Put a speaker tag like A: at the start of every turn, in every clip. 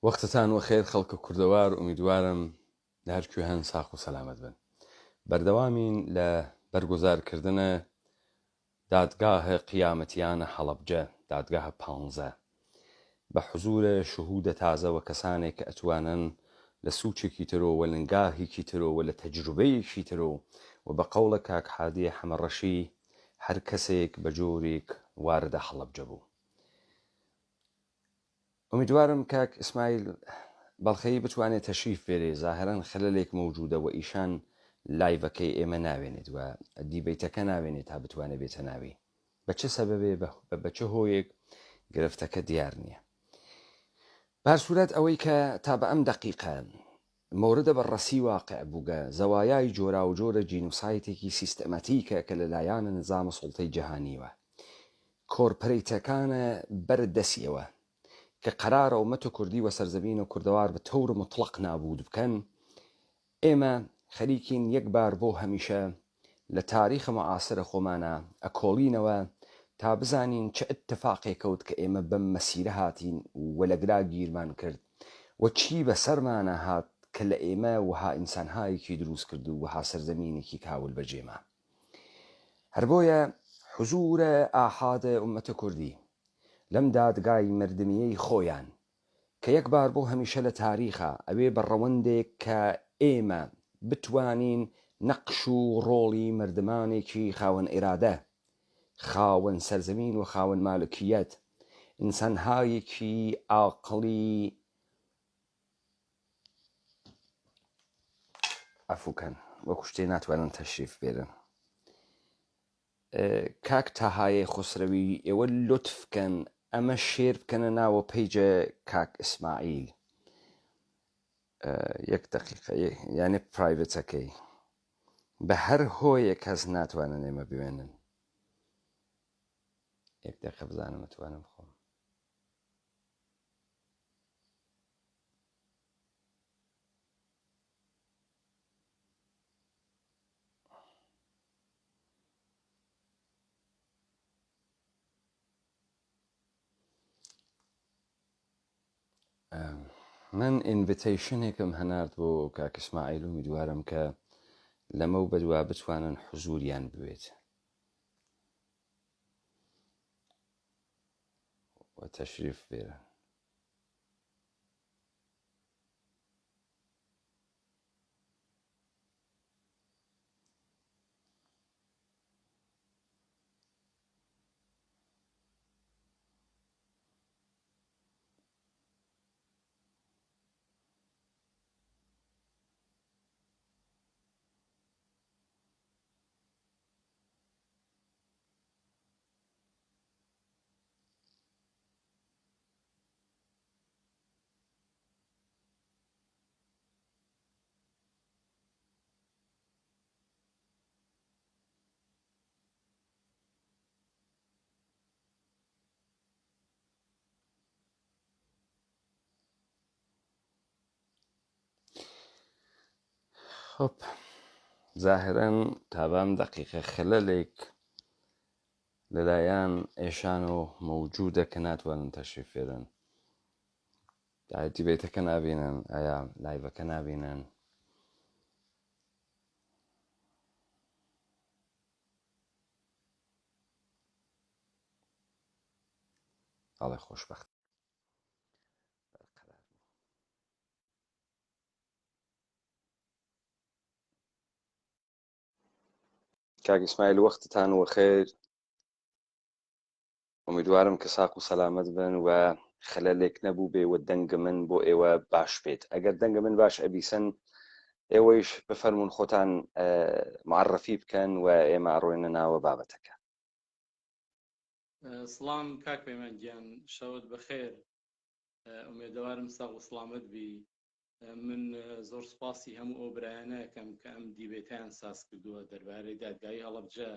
A: وەختتان وەخێر خەڵکە کوردەوار، ئومیدوارم لە هەرکوێ هەن ساق و سەلامەت بن. بەردەوامین لە بەرگوزارکردنە دادگاهە قیامەتیانە هەڵەبجە، دادگاهە 15 بە حوزورە شهودە تازەوە، کەسانێک کە ئەتوانن لە سوچێکی ترۆ و لەنگاهێکی ترۆ و لە تەجروبەیەکی ترۆ و بە قەوڵە کاک حادیە حەمەڕەشی هەر کەسێک بە جۆرێک واردە هەڵەبجە بوو. ئومیدوارم کاک ئیسماعیل بەڵخەیی بتوانێت تەشریف بێرێ. زاهرەن خەلەلێک موجودە و ئیشان لایڤەکەی ئێمە ناوێنێت و دیبەیتەکە ناوێنێت تا بتوانێت بێتە ناوی. بە چه سەبەبێ بە چه هۆیەک گرفتەکە دیار نییە. بارسوورەت ئەوەی کە تا بە ئەم دەقیقە مۆردە بەڕەسی واقع بووگە زەوایای جۆرا و جۆرە جینوسایتێکی سیستەمەتیکە کە لەلایەنە نظامە سوڵتەی جەهانیوە کۆرپەرەیتەکانە بەردەسیەوە کە قەرارە ئومەتە کوردی و سەرزەمین و کوردەوار بە تەور مطلق نابود بکەن. ئێمە خەریکین یەک بار بۆ هەمیشە لە تاریخە معاسرە خۆمانە ئەکۆڵینەوە تا بزانین چه اتفاقێک کەوت کە ئێمە بەم مەسیرە هاتین و لەگرا گیرمان کرد و چی بەسەرمانە هات کە لە ئێمە وها ئینسانهایەکی دروست کرد و وها سەرزەمینێکی کاول بەجێمە. هەر بۆیە حوزورە ئاحادە ئومەتە کوردی لەم دادگای مردمیەی خۆیان کە یەک بار بۆ هەمیشە لە تاریخە ئەوێ بە ڕەوەندێک کە ئێمە بتوانین نەقش و ڕۆڵی مردمانێکی خاوەن ئێرادە، خاوەن سەرزەمین و خاوەن مالکیەت، ئینسانهایەکی ئاقڵی ئەفوکەن وەکو شتێ ناتوانن تەشریف بێرن. کاک تاهایە خسرەوی ئێوە لطفکەن ئەمە شێر بکەنە ناوە پیجە کاک ئیسماعیل. یەک دقیقە یعنی پرایڤەتەکەی بە هەر هۆیە کەس ناتوانن ئێمە بوێنن. یەک دقیقە بزانم ئەتوانم بخۆم. من ئینڤیتەیشنێکم هەنارد بۆ کاک ئیسماعیل و میدوارم کە لەمە و بەدوا بتوانن حوزوریان بوێت و تەشریف بێرن. خب زاهرەن تا بەم دەقیقە خەلەلێک لەلایەن ئێشان و مەوجودە کە ناتوانن تەشریف بێرن. دیبێتەکە نابینن، ئایا لایڤەکە نابینن. ئاڵێ خۆشبەخت کاک ئیسماعیل وەختتان وەخێر. ئومیدوارم کە ساق و سەلامەت بن و خەلەلێک نەبوو بێ و دەنگە من بۆ ئێوە باش بێت. ئەگەر دەنگە من باش ئەبیسن ئێوەیش بفەرمون خۆتان معرەفی بکەن و ئێمە ئەڕۆینە ناوە بابەتەکە.
B: سڵام کاک پەیمانگیان، شەوت بەخێر. ئومێدەوارم ساق و سڵامەت بی. من زۆر سوپاسی هەموو ئەو برایانەکەم کە ئەم دیبێتیان ساز کردووە دەربارەی دادگایی هەڵەبجە.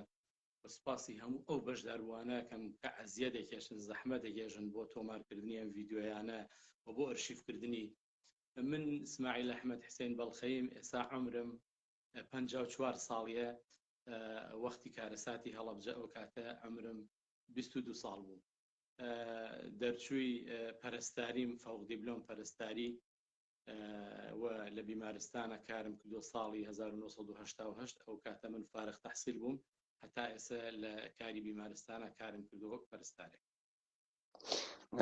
B: سوپاسی هەموو ئەو بەشداربووانەکەم کە عەزیەت دەکێشن، زەحمەت دەکێشن بۆ تۆمارکردنی ئەم ڤیدیۆیانە و بۆ ئەرشیڤکردنی. من ئیسماعیل ئەحمەد حوسێن بەڵخەیم، ئێستا عومرم 54 ساڵیە. وەختی کارەساتی هەڵەبجە ئەو کاتە عومرم 22 ساڵ بوو. دەرچووی پەرستاریم فەوق دیبلۆم پەرستاری و لە بیمارستانە کارم کردو ساڵی 1970 ئەو کاتە من فارغ تەحسیل بووم هەتا ئێستا لە کاری بیمارستانە کارم کردو وەک پەرستارێک.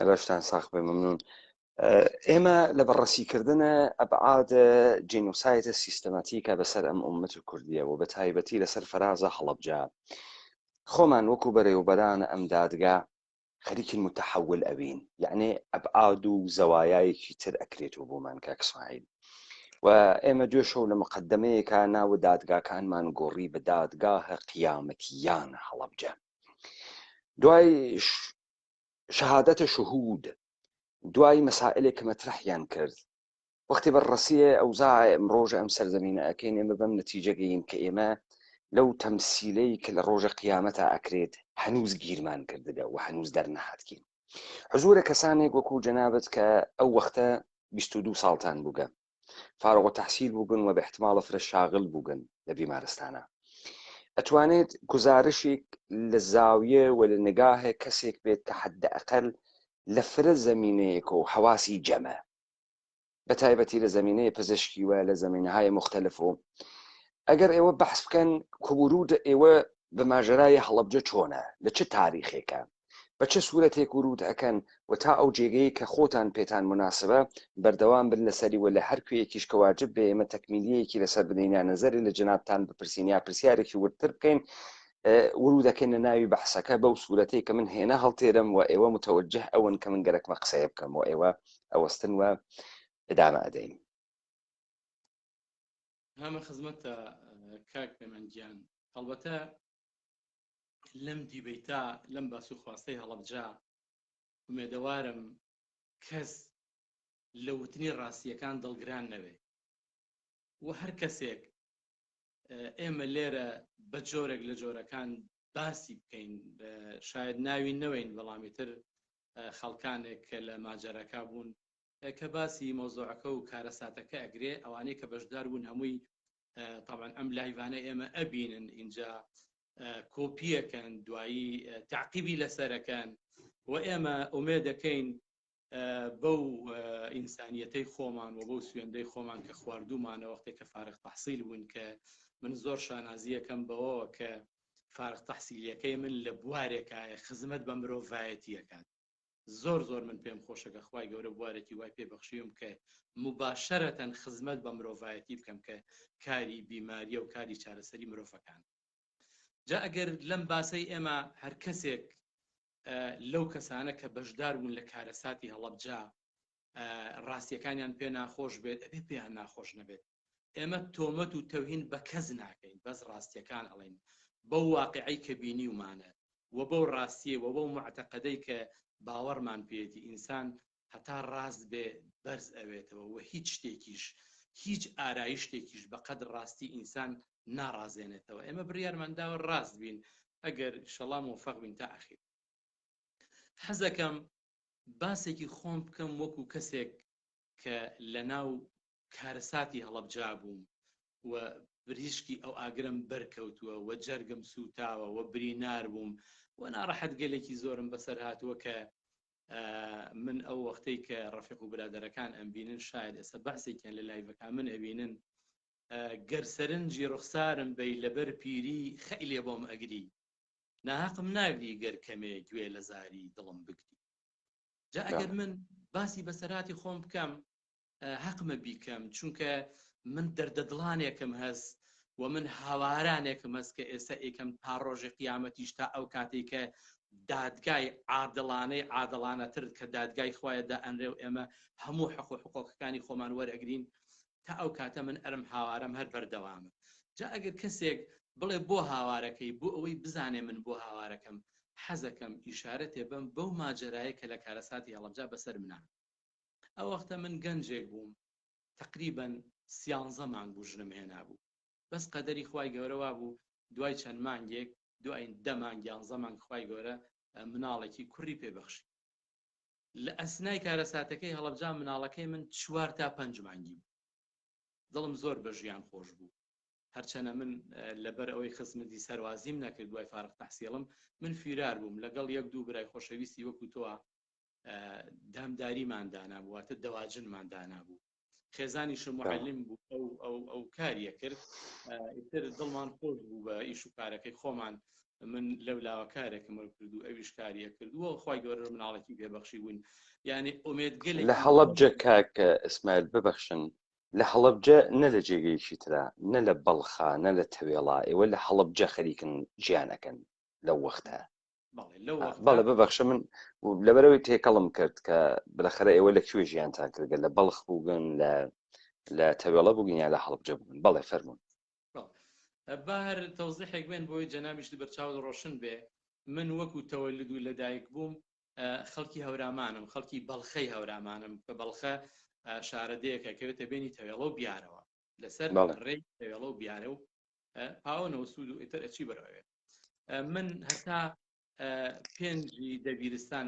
A: لەشتان ساق بێ ممنون. ئێمە لە بەڕەسیکردنە ئەبعاد جینۆسایدە سیستەماتیکە بەسەر ئەم ئومەت کوردیەوە بە تایبەتی لەسەر فەرازە هەڵەبجە خۆمان وەکو بەرەوبەرانە ئەم دادگا خەریکی متحول ئەبین، یعنی ئەبعاد و زەوایایەکی تر ئەکرێتەوە بۆمان کاک ئیسماعیل، و ئێمە دوێشەو لە مقدمەیەکە ناوە دادگاکانمان گۆڕی بە دادگاهە قیامەتیان هەڵەبجە. دوای شەهادەتە شهود، دوای مەسائلێک کە مەترەحیان کرد، وەختی بەڕەسیە ئەوزاع ئەمڕۆژە ئەم سەرزەمینە ئەکەین ئێمە بەم نەتیجەگەین کە ئێمە لەو تەمسیلەی کە لە ڕۆژە قیامەتە ئەکرێت هەنووز گیرمان کردگە و هەنووز دەرنەهاتکین. حزورە کەسانێک وەکو جەنابەت کە ئەو وەختە 22 ساڵتان بووگە، فارغ تەحسیل بووبن و بە احتمالە فرە شاغل بووگن لە بیمارستانە، ئەتوانێت گزارشێک لە زاویە و لە نگاهە کەسێک بێت کە حەدە ئەقل لە فرە زەمینەیەک و حواسی جەمە، بە تایبەتی لە زەمینەیە پزیشکی وە لە زەمینەهای مختلف و ئەگەر ئێوە بەحث بکەن کە ورود ئێوە بە ماژەرای هەڵەبجە چۆنە، لە چه تاریخێکە، بە چه سوورەتێک ورود ئەکەن و تا ئەو جێگەی کە خۆتان پێتان مناسبە بەردەوام بن لەسەری و لە هەر کوێیەکیش کە واجب بێ ئێمە تەکمیلیەکی لەسەر بدەینە نەزەری لە جنابتان بپرسین یا پرسیارێکی ورتر بکەین ورودەکەن لە ناوی بەحسەکە بەو سوورەتەی کە من هێنا هەڵتێرم و ئێوە متوجه ئەوەن کە من گەرەکمە قسەیە بکەم و ئێوە ئەوەستن و ئدامە ئەدەین.
B: هەمە خزمەتە کاک پەیمانگیان. هەڵبەتە لەم دیبەیتا لەم باس و خواستەی هەڵەبجە ئومێدەوارم کەس لە وتنی ڕاستیەکان دڵگران نەبێ و هەر کەسێک ئێمە لێرە بە جۆرێک لە جۆرەکان باسی بکەین، شاید ناوی نەوەین بەڵامی تر خەڵکانێک کە لە ماجەرەکە بوون کە باسی مۆزوعەکە و کارەساتەکە ئەگرێ، ئەوانەی کە بەشدار بوون هەمووی طبعا ئەم لایڤانە ئێمە ئەبینن اینجا کۆپیەکەن دوایی تعقیبی لەسەرەکەن و ئێمە ئومێد دەکەین بەو ئینسانیەتەی خۆمان و بەو سوێندەی خۆمان کە خواردومانە وەختێک کە فارغ تەحسیل بوون کە من زۆر شانازیەکەم بەوەوە کە فارغ تەحسیلیەکەی من لە بوارێکە خزمەت بە مرۆڤایەتیەکان زۆر من پێم خۆشەکە خوای گەورە بوارێکی وای پێبەخشیم کە مباشەرەتەن خزمەت بە مرۆڤایەتی بکەم کە کاری بیماریە و کاری چارەسەری مرۆڤەکان. جا ئەگەر لەم باسەی ئێمە هەر کەسێک لەو کەسانە کە بەشدار بوون لە کارەساتی هەڵەبجە ڕاستیەکانیان پێ ناخۆش بێت ئەبێ پێیان ناخۆش نەبێت، ئێمە تۆمەت و تەوهین بە کەس ناکەین، بەس ڕاستیەکان ئەڵێن بەو واقعی کە بینیومانە و بەو ڕاستیە و بەو معتەقەدەی کە باوەڕمان پێێتی ئینسان هەتا ڕاست بێ بەرز ئەوێتەوە و هیچ شتێکیش هیچ ئارایشتێکیش بەقەد ڕاستی ئینسان ناڕازێنێتەوە. ئێمە بڕیارمانداوە ڕاست بین ئەگەر شەڵام موفەق بین تا ئەخیر. حەزەکەم باسێکی خۆم بکەم وەکو کەسێک کە لە ناو کارەساتی هەڵەبجە بووم و بریشکی ئەو ئاگرم بەرکەوتووە و جەرگم سوتاوە و برینار بووم و ناڕەحەت گەلێکی زۆرم بەسەر هاتووە کە من ئەو وەختەی کە ڕەفیق و برادەرەکان ئەمبینن شاید ئێستا بەحسێکیان لە لایڤەکان من ئەبینن گەرسەرنجی ڕوخسارم بەی لەبەر پیری خەیلێ بۆم ئەگری ناحەقم ناگری گەر کەمێ گوێ لە زاری دڵم بگری. جا ئەگەر من باسی بەسەراتی خۆم بکەم حەقمە بیکەم چونکە من دەردەدڵانێکم هەست و من هاوارانێکم هەست کە ئێستا ئێکەم تا ڕۆژی قیامەتیش تا ئەو کاتێک کە دادگای عادڵانەتر کە دادگای خوایەدا ئەنرێ و ئێمە هەموو حقوقەکانی خۆمان وەرئەگرین تا ئەو کاتە من ئەرم هاوارم هەر بەردەوامە. جا ئەگەر کەسێک بڵێ بۆ هاوارەکەی بۆ ئەوەی بزانێ من بۆ هاوارەکەم حەزەکەم ئیشارەتێ بم بەو ماجەرایە کە لە کارەساتی هەڵەبجە بەسەر منە. ئەو وەختە من گەنجێک بووم تقریباً 13 مانگ بوو ژنم هێنا بوو، بەس قەدەری خوای گەورەوا بوو دوای چەند مانگێک دوای 10 مانگ 11 مانگ خوای گەورە مناڵێکی کوڕی پێبەخشی. لە ئەسنای کارەساتەکەی هەڵەبجە مناڵەکەی من 4 تا 5 مانگی بوو. دڵم زۆر بە ژیان خۆش بوو هەرچەنە من لەبەر ئەوەی خزمەتی سەروازیم نەکرد دوای فارغ تەحسیڵم من فیرار بووم لەگەڵ یەک دوو برای خۆشەویستی وەکو تۆوە دامداریمان دانابوو واتە دەواجنمان دانابوو خێزانیشم معلم بوو ئەو کاریە کرد ئیتر دڵمان خۆش بوو بە ئیش و کارەکەی خۆمان من لەولاوە کارێکم کرد و ئەویش کاریە کردووە خی گەورە مناڵێکی پێبەخشی بوون یعنی ئومێدگەلێکی
A: لە هەڵەبجە کاکە ئیسماعیل ببەخشن لە هەڵەبجە نە لە جێگەیەکی ترا نە لە بەڵخا نە لە تەوێڵا ئێوە لە هەڵەبجە خەریکن ژیانەکەن لەو وەختە بەڵێ ببەخشە من لەبەرەوەی تێکەڵم کرد کە بالاخره ئێوە لەکوێ ژیانتان کردگە لە بەڵخ بووگن لە تەوێڵە بووگن یا لە هەڵەبجە بووگن بەڵێ فەرموون
B: با هەر تەوزیحێک بێن بۆی جەنابیش بەرچاو ڕۆشن بێ من وەکو تەوەلد و لەدایک بووم خەڵکی هەورامانم خەڵکی بەڵخەی هەورامانم کە بەڵخە شارەدەیەکە کەوێتە بینی تەوێڵە و بیارەوە لەسەر ڕێی تەوێڵە و بیارە و پاوەنەوە سوود و ئیتر ئەچی بەرەوێ من هەتا پێنجی دەبیرستان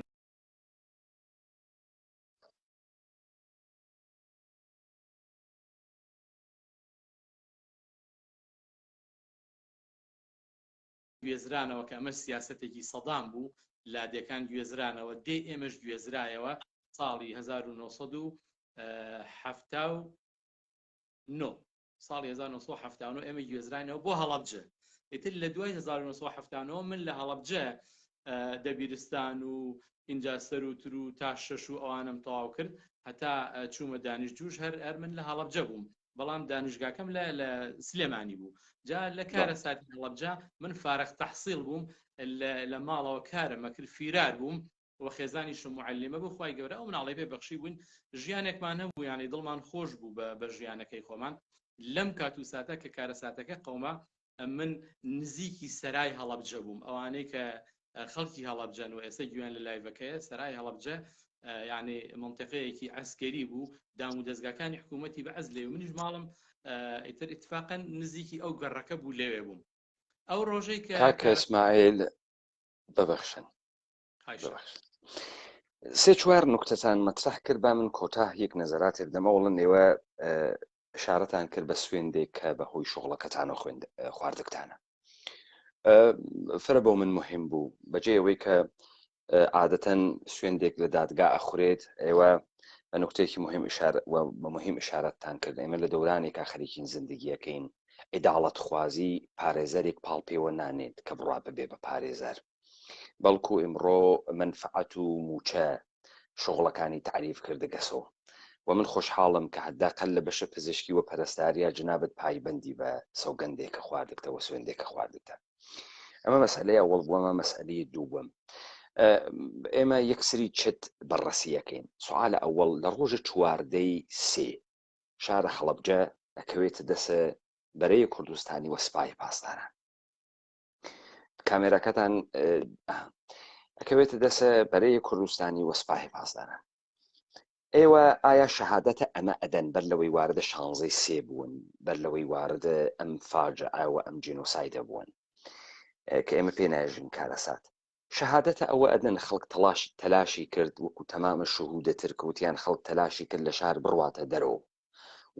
B: گوێزرانەوە کە ئەمە سیاسەتێکی سەدام بوو لادەکان گوێزرانەوە دێ ئێمەش گوێزرایەوە ساڵی 1970 ساڵی 1970 ئێمە گوێزرانەوە بۆ هەڵەبجە ئیتر لە دوای 1970 من لە هەڵەبجە دەبیرستان و اینجا سەر و تر و تا شەش و ئەوانم تەواو کرد هەتا چوومە دانیشتجوش هەر من لە هەڵەبجە بووم بەڵام دانیشگاکەم لە سلێمانی بوو جا لە کارە ساتی هەڵەبجە من فارغ تەحسیڵ بووم لە ماڵەوە کارم ئەکرد فیرار بووم و خێزانیشم معلمە بوو خی گەورە ئەو مناڵی پێ بەخشی بوون ژیانێکمان هەبوو یانی دڵمان خۆش بوو بە ژیانەکەی خۆمان لەم کات و ساتە کە کارە ساتەکە قەوما من نزیکی سەرای هەڵەبجە بووم ئەوانەی کە خەڵکی هەڵەبجەن و ئێستا گوێیان لە لایڤەکەیە سەرای هەڵەبجە یعنی منطقەیەکی عەسکەری بوو دام و دەستگاکانی حکوومەتی بەعەز لێ و منیش ماڵم ئیتر اتفاقا نزیکی ئەو گەڕەکە بوو لێوێ بووم ئەو ڕۆژەی
A: کاکە ئیسماعیل ببەخشن سێ چوار نوکتەتان مەطرح کرد با من کۆتا یەک نەزەراتێک دەمەوڵن ئێوە شارەتان کرد بە سوێندێک کە بەهۆی شغڵەکەتانە خواردەکتانە فرە بۆ من مهم بوو بەجێ ئەوەی کە عادەتەن سوێندێک لە دادگا ئەخورێت ئێوە بە نوکتێکی مهم ئشارەتتان کرد ئێمە لە دەورانێکا خەریکین زندگیەکەین عیداڵەت خوازی پارێزەرێک پاڵ پێوە نانێت کە بڕوا ببێ بە پارێزەر بەڵکو ئمڕۆ منفعەت و موچە شغڵەکانی تعریف کردگەسەوە و من خۆشحاڵم کە حداقل لە بەشە پزیشکی و پەرستاریە جنابەت پایبەندی بە سەوگەندێکە خواردکتەوە سوێندێکە خواردکتە ئەمە مەسئلەیە ئەوڵ بووەمە مەسئلەی دووبم ئێمە یەکسری چت بەڕەسیەکەین سوالە ئەوڵ لە ڕۆژە چواردەی سێ شارە هەڵەبجە ئەکەوێتە دەسە بەرەی کوردستانی وەسپای پاسداران کامێرەکەتان ئەکەوێتە دەسە بەرەی کوردستانی وەسپای پاسداران ئێوە ئایا شەهادەتە ئەمە ئەدەن بەر لەوەی واردە 16 سێ بوون بەر لەوەی واردە ئەم فاجعەوە ئەم جینۆسایدە بوون کە ئێمە پێ ناژین کارەسات شەهادەتە ئەوە ئەدەن خەڵک تەلاشی کرد وەکو تەمامە شوهودە ترکەوتیان خەڵک تەلاشی کرد لە شار بڕواتە دەرەوە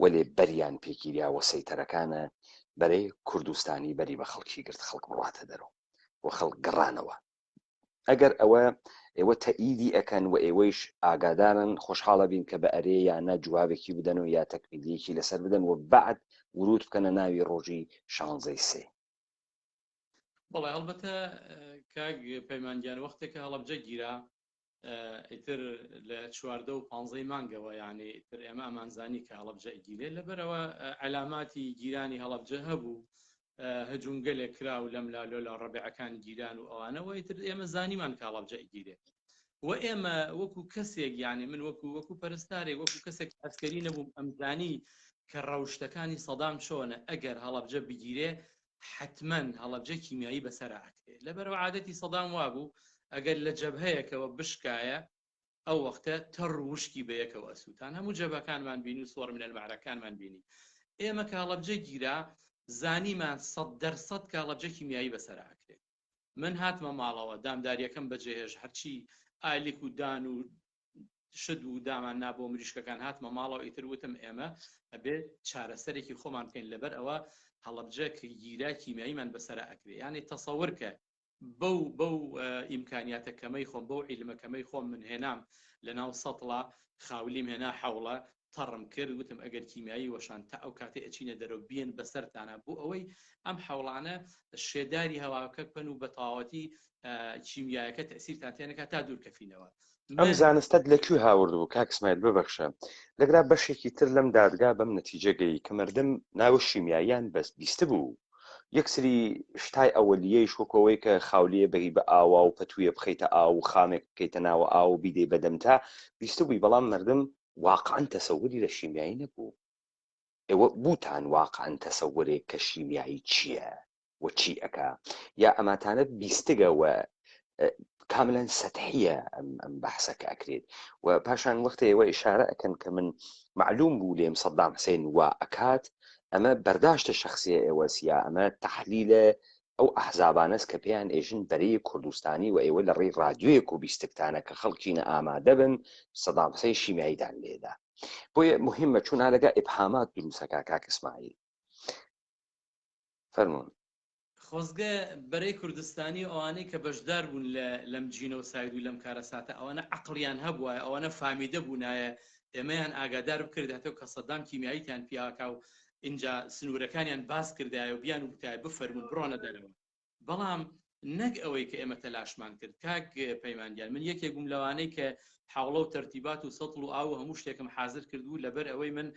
A: وەلێ بەریان پێگیریاوە سەیتەرەکانە بەرەی کوردستانی بەری بە خەڵکی گرت خەڵک بڕواتە دەرەوە و خەڵک گەڕانەوە ئەگەر ئێوە تەئیدی ئەکەن و ئێوەیش ئاگادارن خۆشحاڵە بین کە بە ئەرێ یانە جوابێکی بدەن و یا تەکمیلیەکی لەسەر بدەن و بعد ورود بکەنە ناوی ڕۆژی 16 سێ
B: بەڵێ هەڵبەتە کاک پەیمانگیان وەختێکە هەڵەبجە گیرا ئیتر لە 14 و 15 مانگەوە یعنی ئیتر ئێمە ئەمانزانی کە هەڵەبجە گیرێ لەبەرەوە علاماتی گیرانی هەڵەبجە هەبوو هەجوونگەلێک کرا و لەم لالۆ لە ڕەبیعەکان گیران و ئەوانەوە ئیتر ئێمە زانیمان کە هەڵەبجە گیرێ و ئێمە وەکو کەسێک یعنی من وەکو پەرستارێک وەکو کەسێک ئەسکەری نەبووم ئەمزانی کە ڕەوشتەکانی سەدام چۆنە ئەگەر هەڵەبجە بگیرێ حتمما هەڵەبجە کیمیایی بەسەر ئاکرێ لەبەرەوە عادەتی سەدام وابوو ئەگەر لە جەبهەیەکەوە بشکایە ئەو وەختە تەڕ وشکی بەیەکەوە ئەسووتان هەموو جەبهەکانمان بینی و سۆڕ منە المەعرەکانمان بینی ئێمە کە هەڵەبجە گیرا زانیمان 100% کە هەڵەبجە کیمیایی بەسەر ئاکرێ من هاتمە ماڵەوە دامداریەکەم بەجێهێش هەرچی ئالیک و دان و شد و دامان نابۆ مریشکەکان هاتمە ماڵەوە ئیتر وتم ئێمە ئەبێ چارەسەرێکی خۆمان بکەین لەبەر ئەوە هەڵەبجە کە گیرا کیمیاییمان بەسەرا ئەکرێ یعنی تەسەور کە بەو ئیمکانیاتە کەمەی خۆم بەو عیلمەکەمەی خۆم من هێنام لە ناو سەتڵە خاولیم هێنا حەوڵە تەڕم کرد وتم ئەگەر کیمیایی وەشان تا ئەو کاتێ ئەچینە دەرەوە بێن بەسەرتانە بۆ ئەوەی ئەم حەوڵانە شێداری هەواکە بن و بە تەواوەتی کیمیایەکە تەسیرتان تێنەکە تا دوورکەفینەوە.
A: ئەم زانستت لەکوێ هاوردبوو کاک اسماعیل ببەخشە لەگرا بەشێکی تر لەم دادگا بەم نەتیجە گەی کە مردم ناوە شیمیاییان بەس بیستە بوو یەکسری شتای ئەوەلیەی شوکەوەی کە خاولیە بەهی بە ئاوا و پەتویە بخەیتە ئاو و خامێک بکەیتە ناوە ئاو و بیدەی بەدەمتا بیستە بووی بەڵام مردم واقعاً تەسەوری لە شیمیایی نەبوو ئێوە بوتان واقعاً تەسەورێک کە شیمیایی چییە و چی ئەکا یا ئەماتانە بیستگەوە کاملا سەتحیە ئەم بەحسەکە ئەکرێت و پاشان وەختە ئێوە ئیشارە ئەکەن کە من معلوم بوو لێم سەدام حوسێن وا ئەکات ئەمە بەرداشتە شخصیە ئێوە سیا ئەمە تەحلیلە ئەو ئەحزابانەس کە پێیان ئێژن بەرەی کوردستانی و ئێوە لە ڕێی ڕادیۆیەک و بیستکتانە کە خەڵکینە ئامادە بن سەدام حوسێن شیمیاییدان لێدا بۆیە مهمە چوون لەگە ئیبهامات دروستەکە کاک اسماعیل فەرموون.
B: خۆزگە بەرەی کوردستانی ئەوانەی کە بەشدار بوون لەم جینە و ساید و لەم کارەساتە ئەوانە عەقڵیان هەبووە ئەوانە فامیدە بوونایە ئێمەیان ئاگادار بکردێتەوە کە سەدام کیمیاییتیان پیاکا و اینجا سنوورەکانیان باس کردایە و بیان و بتای بفەرمون بڕۆنە دەرەوە بەڵام نەک ئەوەی کە ئێمە تەلاشمان کرد کاک پەیمانگیان من یەکێک بووم لەوانەی کە حاوڵە و تەرتیبات و سەتڵ و ئاو هەموو شتێکم حازر کردبوو لەبەر ئەوەی من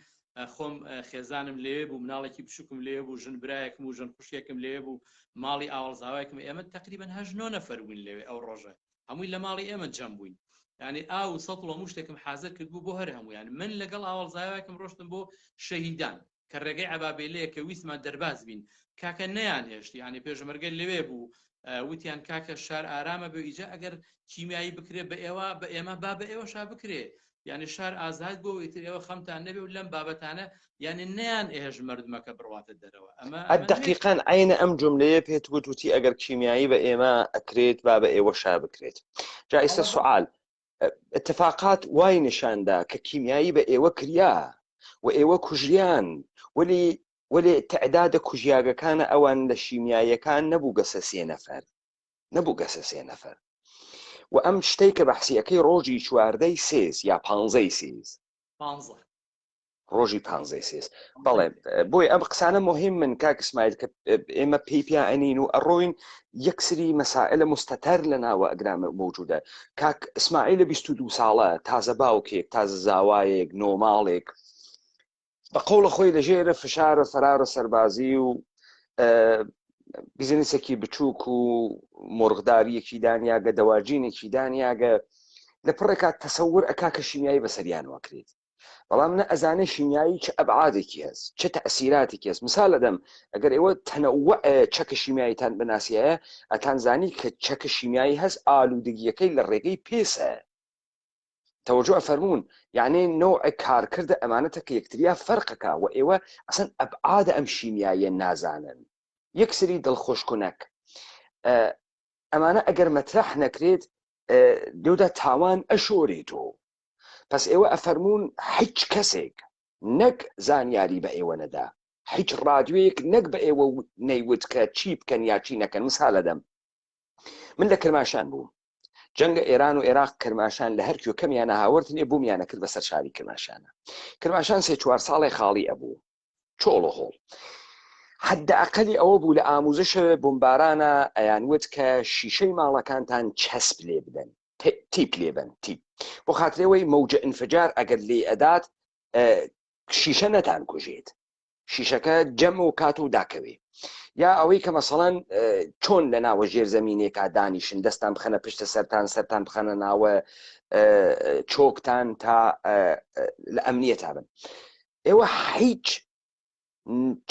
B: خۆم خێزانم لێ بوو مناڵێکی بچووکم لێ بوو ژن برایەکم و ژن خوشکێکم لێ بوو ماڵی ئاوەڵزاوایەکم ئێمە تقریبا 8 نەفەر بووین لێوێ ئەو ڕۆژە هەمووی لە ماڵی ئێمە جەم بووین یعنی ئاو سەتڵ و هەموو شتێکم حازر کردبوو بۆ هەر هەموویان من لەگەڵ ئاوەڵزاوایەکم ڕۆشتم بۆ شەهیدان کە ڕێگەی عەبابێلەیە کە ویسمان دەرباز بین کاکە نەیان هێشتی ینی پێشمەرگە لەوێ بوو وتیان کاکە شار ئارامە بێ ئیجا ئەگەر کیمیایی بکرێ بە ئێوە بە ئێمە با بە ئێوە شا بکرێ یعنی شار ئازاد بۆ ئیتر ئێوە خەمتان نەبێ و لەم بابەتانە یعنی نەیان ئێژ مردمەکە بڕواتە دەرەوە ئەمە
A: دقیقاً عینە ئەم جملەیە پێت وتی ئەگەر کیمیایی بە ئێمە ئەکرێت با بە ئێوە شا بکرێت جا ئێستا سوال اتفاقات وای نیشاندا کە کیمیایی بە ئێوە کریا و ئێوە کوژیان ولی تعدادە کوژیاگەکانە ئەوان لە شیمیاییەکان نەبوو گەسە 3 نەفەر و ئەم شتەی کە بەحسیەکەی ڕۆژی 14 سێز یا 15 سێز ڕۆژی 15 سێز بەڵێ بۆی ئەم قسانە مهم من کاک اسماعیل کە ئێمە پێیان ئەنین و ئەڕۆین یەکسری مەسائلە مستەتەر لە ناوە ئەگرامە موجودە کاک اسماعیل لە 22 ساڵە تازە باوکێک تازە زاوایەک نۆماڵێک بە قەوڵە خۆی لەژێرە فشارە فەرارە سەربازی و بیزنسێکی بچووک و مۆرغداریەکی دانیاگە دەواژینێکی دانیاگە لە پڕێکا تەسەور ئەکا کە شیمیایی بەسەریان وەکرێت بەڵام نە ئەزانێ شیمیایی چه ئەبعادێکی هەست چه تەئسیراتێکی هەست مثال دەدەم ئەگەر ئێوە تەنەوع چەکە شیمیاییتان بناسیایە ئەتان زانی کە چەکە شیمیایی هەست ئالوودگیەکەی لە ڕێگەی پێسە توجه فەرمونون یعنی نوع کارکردە ئەمانەتە کە یەکتریا فەرقەکە و ئێوە ئەسەن ئەبعادە ئەم شیمیاییە نازانن یەکسری دڵخۆشکونەک ئەمانە ئەگەر مەترەح نەکرێت دێودا تاوان ئەشۆرێتەوە پس ئێوە ئەفەرمونون هیچ کەسێک نەک زانیاری بە ئێوە نەدا هیچ ڕادیۆیەک نەک بە ئێوە نەیوت کە چی بکەن یا چی نەکەن مثال دەدەم من لە کرماشان بووم جەنگە ئێران و عێراق کرماشان لە هەر کوێکەمیانە هاوردنێ بوومیانە کرد بەسەر شاری کرماشانە کرماشان 3-4 ساڵی خاڵی ئەبوو چۆڵ و هۆڵ حدە ئەقەلی ئەوە بوو لە ئاموزش بمبارانە ئەیانوت کە شیشەی ماڵەکانتان چەسب لێ بدەن تیپ لێبن تیپ بۆ خاطرەوەی مەوجە ئینفجار ئەگەر لێ ئەدات شیشە نەتان کوژێت شیشەکە جەم و کات و داکەوێ یا ئەوەی کە مەسەڵەن چۆن لە ناوە ژێرزەمینێکا دانیشن دەستان بخەنە پشتە سەرتان بخەنە ناوە چۆکتان تا لە ئەمنیەتا بن ئێوە هیچ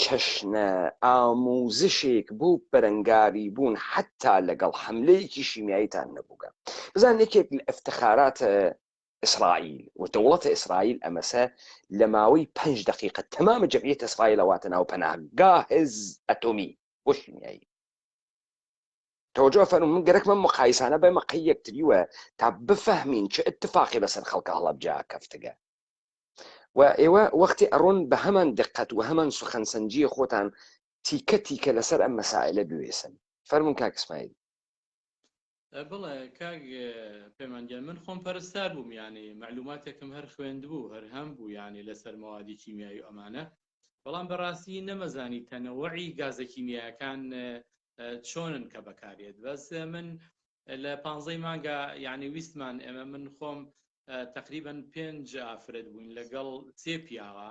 A: چەشنە ئاموزشێک بوو بەرەنگاری بوون حتا لەگەڵ حملەیەکی شیمیاییتان نەبووگە بزان یەکێک لە ئەفتخارات ئیسرائیل و دەوڵەتە ئیسرائیل ئەمەسە لە ماوەی 5 دقیقە تەمامە جەمعیەتە ئیسرائیل ئەواتە ناو پەناهگاه هێز ئەتۆمی بۆ شیمیایی توجه فەرموو من گەرەک من مقایسانە بە مەقی یەکتریوە تا بفەهمین چه اتفاقی بەسەر خەڵکە هەڵە بجا کەفتەگە و ئێوە وەختی ئەڕۆن بە هەمان دقت و هەمان سوخەنسەنجیە خۆتان تیکە تیکە لەسەر ئەم مەسائلە بوێسن. فەرموون کاک ئیسماعیل.
B: بڵێ کاک پەیمانگیان من خۆم پەرستار بووم، ینی معلوماتێکم هەر خوێندبوو هەر هەم بوو ینی لەسەر مەوادی کیمیایی و ئەمانە، بەڵام بەڕاستی نەمەزانی تەنەوەعی گازە کیمیایەکان چۆنن کە بەکارێت. بەس من لە 15 مانگە ینی ویستمان ئێمە من خۆم تقریبا 5 ئافرەت بووین لەگەڵ 3 پیاوە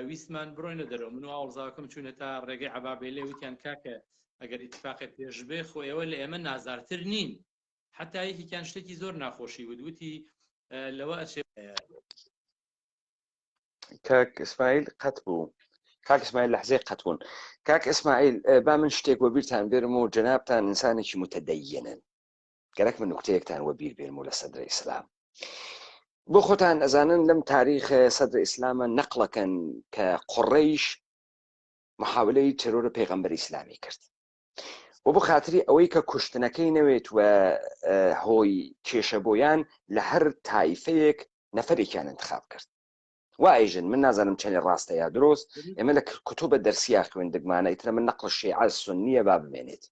B: ویستمان بڕۆینە دەرەوە. من و ئاوڵزاوەکەم چوونە تا ڕێگەی عەبابێلێ، وتیان کاکە ئەگەر ئیتفاقی پێشبێ خۆ ئێوە لە ئێمە نازارتر نین، حتا یەکێکیان شتێکی زۆر ناخۆشی وتی لەوە ئەچێ.
A: کاک ئیسماعیل قەت بوو. کاک ئیسماعیل لەحزەی قەت بوون. کاک ئیسماعیل با من شتێک وە بیرتان بێرم و جەنابتان ئینسانێکی متەدەیەنن، گەرەک من نوکتەیەکتان وە بیر بێرم و لە سەدرە ئیسلام بۆ خۆتان ئەزانن لەم تاریخە سەدرە ئیسلامە نەقڵەکەن کە قوڕەیش محاولەی تێرۆرە پێغەمبەری ئیسلامی کرد و بۆ خاتری ئەوەی کە کوشتنەکەی نەوێت و هۆی کێشەبۆیان لە هەر تایفەیەک نەفەرێکیان انتخاب کرد. وایژن من نازانم چەندی ڕاستە یا درۆست، ئێمە لە کتوبە دەرسیا خوێندگمانە ئیترە من نەقڵ شیعە سونیە با بمێنێت.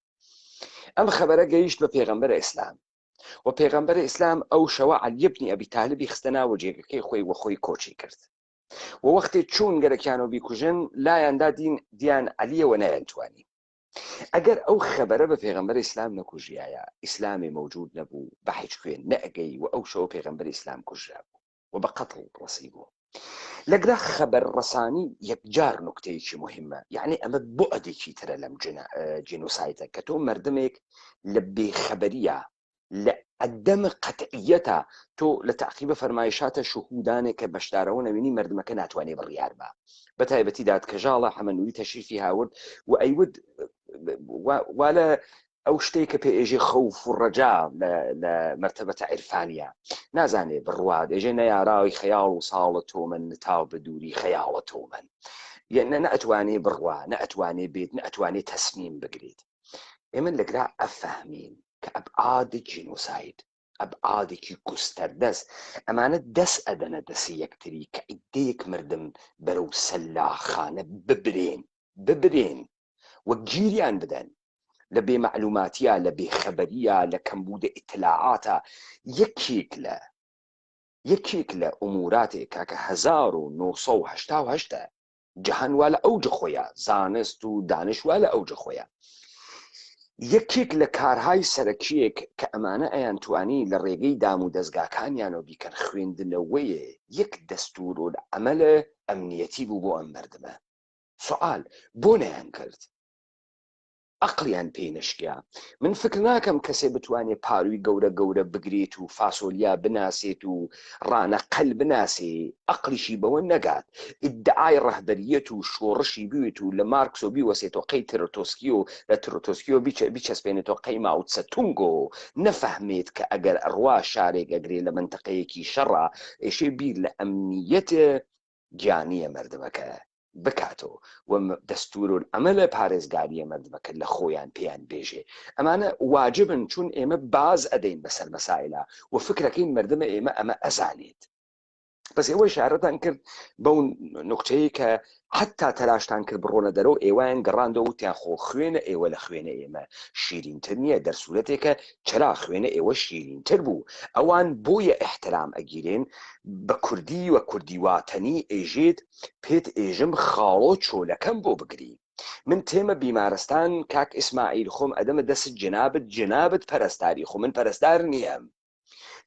A: ئەم خەبەرە گەیشت بە پێغەمبەر ئیسلام و پێغەمبەر ئیسلام ئەو شەوە عەلی بنی ئەبی تاالبی خستە ناوە جێگەکەی خۆی وە خۆی کۆچی کرد و وەختی چوون گەرەکیان و بیکوژن لایەندا دیان عەلیەوە نەیانتوانی. ئەگەر ئەو خەبەرە بە پێغەمبەر ئیسلام نەکوژیایە ئیسلامی مەوجود نەبوو بە هیچ کوێن نەئەگەی و ئەو شەوە پێغەمبەر ئیسلام کوژرا بوو و بە قەتڵ ڕەسی بوو. لەگرا خەبەر ڕەسانی یەکجار نوکتەیەکی مهمە، یعنی ئەمە بۆ ئەدێکی ترە لەم جینۆسایتە کە تۆ مردمێک لە بێخەبەریە لە ئەدەمە قەتعیەتە تۆ لە تەعقیبە فەرمایشاتە شوهودانێک کە بەشدارەوە نەوینی مردمەکە ناتوانێ بڕیار بە بەتایبەتی دادکەژاڵە حەمەنووی تەشریفی هاورد و ئەیود والە ئەو شتێک کە پێئێژێ خەوف و ڕەجا لە مەرتەبەتە عیرفانیە نازانێ بڕوات ئێژێ نەیاراوی خەیاڵ و ساڵە تۆمن نتاو بە دووری خەیاڵە تۆمن نەئەتوانێ بڕوا نەئەتوانێ بێت نەئەتوانێت تەسمیم بگرێت. ئێمە لەگرا ئەفەهمین کە ئەبعادی جینۆساید ئەبعادێکی گوستەردەست ئەمانە دەست ئەدەنە دەسی یەکتری کە ئیدەیەک مردم بەرەو سەلاخانە ببرێن وەک گیریان بدەن لە بێمەعلوماتیە لە بێخەبەریە لە کەمبوودە ئیتلاعاتە. یەکێک لە ئوموراتێک کاکە 1970 جەهانوا لە ئەوجە خۆیە، زانست و دانشوا لە ئەوجە خۆیە. یەکێک لە کارهای سەرەکیەک کە ئەمانە ئەیانتوانی لە ڕێگەی دام و دەستگاکانیانەوە بیکەن خوێندنەوەیە یەک دەستور و ئەمەلە ئەمنیەتی بوو بۆ ئەم مردمە. سوال بۆ نەیان کرد؟ عقلیان پێی نەشکیا. من فکر ناکەم کەسێ بتوانێت پاروی گەورە بگرێت و فاسۆلیا بناسێت و ڕانەقەل بناسێ عقلیشی بەوە نەگات ئیدعای ڕەهبەریەت و شۆڕشی بوێت و لە مارکسۆ بیوەسێتەوە قەی ترۆتۆسکی و لە ترۆتۆسکیۆ بیچەسپێنێتەوە قەی ماو تسەتونگۆ نەفەهمێت کە ئەگەر ئەڕوا شارێک ئەگرێ لە منتەقەیەکی شەڕە ئێشێ بیر لە ئەمنیەتە گیانیە مردمەکە بکاتەوە و دەستور و ئەمەلە پارێزگاریە مردمەکە لە خۆیان پێیان بێژێ. ئەمانە واجبن چون ئێمە باز ئەدەین بەسەر مەسائلە و فکرەکەی مردمە ئێمە ئەمە ئەزانێت. بەس ئێوە شارەتان کرد بەو نوکتەیە کە حتا تەلاشتان کرد بڕۆنە دەرەوە ئێوەیان گەڕاندەوە وتیان خۆ خوێنە ئێوە لە خوێنە ئێمە شیرینتر نییە، دەرسوورەتێکە چرا خوێنە ئێوە شیرینتر بوو. ئەوان بۆیە احترام ئەگیرێن بە کوردی و کوردیواتەنی ئێژێت پێت ئێژم خاڵۆ چۆلەکەم بۆ بگری. من تێمە بیمارستان کاک ئیسماعیل خۆم ئەدەمە دەست جنابت پەرستاری خۆ من پەرستار نییەم.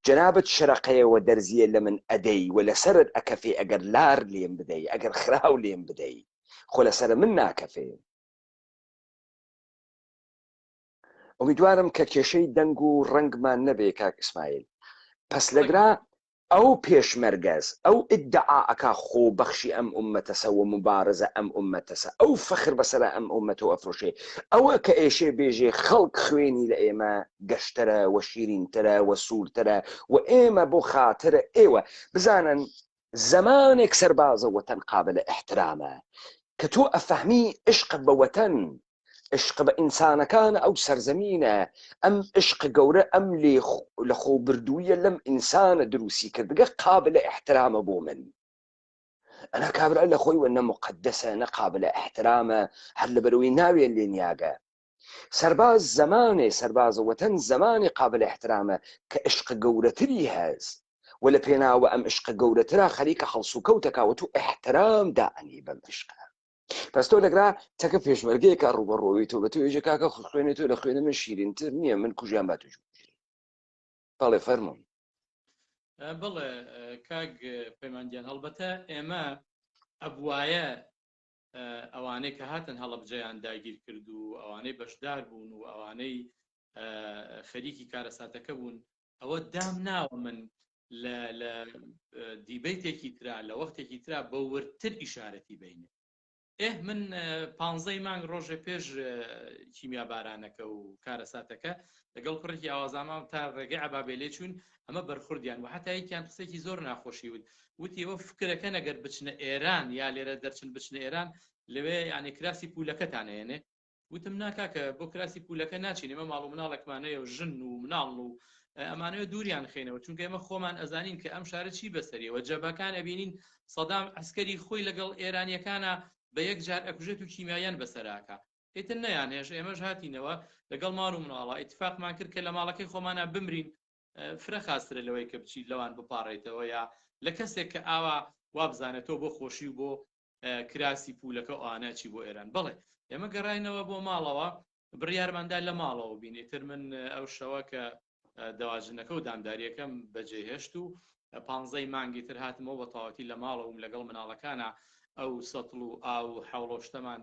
A: جنابت شرقەیەوە دەرزیە لە من ئەدەی و لەسەرت ئەکەفێ ئەگەر لار لێم بدەی ئەگەر خراو لێم بدەی خۆ لەسەر من ناکەفێ. ئومیدوارم کە کێشەی دەنگ و ڕەنگمان نەبێ کاک ئیسماعیل. پس لەگرا ئەو پێشمەرگەز ئەو ئیدعاءەکە خۆبەخشی ئەم ئومەتەسە و مبارزە ئەم ئومەتەسە ئەو فەخر بەسەر ئەم ئومەتەوە ئەفرۆشێ ئەوە کە ئێشێ بێژێ خەڵک خوێنی لە ئێمە گەشترە و شیرینترە و سوورترە و ئێمە بۆ خاترە ئێوە بزانن زمانێک سەربازە وەتەن قابلە احترامە کە تۆ ئەفەهمی عشق بە وەتەن عشق بە ئینسانەکان ئەو سەرزەمینە ئەم عشق گەورە ئەم لە خۆبردوویە لەم ئینسانە دروستی کردگە قابل احترامە بۆ من ئەنا کابرا لە خۆی وە نەمقدسە نەقابل احترامە هەر لەبەرەوەی ناوێن لێنیاگە سەرباز زمانێ سەربازە وەتەن زمانی قابل احترامە کە عشق گەورەتری هەز و لە پێناوە ئەم عشق گەورەترا خەریکە هەڵسو کەوتەکەوە تو احترام دائنی بەم عشقە پس تۆ لەگرا تەکە پێشمەرگەیەکە ڕوبەڕۆی تۆ بە تۆ ێژە کاکە خوێنێت تۆ لە خوێنە من شیرینتر نییە من کوژیان با توش بەڵێ فەرموون
B: بڵێ کاک پەیمانگیان هەڵبەتە ئێمە ئەبوایە ئەوانەی کە هاتن هەڵەبجەیان داگیر کرد و ئەوانەی بەشدار بوون و ئەوانەی خەریکی کارەساتەکە بوون ئەوە دام ناوە من لە دیبەیتێکی ترا لە وەختێکی ترا بە ورتر ئیشارەتی بینێ من 15 مانگ ڕۆژێ پێش کیمیا بارانەکە و کارەساتەکە لەگەڵ کوڕێکی ئاوازامان تا ڕێگەی عەبابێلێ چوون ئەمە بەرخوردیان و حتا یەکیان قسێکی زۆر ناخۆشی وتی ئەوە فکرەکە نەگەر بچنە ئێران یا لێرە دەرچن بچنە ئێران لەوێ یعنی کراسی پولەکەتان هێنێ وتم ناکاکە بۆ کراسی پولەکە ناچین ئێمە ماڵ و مناڵێکمانەیە و ژن و مناڵ و ئەمانەوە دووریان خێنەوە چونکە ئێمە خۆمان ئەزانین کە ئەم شارە چی بەسەریەوە جەبەکان ئەبینین سەدام عەسکەری خۆی لەگەڵ ئێرانیەکانە بە یەک جار ئەکوژێت و کیمیایان بەسەراکە ئێتر نەیانێژ ئێمەش هاتینەوە لەگەڵ ماڵ و مناڵە ئیتفاقمان کرد کە لە ماڵەکەی خۆمانە بمرین فرە خاسترە لەوەی کە بچیت لەوان بپاڕێتەوە یا لە کەسێک کە ئاوا وابزانێتەوە بۆ خۆشی و بۆ کراسی پولەکە ئەوانە چی بۆ ئێران بڵێ ئێمە گەڕاینەوە بۆ ماڵەوە بڕیارماندا لە ماڵەوە بینێتر من ئەو شەوە کە داواژنەکە و دامداریەکەم بەجێهێشت و 15 مانگی تر هاتمەوە بە تەواوەتی لە ماڵەوەم لەگەڵ مناڵەکانە ئەو سەتڵ و ئاو حەوڵۆشتەمان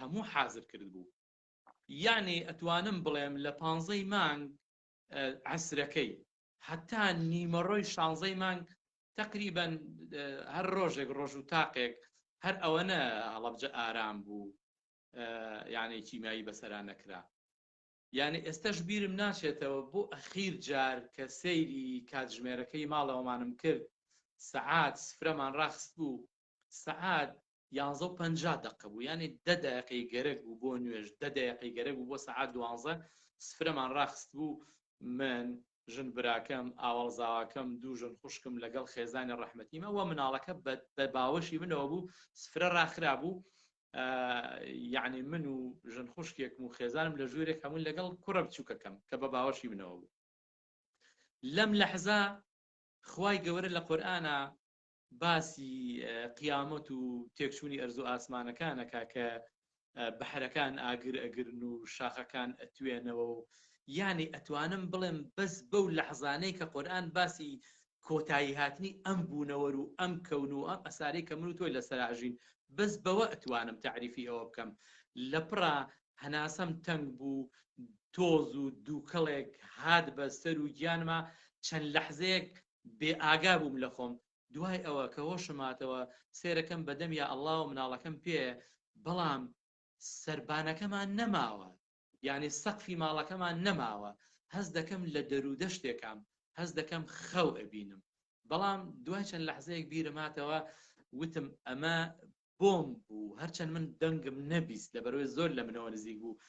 B: هەموو حازر کرد بوو یعنی ئەتوانم بڵێم لە 15 مانگ عەسرەکەی هەتا نیمەڕۆی 16 مانگ تقریبان هەر ڕۆژێک ڕۆژ و تاقێک هەر ئەوەنە هەڵەبجە ئارام بوو یعنی کیمیایی بەسەرا نەکرا یعنی ئێستاش بیرم ناچێتەوە بۆ ئەخیر جار کە سەیری کاتژمێرەکەی ماڵەوەمانم کرد سەعات سفرەمان ڕاخست بوو سەعات 11:50 دقه بوو یعنی 10 دقیقەی گەرەک بوو بۆ نوێژ 10 دقیقەی گەرەک بوو بۆ سەعات 12 سفرەمان ڕاخست بوو من ژن براکەم ئاوەڵزاواکەم دوو ژن خوشکم لەگەڵ خێزانی ڕەحمەتیم ئەوە مناڵەکە بە باوەشی منەوە بوو سفرە ڕاخرا بوو یعنی من و ژن خوشکێکم و خێزانم لە ژوورێک هەموو لەگەڵ کوڕە بچووکەکەم کە بە باوەشی منەوە بوو لەم لەحزە خوای گەورە لە قورئانە باسی قیامەت و تێکچوونی ئەرز و ئاسمانەکانەکە کە بەحرەکان ئاگر ئەگرن و شاخەکان ئەتوێنەوە و یعنی ئەتوانم بڵێم بەس بەو لەحزانەی کە قورئان باسی کۆتایی هاتنی ئەم بوونەوە و ئەم کەون و ئەم ئەسارەی کە من و تۆی لەسەراژین بەس بەوە ئەتوانم تعریفی ئەوە بکەم لە پڕا هەناسەم تەنگ بوو تۆز و دووکەڵێک هات بە سەر و گیانما چەند لەحزەیەک بێ ئاگا بووم لە خۆم دوای ئەوە کە هۆشم هاتەوە سێرەکەم بەدەم یا ئەڵڵا و مناڵەکەم پێ بەڵام سەربانەکەمان نەماوە یعنی سەقفی ماڵەکەمان نەماوە هەز دەکەم لە دەرودەشتێکم هەز دەکەم خەو ئەبینم بەڵام دوای چەند لەحزەیەک بیرم هاتەوە وتم ئەمە بۆم بوو هەرچەند من دەنگم نەبیست لەبەرەوەی زۆر لە منەوە نزیک بوو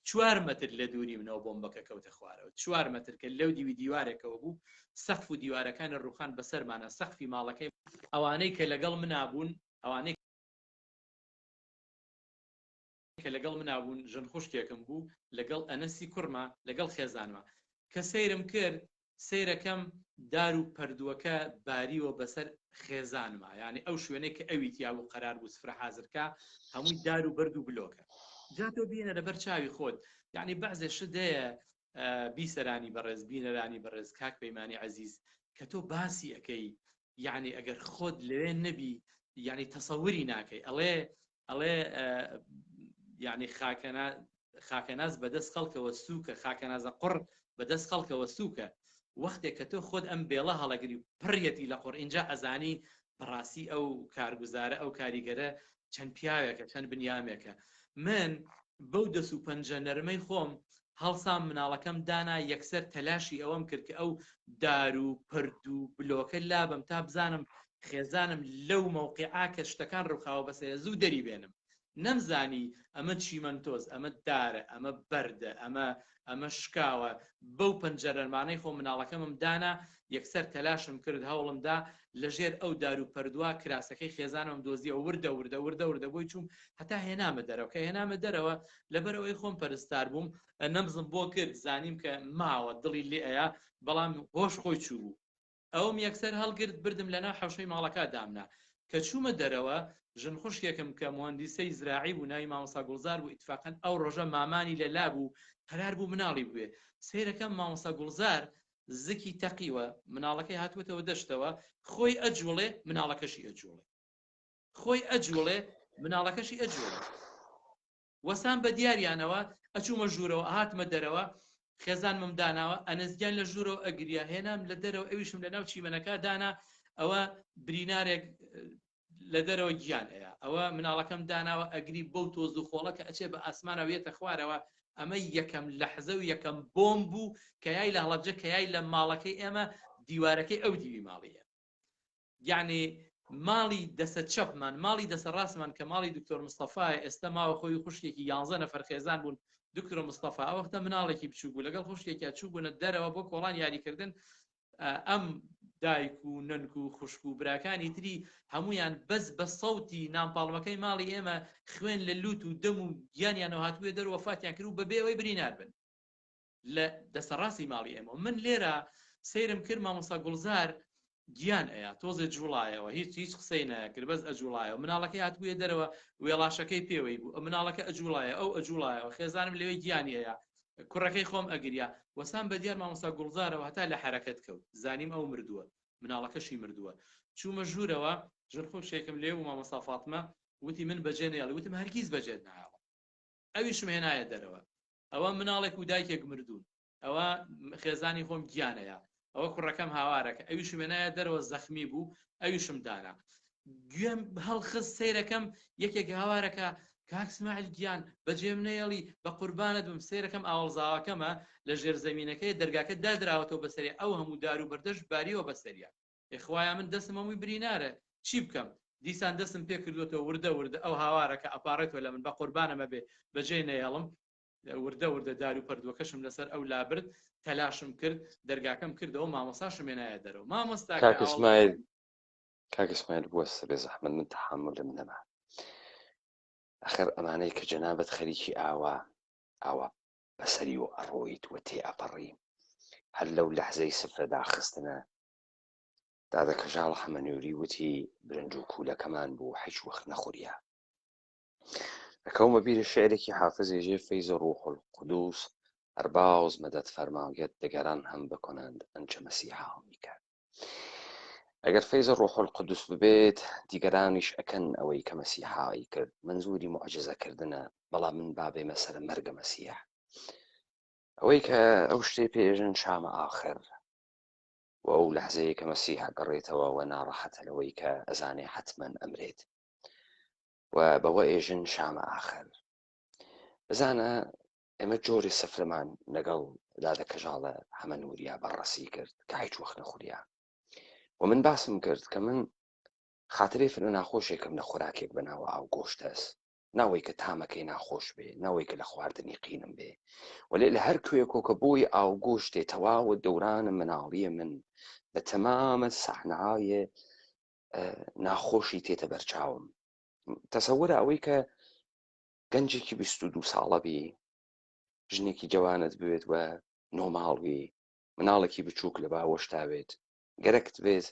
B: 4 مەتر لە دووری منەوە بۆمبەکە کەوتە خوارەوە 4 مەتر کە لەو دیوارێکەوە بوو سەقف و دیوارەکانی ڕوخان بەسەرمانە سەقفی ماڵەکەی ئەوانەی کە لەگەڵ منابوون ئەوانەی کە لەگەڵ منابوون ژن خوشکێکم بوو لەگەڵ ئەنەسی کوڕما لەگەڵ خێزانمە کە سەیرم کرد سەیرەکەم دار و پەردووەکە باریوە بەسەر خێزانمە یعنی ئەو شوێنەی کە ئەوی تیا بوو قەرار بوو سفرە حازرکە هەمووی دار و بەرد و بلۆکە جاتۆ بینە لەبەر چاوی خۆت یعنی بەعزێ شدەیە بیسەرانی بەڕێز بینەرانی بەڕێز کاک پەیمانی عەزیز کە تۆ باسی ئەەکەی یعنی ئەگەر خۆت لەوێ نەبی یعنی تەسەووری ناکەی ئەڵێ یعنی خاکەناز بەدەست خەڵکەوە سووکە خاکەنازە قوڕ بەدەست خەڵکەوە سووکە وەختێک کە تۆ خۆت ئەم بێڵە هەڵەگری پڕیەتی لە قوڕ اینجا ئەزانی بەڕاستی ئەو کارگوزارە ئەو کاریگەرە چەند پیاوێکە چەند بنیامێکە من بەو دەست و پەنجە نەرمەی خۆم هەڵسام مناڵەکەم دانا یەکسەر تەلاشی ئەوەم کرد کە ئەو دار و پرد و بلۆکە لابم تا بزانم خێزانم لەو مەوقعا کە شتەکان ڕووخاوە بەسەر زوو دەری بێنم نەمزانی ئەمە چیمەنتۆز، ئەمە دارە، ئەمە بەردە، ئەمە شکاوە. بەو پەنجەرەمانەی خۆ مناڵەکەمم دانا، یەکسەر تەلاشم کرد هەوڵمدا لەژێر ئەو دار و پەردووە کراسەکەی خێزانم دۆزیەوە وردە بۆی چوم هەتا هێنامە دەرەوە، کە هێنامە دەرەوە لەبەرەوەی خۆم پەرستار بووم، نەمزم بۆ کرد، زانیم کە ماوە دڵی لێ ئەیە، بەڵام هۆش خۆی چوو بوو. ئەوم یەکسەر هەڵگرت بردم لەناو حەوشەی ماڵەکە دامنا. کە چوومە دەرەوە ژن خوشکێکم کە مهندسەی زراعی بوو، ناوی مامۆستا گوڵزار بوو، ئیتفاقاً ئەو ڕۆژە مامانی لەلا بوو، قەرار بوو مناڵی بوێ. سەیرەکەم مامۆستا گوڵزار زکی تەقیوە، مناڵەکەی هاتووەتەوە دەشتەوە، خۆی ئەجوڵێ مناڵەکەشی ئەجوڵێ، خۆی ئەجوڵێ مناڵەکەشی ئەجوڵێ. وەسان بە دیاریانەوە ئەچوومە ژوورەوە، هاتمە دەرەوە، خێزانمم داناوە، ئەنەزگیان لە ژوورەوە ئەگریا، هێنام لە دەرەوە، ئەویشم لە ناو چیمەنەکە دانا، ئەوە برینارێک لە دەرەوە گیان ئەیە، ئەوە مناڵەکەم داناوە ئەگری بەو تۆز و خۆڵە کە ئەچێ بە ئاسمانە وێتە خوارەوە. ئەمە یەکەم لەحزە و یەکەم بۆم بوو کە یای لە هەڵەبجە، کە یای لە ماڵەکەی ئێمە دیوارەکەی ئەو دیوی ماڵیە. یعنی ماڵی دەسە چەپمان، ماڵی دەسە ڕاستمان کە ماڵی دکتۆر مستەفای، ئێستا ماوە خۆی خوشکێکی 11 نەفەر خێزان بوون. دکتۆر مستەفا ئەو وەختە مناڵێکی بچوو بوو، لەگەڵ خوشکێکی چوو بوونە دەرەوە بۆ کۆڵان یاریکردن. ئەم دایک و نەنک و خوشک و براکانی تری هەمویان بەس بە سەوتی نامپاڵمەکەی ماڵی ئێمە خوێن لە لوت و دەم و گیانیانەوە هاتووە دەر وەفاتیان کرد و بەبێ ئەوەی برینار بن لە دەسەڕاستی ماڵی ئێمە. من لێرە سەیرم کرد مامۆستا گوڵزار گیان ئەیە، تۆزێ جوڵایەوە، هیچ قسەی نەکرد، بەس ئەجوڵایەوە. مناڵەکەی هاتووە دەرەوە، وێڵاشەکەی پێوەی بوو، مناڵەکە ئەجوڵایە، ئەو ئەجوڵایەوە، خێزانم لەوەی گیانی ئەیە، کوڕەکەی خۆم ئەگریا. وەسان بە دیار مامۆستا گوڵزارەوە هەتا لە حرەکەت کەوت، زانیم ئەو مردووە، مناڵەکەشی مردووە. چوومە ژوورەوە، ژن خۆشێکم لێ و مامۆستا فاتمە وتی من بەجێ نێڵی، وتم هەرگیز بەجێت نایەڵم. ئەویشم هێنایە دەرەوە، ئەوە مناڵێک و دایکێک مردوون، ئەوە خێزانی خۆم گیانەیە، ئەوە کوڕەکەم هاوارەکە، ئەویشم هێنایە دەرەوە، زەخمی بوو، ئەویشم دانا. گوێم هەڵخست سەیرەکەم، یەکێک هاوارەکە کاک اسماعیل گیان بەجێم نەیەڵی، بە قوربانت بم. سەیرەکەم ئاوەڵزاوەکەمە لە ژێر زەمینەکەی دەرگاکە دادراوەتەوە بەسەری، ئەو هەموو دار و بەردەش باریەوە بەسەریە. ئێخوایە من دەستم هەمووی برینارە، چی بکەم؟ دیسان دەستم پێ کردوەوە وردە ئەو هاوارەکە ئەپارێتەوە لە من، بە قوربانەمە بێ بەجێ نەیەڵم. وردە دار و پەردووەکەشم لەسەر ئەو لابرد، تەلاشم کرد، دەرگاکەم کردەوە، مامۆستاشم هێنایە دەرەوە. مامۆستا
A: کاک اسماعیل بوەستە بێ زەحمەت، من تەحملم نەما. ئەخر ئەمانەی کە جەنابەت خەریکی ئاوا بەسەری و ئەڕۆیت وە تێ ئەپەڕی، هەر لەو لەحزەی سفرەدا خستنە دادە کەژاڵ حەمەنووری وتی برنج و کوولەکەمان بوو هیچ وەخت نەخوریا. ئەکەومە بیرە شعرێکی حافظ ێژێ فەیز ڕوح القدوس هەر باوز مەدەد فەرماویەت دەگەران هەم بکنند ئەنچە مەسیحا میکرد. ئەگەر فەیز ڕوح القدوس ببێت دیگەرانیش ئەکەن ئەوەی کە مەسیحایی کرد. منزوری معجزەکردنە، بەڵام من بابێمە سەر مەرگە مەسیح، ئەوەی کە ئەو شتێ پێژن شامە ئاخر و ئەو لەحزەیە کە مەسیحا گەڕێتەوە و ناڕەحەتە لەوەی کە ئەزانێ حتمەن ئەمرێت و بەوە ئێژن شامە ئاخر. بزانە ئێمە جۆری سفرمان لەگەڵ دادە کەژاڵە حەمەنووریا بەڕەسی کرد کە هیچ وەخت نەخوریا. و من باسم کرد کە من خاترەی فرە ناخۆشێکم لە خۆراکێک بەناوە ئاو گۆشتە است، ناوەی کە تامەکەی ناخۆش بێ، ناوەی کە لە خواردنی قینم بێ، وەلێ لە هەر کوێکۆ کە بۆی ئاو گۆشتێ تەواوە دەورانە مناڵیە من بە تەمامە سەحنەهای ناخۆشی تێتە بەرچاوم. تەسەورە ئەوەی کە گەنجێکی 22 ساڵە بی، ژنێکی جوانت بوێت و نۆماڵوی، مناڵێکی بچووک لە باوەشتاوێت، گەرەکت بێت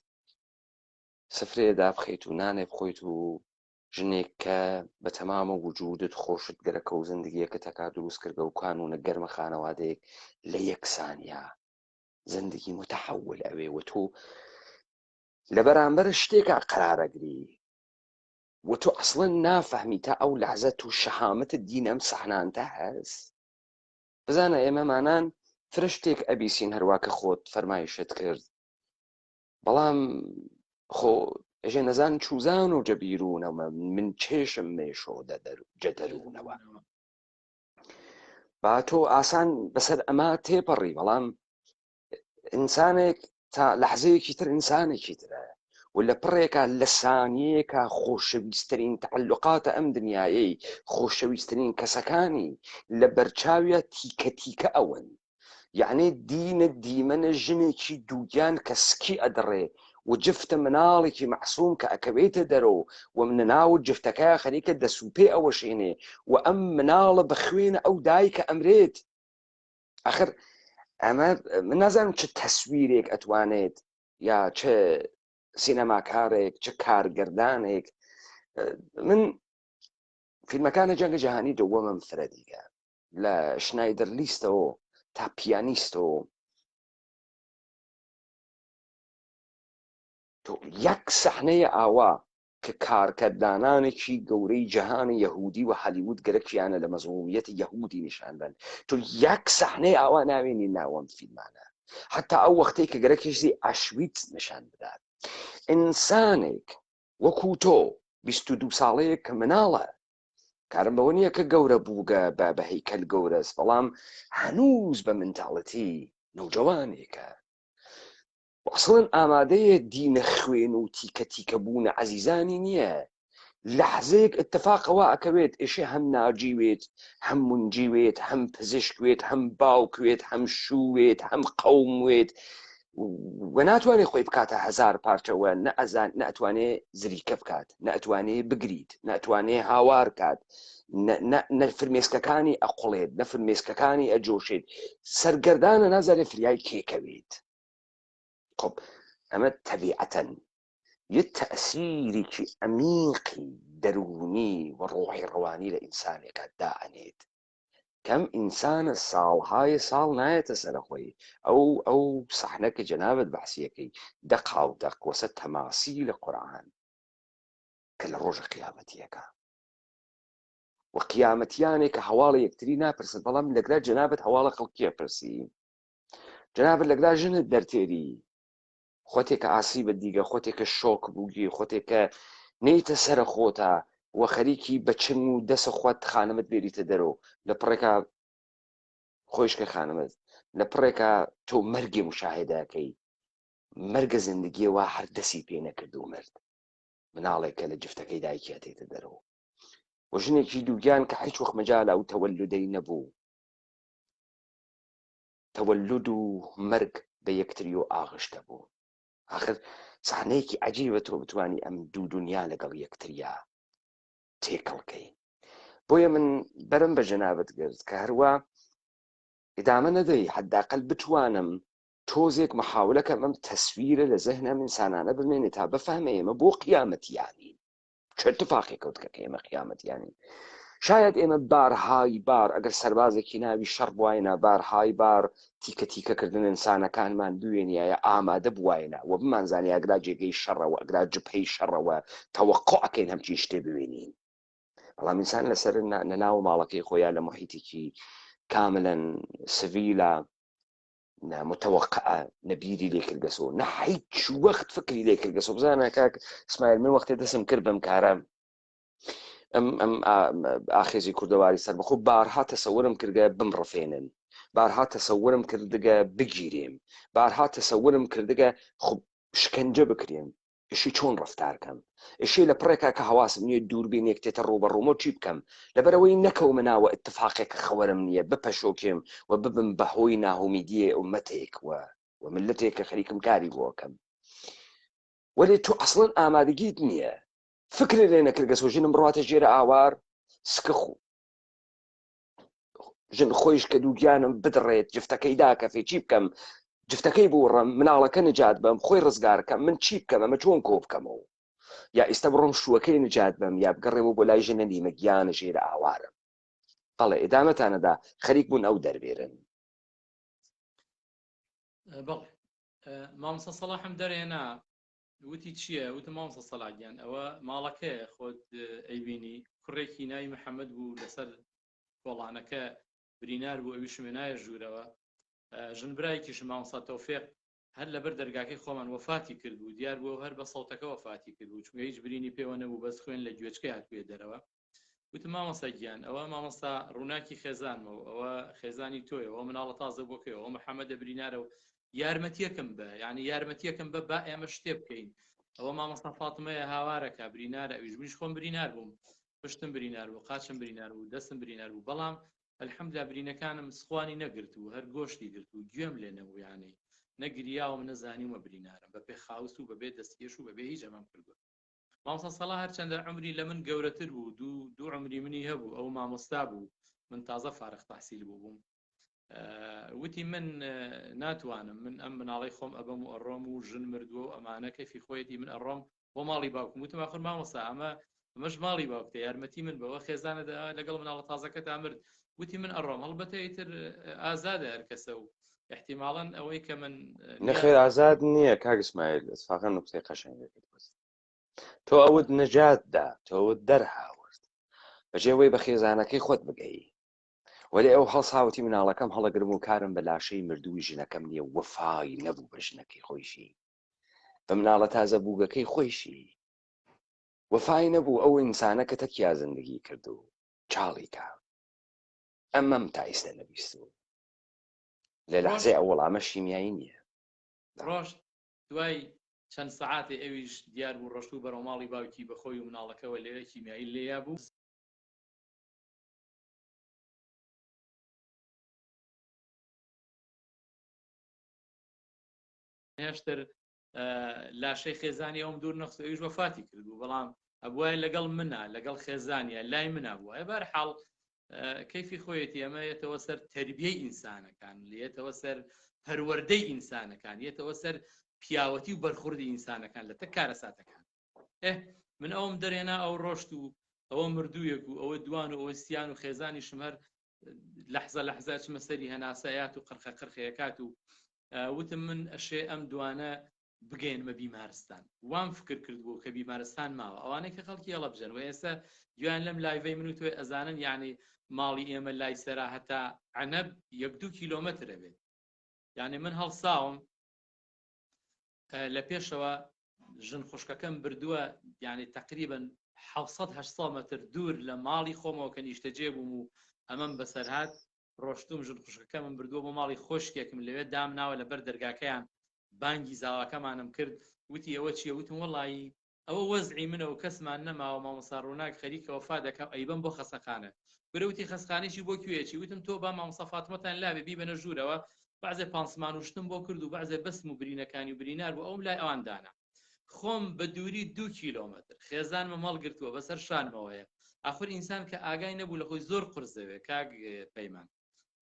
A: سفرەیەدا بخەیت و نانێ بخۆیت و ژنێک کە بە تەمامە وجودت خۆشت گەرەکە و زندگیەکە تەکا دروست کردە و کانونە گەرمە خانەوادەیەک لە یەک سانیا زندگی متحول ئەوێ و تۆ لە بەرامبەر شتێکا قەرارەگری و تۆ ئەسڵەن نافەهمی تا ئەو لەحزەت و شەهامەتت دین ئەم سەحنانتە هەست. بزانە ئێمەمانان فرشتێک ئەبیسین هەروە کە خۆت فەرمایشت کرد، بەڵام خۆ ئەژێ نەزان چوزان و جەبیرونەوە من چێشم مێشۆ جەدەرونەوە. با تۆ ئاسان بەسەر ئەمە تێپەڕی، بەڵام ئینسانێک تا لەحزەیەکی تر ئینسانێکی ترە ولا پڕێکە لە سانیەیەکە خۆشەویستترین تعلقاتە ئەم دنیایەی خۆشەویستترین کەسەکانی لە بەرچاویە تیکە تیکە ئەوەن، یعنی دینە دیمەنە ژنێکی دووگیان کە سکی ئەدڕێ و جفتە مناڵێکی مەحسووم کە ئەکەوێتە دەرەوە و منە ناو جفتەکە خەریکە دەسوپێ ئەوە شوێنێ و ئەم مناڵە بە خوێنە ئەو دایکە ئەمرێت. ئەخر ئەمە من نازانم چ تەسویرێک ئەتوانێت یا چه سینەماکارێک چه کارگەردانێک. من فیلمەکانە جەنگە جیهانی دووەمم فرە دیکە لە شنایدەر لیستەوە تا پیانیستەوە تۆ یەک سەحنەیە ئاوا کە کارکەردانانێکی گەورەی جەهانی یەهودی و هەلیوود گەرەکیانە لە مەزمومیەتی یەهودی نیشان بن، تۆ یەک سەحنەی ئاوا ناوێنی ناوەم فیلمانە، حتا ئەو وەختەی کە گەرەکیشی ئاشویت نیشان بدات. ئینسانێک وەکو تۆ 22 ساڵەیە کە مناڵە، کارم بەوە نییە کە گەورە بووگە بە هەیکەل گەورەس، بەڵام هەنووز بە منتاڵەتی نەوجەوانێکە وەسڵن ئامادەیە دینە خوێن و تیکە تیکە بوونە عەزیزانی نییە. لەحزەیەک اتفاقەوە ئەکەوێت ئێشێ هەم ناجیوێت هەم منجیوێت هەم پزیشکوێت هەم باوکوێت هەم شووێت هەم قەوموێت و ناتوانێت خۆی بکاتە هەزار پارچەوە، نەئەتوانێ زریکە بکات، نەئەتوانێ بگریت، نەئەتوانێ هاوار کات، نەفرمێسکەکانی ئەقوڵێت، نەفرمێسکەکانی ئەجۆشێت، سەرگەردانە نازانێت فریای کێکەوێت. خب ئەمە تەبیعەتەن یە تەئسیرێکی ئەمیقی دەرونی و ڕۆحی ڕەوانی لە ئینسانێکە دائەنێت. کەم ئینسانە ساڵهای ساڵ نایەتە سەرخۆی ئەو سەحنە کە جەنابەت بەحسیەکەی دەقا و دەق وەسە تەماسی لە قورئان کە لە ڕۆژە قیامەتیەکە و قیامەتیانێک کە هەواڵە یەکتری ناپرسن، بەڵام لەگرا جەنابەت هەواڵە خەڵکیە پرسی، جەنابەت لەگرا ژنت دەرتێری خۆتێکە ئاسیبە دیگە، خۆتێکە شۆک بووگی، خۆتێکە نەیتە سەرە خۆتە وە خەریکی بەچن و دەسە خۆت خانمت بێریتە دەرەوە لە پڕێکە خۆشکە خانمت لە پڕێکە تۆ مەرگی مشاهدەکەی مەرگە زندگیەوە هەر دەسی پێ نەکرد و مرد، مناڵێکە لە جفتەکەی دایکی هاتێتە دەرەوە و ژنێکی دووگیان کە هیچ وەخت مەجال ئەو تەوەلودەی نەبوو، تەوەلود و مەرگ بە یەکتری و ئاغشتە بوو. آخر ساحنەیەکی عەجیبە تۆ بتوانی ئەم دوو دنیا لەگەڵ یەکتریا تێکەڵکەی. بۆیە من بەرم بە جەنابەت گرت کە هەروە ئیدامە نەدەی حداقل بتوانم تۆزێک محاولەکەم ئەم تەسویرە لە زەهنە ئینسانانە بمێنێ تا بەفەهمە ئێمە بۆ قیامەتیانین، چه اتفاقی کەوت کە ئێمە قیامەتیانین. شاید ئێمە بارهای بار ئەگەر سەربازێکی ناوی شەڕ بوایە بارهای بار تیکە تیکەکردن ئینسانەکانمان دوێنیایە ئامادە بوایە و بمانزانانی ئەگرا جێگەی شەڕەوە ئەگرا جبهەی شەڕەوە تەوەقعەکەین هەمچی شتێ ببینین، بەڵام ئینسان لەسەر نەناو ماڵەکەی خۆیان لە محیتێکی کاملەن سڤیلە متوقعە نەبیری لێکردگەسەوە نە هیچ وەخت فکری لێکردگەسەوە. بزانە کاک اسماعیل من وەختێ دەسم کرد بەم کارە ئەم ئاخێزی کوردەواری سەربەخۆ بارها تەسەورم کردگە بمڕفێنن، بارها تەسەورم کردگە بگیرێم، بارها تەسەورم کردگە خب شکەنجە بکرێم، ئشی چۆن ڕفتارکەم، ئشی لە پڕێکا کە هەواسم نییە دووربینێک تێتە ڕوبەڕوومە چی بکەم، لەبەرەوەی نەکەومە ناوە اتفاقێکە خەوەرم نییە بپەشۆکێم و ببم بەهۆی ناهومیدیە ئومەتێک و ملەتێکە خەریکم کاری بۆکەم. وەلێ تۆ ئەسڵەن ئامادەگیت نییە، فکرێ لێ نەکردگەسەوە ژنم بڕاتە ژێرە ئاوار سکە ژن خۆیش کە دووگیانم بدڕێت جفتەکەی داکەفێ چی بکەم، جفتەکەی بوڕم مناڵەکە نجات بم خۆی ڕزگارکەم، من چی بکەم، ئەمە چۆن کۆ بکەمەوە، یا ئێستا بڕۆم شووەکەی نجات بم یا بگەڕێمەوە بۆ لای ژنە نیمە گیانە ژێرە ئاوارم. بەڵێ ئێدامەتانەدا خەریک بوون ئەو دەربێرن.
B: بەڵێ مامۆستا سەلاحم دەرێنا وتی چییە؟ وتم مامۆستا سەلاحگیان ئەوە ماڵەکەیە خۆت ئەیبینی کوڕێکی ناوی محەممەد بوو لەسەر کۆڵانەکە برینار بوو ئەوی شوێنایە ژوورەوە ژنبرایەکیش مامۆستا تەوفیق هەر لەبەر دەرگاکەی خۆمان وەفاتی کردبوو، دیار بوو هەر بە سەوتەکە وەفاتی کردبوو چونکە هیچ برینی پێوە نەبوو بەس خوێن لە گوێچکەی هاتوویە دەرەوە. وتم مامۆستا گیان ئەوە مامۆستا ڕووناکی خێزانمە و ئەوە خێزانی تۆیە، ئەوە مناڵە تازە بۆکەوە، ئەوە محەممەدە برینارە و یارمەتیەکەم بە یعنی یارمەتیەکەم بە با ئێمە شتێ بکەین ئەوە مامۆستا فاتمەیە هاوارەکە برینارە ئەویش منیش خۆم برینار بووم پشتم برینار بوو قاچم برینار بوو دەستم برینار بوو بەڵام ئەلحەمدوللا برینەکانم سخوانی نەگرت و هەر گۆشتی گرت و گوێم لێ نەبوو یانەی نەگریاوم نەزانیومە برینارم بەپێ خاوست و بەبێ دەستکێش و بەبێ هیچ ئەمەم کردووە مامۆستا سەڵا هەرچەندە عمری لە من گەورەتر بوو دوو عمری منی هەبوو ئەو مامۆستا بوو من تازە فارغ تەحسیل بووم وتی من ناتوانم من ئەم مناڵی خۆم ئەبەم و ئەڕۆم و ژن مردووە و ئەمانە کەفی خۆیەتی من ئەڕۆم بۆ ماڵی باوکم وتم ئاخر مامۆستا ئەمەش ماڵی باوکتە یارمەتی من بەوە خێزانە لەگەڵ مناڵە تازەکە تا مرد وتی من ئەڕۆم هەڵبەتە ئیتر ئازادە هەر کەسە و احتیماڵەن ئەوەی کە من
A: نەخێر ئازاد نییە کاک ئیسماعیل اتفاقا نوقتەی قەشەنگێکت بەست تۆ ئەوت نەجاتدا تۆ ئەوت دەرهاورد بەجێ بە خێزانەکەی خۆت بگەی وەلی ئەو هەڵساوتی مناڵەکەم هەڵەگرم و کارم بە لاشەی مردووی ژنەکەم نییە وەفای نەبوو بە ژنەکەی خۆیشی بە مناڵە تازە بووگەکەی خۆیشی وەفای نەبوو ئەو ئینسانە کە تەکیا زندگی کرد و چاڵی کا ئەمەم تا ئێستا نەبیستوو لە لەحزەی ئەو وەڵامە شیمیایی نییە
B: ڕۆژ دوای چەند سەعاتێ ئەویش دیار بوو ڕۆشتوو بەرەو ماڵی باوکی بەخۆی و مناڵەکەەوە لێرە کیمیایی لێیا بوو هێشتر لاشەی خێزانی ئەوم دوور نەخست ئەویش وەفاتی کردبوو بەڵام ئەبووایە لەگەڵ منە لەگەڵ خێزانیە لای منە بووە بەرحاڵ کەیفی خۆیەتی ئەمە یێتەوە سەر تەربیەی ئینسانەکان لێتەوە سەر پەروەردەی ئینسانەکان یێتەوە سەر پیاوەتی و بەرخوردی ئینسانەکان لە تە کارە ساتەکان من ئەوم دەرێنا ئەو ڕۆشت و ئەوە مردوویەک و ئەوە دوان و ئەوەستیان و خێزانی شمەر لەحزە چمە سەری هەناسایات و قەرخەکات و وتم من ئەشێ ئەم دوانە بگەینمە بیمارستان وام فکر کردبوو کە بیمارستان ماوە ئەوانەی کە خەڵکی هەڵە بژەن و ئێستا گویان لەم لایڤەی من و تۆی ئەزانن یعنی ماڵی ئێمە لای سەرا هەتا عەنەب 1-2 کیلۆمەترە بێت یعنی من هەڵساوم لە پێشەوە ژن خوشکەکەم بردووە یعنی تقریبا 700-800 متر دوور لە ماڵی خۆمەوە کە نیشتەجێ بووم و ئەمەم بەسەرهات ڕۆشتوم ژن خوشکەکە من بردووە بۆ ماڵی خۆشکێکم لەوێ دامناوە لەبەر دەرگاکەیان بانگی زاواکەمانم کرد وتی ئەوە چیە وتم وەڵی ئەوە وەزعی منە و کەسمان نەماوە مامۆستا ڕووناک خەریکە وەفا دەکەم ئەیبەم بۆ خەسەخانە گورەوتی خەسخانێکی بۆ کوێچی وتم تۆ با مامۆستا فاتمەتان لابێ بیبەنە ژوورەوە بعضێ پانسمان وشتم بۆ کرد و بعضێ بەسم و برینەکانی و برینار بوو ئەوم لای ئەوان دانا خۆم بە دووری 2 کیلۆمەتر خێزانمە مەڵگرتووە بەسەر شانمەوەیە ئاخر ئینسان کە ئاگای نەبوو لە خۆی زۆر قرسەوێ کاک پەیمان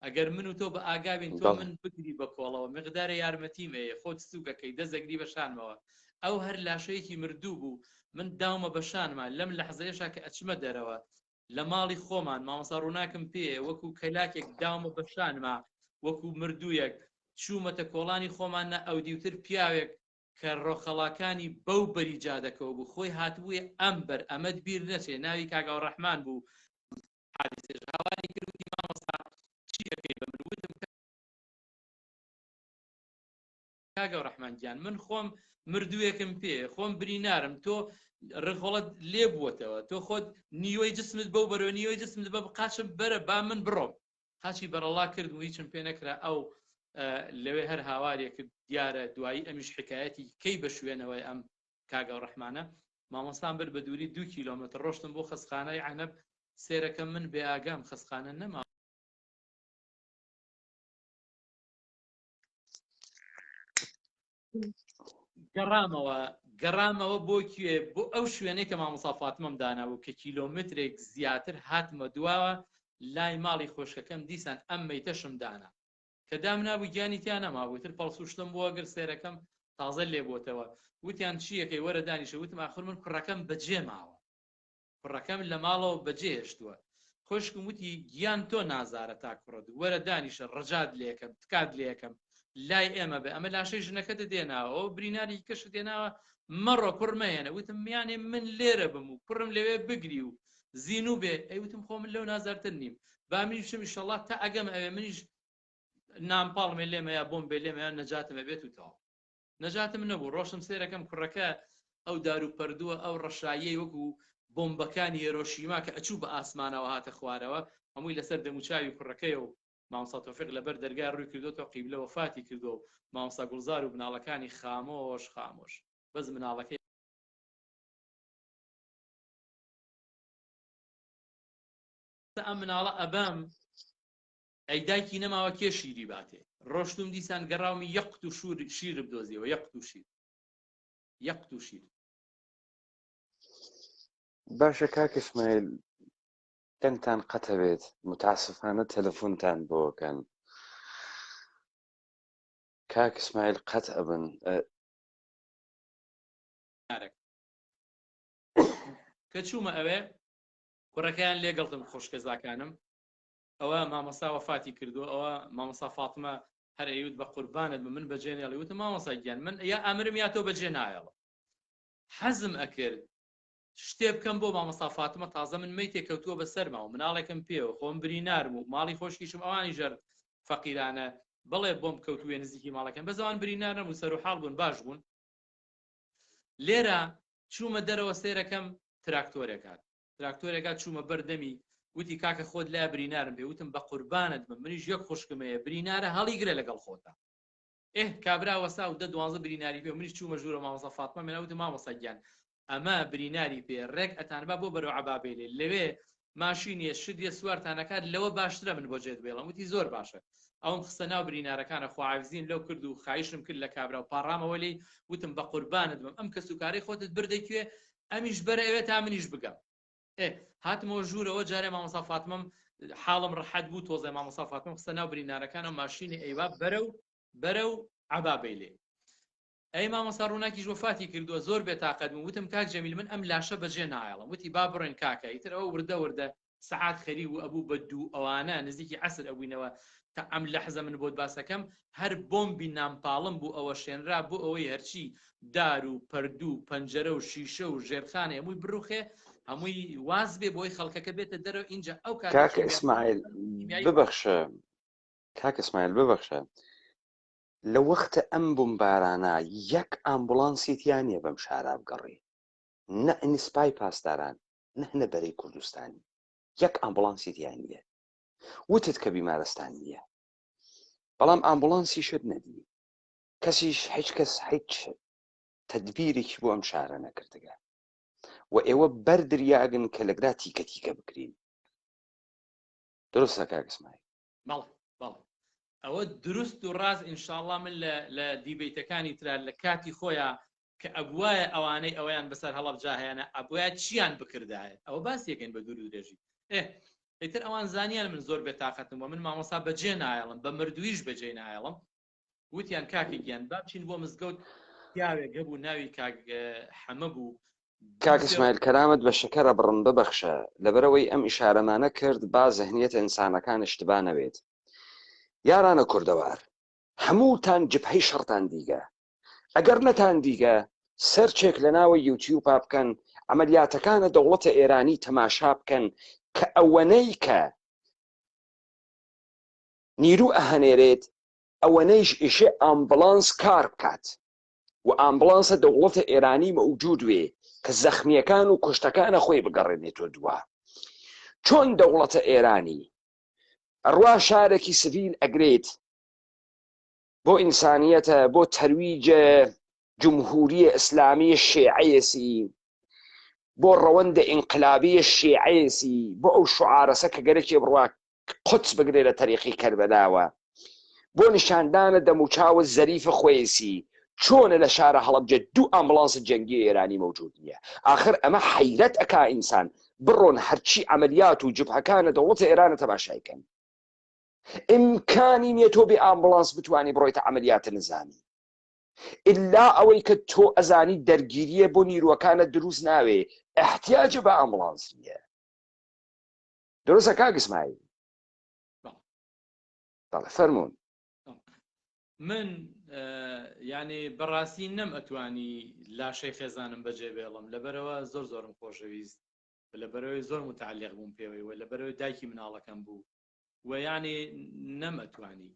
B: ئەگەر من و تۆ بە ئاگابین تۆ من بگری بە کۆڵەوە مقدارە یارمەتیمەیە خۆت سووکەکەی دەزەگری بە شانمەوە ئەو هەر لاشەیەکی مردوو بوو من داومە بە شانمان لەم لەحزەیەشا کە ئەچمە دەرەوە لە ماڵی خۆمان مامۆستا ڕووناکم پێ وەکو کەلاکێک داومە بە شانما وەکو مردوویەک چوومەتە کۆڵانی خۆمانە ئەو دیوتر پیاوێک کە ڕۆخەڵاکانی بەو بەری جادەکەەوە بوو خۆی هاتبوویە ئەمبەر ئەمەد بیر نەچێ ناوی کاگاو ڕەحمان بوو حادیثێش هاواری کردوتی مامۆستا چیەکەی بە من وتم کاگاو ڕەحمان گیان من خۆم مردوویەکم پێ خۆم برینارم تۆ ڕخۆڵت لێ بووەتەوە تۆ خۆت نیوەی جسمت بەو بەرەوە نیوەی جسمت بە قاچم بەرە با من بڕۆم قاچی بەرەڵا کرد و هیچم پێ نەکرا ئەو لەوێ هەر هاوارێکە دیارە دوایی ئەمیش حکایەتی کەی بە شوێنەوەی ئەم کاگاو ڕەحمانە مامۆستان بەر بە دووری 2 کیلۆمەتر ڕۆشتم بۆ خەسخانەی عەنەب سێرەکەم من بێ ئاگام خەسخانە نەما گەڕامەوە بۆ کوێ بۆ ئەو شوێنەی کە مامۆستا فاتمەم داناوە کە کیلۆمترێک زیاتر هاتمە دواوە لای ماڵی خۆشکەکەم دیسان ئەم مەیتەشم دانا کە دامنابوو گیانی تیان نەماوەتر پەڵسوشتم بۆ ئەگەر سێرەکەم تازە لێبووتەوە وتیان چیەکەی وەرە دانیشە وتم ئاخر من کوڕەکەم بەجێ ماوە کوڕەکەم لە ماڵەوە بەجێ هێشتووە خۆشکم وتی گیان تۆ نازارە تا کوڕەت وەرە دانیشە ڕەجات لێکم تکات لێکم لای ئێمە بێ ئەمە لاشەی ژنەکەتە دێناوە ئەو بریناری کەشت دێناوە مەڕۆ کوڕمەیەنە وتم میانێ من لێرە بم و کوڕم لەوێ بگری و زیینوو بێ ئەیوتم خۆ من لەو نازارتر نیم با منیشم ئینشەڵڵا تا ئەگەم ئەوێ منیش نامپاڵمێ لێمە یا بۆم بێ لێمە یا نەجاتمە بێت و تاو نەجاتم نەبوو ڕۆشتم سێرەکەم کوڕەکە ئەو دار و پەردووە ئەو ڕەشاییەی وەکو بۆمبەکانی هێرۆشیما کە ئەچوو بە ئاسمانەوە هاتە خوارەوە هەمووی لەسەر دەموچاوی کوڕەکەی و مامۆستا تۆفیق لەبەر دەرگای ڕووی کردوتەوە قیبلە وەفاتی کردو و مامۆستا گوڵزار و مناڵەکانی خامۆش بەس مناڵەکەی ئەم مناڵە ئەبەم ئەی دایکی نەماوە کێ شیری باتێ ڕۆشتم دیسان گەڕاومی یەقت و شیر بدۆزیەوە یەقت و شیر
A: باشە کاک ئیسماعیل دەنگتان قەتەبێت متاسفانە تەلەفۆنتان بۆکەن کاک ئیسماعیل قەت ئەبن
B: کە چوومە ئەوێ کوڕەکەیان لێگەڵتم خۆشکەزاکانم ئەوە مامەسا وەفاتی کردو ئەوە مامەسا فاتمە هەر ئەیوت بە قوربانت من بەجێنێڵی وتم مامەسا گیان من یا ئەمرم یا تۆ بەجێ نایەڵە حەزم ئەکرد شتێ بکەم بۆ مامەسا فاتمە تازە من مەی تێکەوتووە بەسەرماوە مناڵێکم پێوە خۆم برینارم و ماڵی خۆشکیشم ئەوانی ژەر فەقیرانە بەڵێ بۆم کەوتوێ نزیکی ماڵەکەم بەزەوان برینارم و سەر و حاڵ بوون باش بوون لێرە چوومە دەرەوە سێرەکەم تراکتۆرێکات چوومە بەردەمی وتی کاکە خۆت لای برینارم پێ وتم بە قوربانت بم منیش یەک خوشکمەیە برینارە هەڵیگرە لەگەڵ خۆتە کابرا وەسا و 10-12 بریناری پێ منیش چوومە ژوورە مامەسا فاتمە مێناوتم مامەسا گیان ئەمە بریناری پێ ڕێک ئەتانبا بۆ بەرەو عەبابێلێ لەوێ ماشینیە شدیە سوارتانەکات لەوە باشترە من بۆ جێت بێڵم وتی زۆر باشە ئەوم خستە ناو برینارەکانە خواحافزین لەو کرد و خایشم کرد لە کابرا و پاڕامەوە لێی وتم بە قوربانت بم ئەم کەسوکارەی خۆتت بردەکوێ ئەمیش بەرە ئەوێ تا منیش بگەم هاتمەوە ژوورەوە جارێ مامەسا فاتمەم حاڵم ڕەحەت بوو تۆزای مامەسا فاتمەم خستە ناو برینارەکانە ماشینی ئەیوا بەرە و عەبابێلێ ئەی مامەسا ڕووناکیش وەفاتی کردووە زۆر بێتاقەت بوو وتم کاک جەمیل من ئەم لاشە بەجێ نایەڵم وتی با بڕێن کاکە ئیتر ئەوە وردە سەعات خەریب و ئەبوو بە دوو ئەوانە نزیکی عەسر ئەبووینەوە تا ئەم لەحزە من بۆت باسەکەم هەر بۆمبی نامپاڵم بوو ئەوە شێنرا بۆ ئەوەی هەرچی دار و پەردوو پەنجەرە و شیشە و ژێرخانە هەمووی بڕوخێ هەمووی واز بێ بۆی خەڵکەکە بێتە دەرەوە اینجا ئەو
A: کاک ئیسماعیل ببەخشە کاک ئیسماعیل ببەخشە لە وەختە ئەم بمبارانە یەک ئامبوڵانسیتیان نییە بەم شارە بگەڕێ نە ئینسپای پاسداران نە بەرەی کوردستانی یەک ئامبوڵانسیتیان نییە وتت کە بیمارستان نییە بەڵام ئامبوڵانسی شت نەدی کەسیش هیچ کەس هیچ تەدبیرێکی بۆ ئەم شارە نەکردگە و ئێوە بەردریاگن کە لەگرا تیکە تیکە بکرین دروستە کاک ئیسماعیل
B: بەڵێ ئەوە دروست و ڕاست ئینشاءڵڵا من لە دیبەیتەکانی ترا لە کاتی خۆیان کە ئەبوایە ئەوانەی ئەویان بەسەر هەڵەبجاهیانە ئەبوایە چیان بکردایە ئەوە باسیەکەین بە دوور و درێژی ئیتر ئەوان زانیان من زۆر بێتاقەتم وە من مامۆستا بەجێ نایەڵم بە مردویش بەجێ نایەڵم وتیان کاکی گیان با بچین بۆ مزگەوت پیاوێک هەبوو ناوی کاک حەمە بوو
A: کاک ئیسماعیل کەرامەت بە شەکەرە بڕن ببەخشە لەبەرەوەی ئەم ئیشارەمانە کرد با زەهنیەتە ئینسانەکان شتبا نەوێت یارانە کوردەوار هەمووتان جبهەی شەڕتان دیگە ئەگەر نەتان دیگە سەرچێک لە ناوی یوتیوبا بکەن ئەمەلیاتەکانە دەوڵەتە ئێرانی تەماشا بکەن کە ئەوەنەی کە نیرو ئەهەنێرێت ئەوەنەیش ئیشێ ئامبڵانس کار بکات و ئامبڵانسە دەوڵەتە ئێرانی مەوجود وێ کە زەخمیەکان و کوشتەکانە خۆی بگەڕێنێتەوە دووە چۆن دەوڵەتە ئێرانی ئەڕوا شارێکی سڤیل ئەگرێت بۆ ئینسانیەتە بۆ تەرویجە جمهوریە ئیسلامی شیعەیەسی بۆ ڕەوەندە ئینقلابیە شیعەیەسی بۆ ئەو شوعارەسە کە گەرەکی بڕوا قوتس بگرێت لە تەریقی کەربەلاوە بۆ نیشاندانە دەموچاوە زەریفە خۆیسی چۆنە لە شارە هەڵەبجە دوو ئامبڵانس جەنگی ئێرانی مەوجود نییە ئاخر ئەمە حەیرەت ئەکا ئینسان بڕۆن هەرچی عەمەلیات و جبهەکانە دەوڵەتە ئێرانە تەماشایکەن ئیمکانی نییە تۆ بێ ئامبڵانس بتوانی بڕۆیتە عەمەلیاتە نظامی ئللا ئەوەی کە تۆ ئەزانی دەرگیریە بۆ نیروەکانە دروست ناوێ احتیاجە بە ئامبڵانس نییە دروستە کاک ئیسماعیل بەڵێ فەرموون
B: من یعنی بەڕاستی نەم ئەتوانی لاشەی خێزانم بەجێ بێڵم لەبەرەوە زۆرم خۆشەویست لەبەرەوەی زۆر متعلق بووم پێوەی و لەبەرەوەی دایکی مناڵەکەم بوو و یعنی نەم ئەتوانی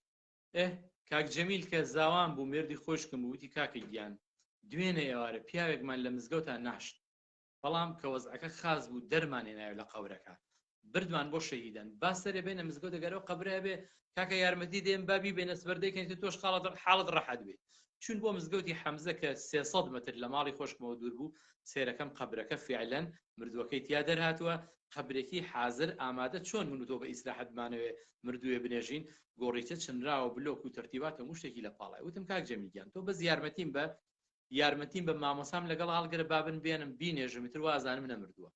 B: کاک جەمیل کە زاوان بوو مێردی خۆشکم وتی کاکە گیان دوێنێ ئێوارە پیاوێکمان لە مزگەوتان ناشت بەڵام کە وەزعەکە خاز بوو دەرمانێ ناوێت لە قەورەکە بردمان بۆ شەهیدان با سەرێ بێنە مزگەوت دەگەرەوە قەبرە بێ کاکە یارمەتی دێن بابی بێنە سبەردەیکەن تۆش حاڵت ڕەحەت بێ چون بۆ مزگەوتی حەمزە کە 300 متر لە ماڵی خۆشکمەوە دوور بوو سێرەکەم قەبرەکە فعلەن مردووەکەی تیا دەرهاتووە قەبرێکی حازر ئامادە چۆن من و تۆ بە ئیسراحەت بمانەوێ مردووێ بنێژین گۆڕیچە چنراوە بلۆک و تەرتیبات هەموو شتێکی لە پاڵای وتم کاک جەمیلگیان تۆ بەس یارمەتیم بە مامۆسام لەگەڵ هەڵگرە بابن بێنم بینێژم تر وازانم نەمردووە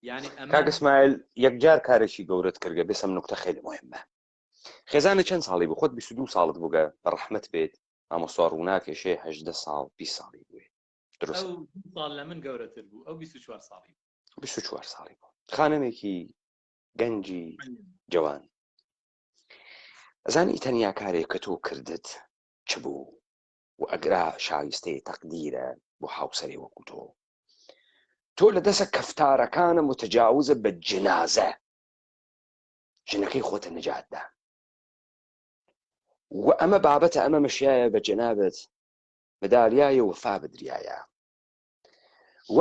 B: يعني
A: کاک اسماعیل یەکجار کارێکی گەورەت کردگە بێسم نوکتە خیلی مهمە خێزانە چەند ساڵی بوو خۆت 22 ساڵت بووگە بە ڕەحمەت بێت مامۆستا ڕووناکێشێ 18 ساڵ 20 ساڵی بووێ درست
B: ئەو ساڵ لە من گەورەتر بوو ئەو 24 ساڵی
A: 24 ساڵی بوو خانمێکی گەنجی جوان ئەزانی تەنیا کارێک کە تۆ کردت چ بوو و ئەگرا شایستەی تەقدیرە بۆ هاوسەرێ وەکو تۆ لە دەسە کەفتارەکانە متەجاوزە بە جنازە ژنەکەی خۆتە نەجاتدا و ئەمە بابەتە ئەمە مەشیایە بە جەنابەت مەدالیایە وەفا بدریایە و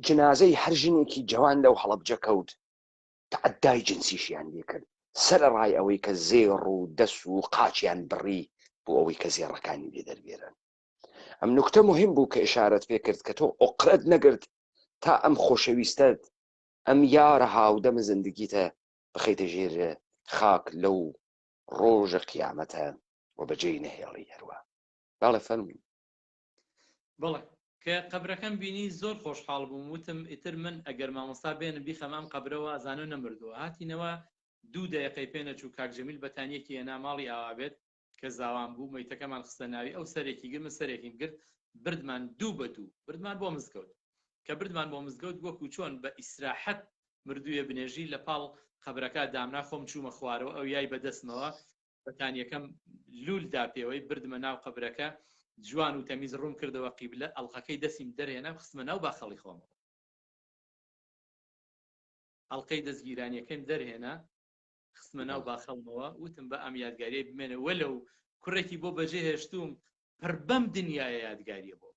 A: جنازەی هەر ژنێکی جوان لەو هەڵەبجە کەوت تەعەدای جنسیشیان لێ کرد سەرەڕای ئەوەی کە زێڕ و دەس و قاچیان بڕی بۆ ئەوەی کە زێڕەکانی لێ دەربێرن ئەم نوکتە مهم بوو کە ئشارەت پێ کرد کە تۆ ئۆقرەت نەگرت تا ئەم خۆشەویستەت ئەم یارە هاودەمە زندگیتە بخەیتە ژێر خاک لەو ڕۆژە قیامەتە و بەجێی نەهێڵی هەروە باڵێ فەرمووی
B: بەڵێ کە قەبرەکەم بینی زۆر خۆشحاڵ بووم وتم ئیتر من ئەگەر مامۆستا بێنم بیخەمام قەبرەوە ئازانە نەمردووە هاتینەوە 2 دقیقەی پێ نەچوو کاک جەمیل بەتانیەکی هێنا ماڵی ئاوابێت کە زاوان بوو مەیتەکەمان خستە ناوی ئەو سەرێکی گرمە سەرێکیم گرت بردمان 2 بە 2 بردمان بۆ مزگەوت کە بردمان بۆ مزگەوت وەکو چۆن بە ئیسراحەت مردوویە بنێژی لە پاڵ قەبرەکە دامنا خۆم چوومە خوارەوە ئەو یای بەدەستمەوە بەتانیەکەم لولدا پێوەی بردمە ناو قەبرەکە جوان و تەمیز ڕوون کردەوە قیبلە ئەڵقەکەی دەستیم دەرهێنا خستمە ناو باخەڵی خۆمەوە ئەڵقەی دەستگیرانیەکەم دەرهێنا خستمە ناو باخەڵمەوە وتم بە ئەم یادگاریە بمێنە وەلەو کوڕێکی بۆ بەجێ هێشتوم پڕ بەم دنیایە یادگاریە بۆ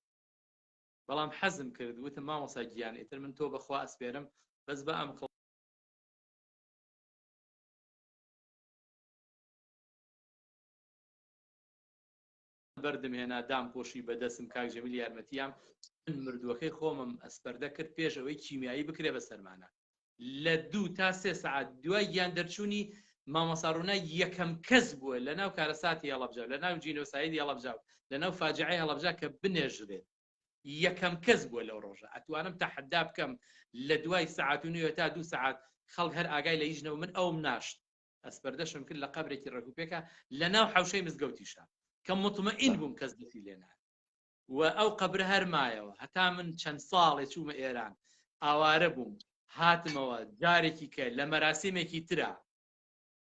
B: بەڵام حەزم کرد وتم مامۆستا گیان ئیتر من تۆ بەخوا ئەسپێرم بەس بە ئەم بەردم هێنا دام پۆشی بەدەستم کاک جەمیل یارمەتیام من مردووەکەی خۆمم ئەسپەردە کرد پێش ئەوەی کیمیایی بکرێ بە سەرمانە لە 2 تا 3 سەعات دوای گیان دەرچوونی مامۆستا ڕوونای یەکەم کەس بووە لە ناو کارەساتی هەڵەبجە لە ناو جینۆسایدی هەڵەبجە لە ناو فاجعەی هەڵەبجە کە بنێژرێت یەکەم کەس بووە لەو ڕۆژە ئەتوانم تەحەدا بکەم لە دوای سەعات و نیوە تا 2 سەعات خەڵک هەر ئاگای لە هیچ نەوە من ئەوم ناشت ئەسپەردەشم کرد لە قەبرێکی ڕێکوپێکە لە ناو حەوشەی مزگەوتیشە کە مطمئین بووم کەس دەستی لێنە و ئەو قەبرە هەر مایەوە هەتا من چەند ساڵێ چوومە ئێران ئاوارە بووم هاتمەوە جارێکی کە لە مەراسیمێکی ترا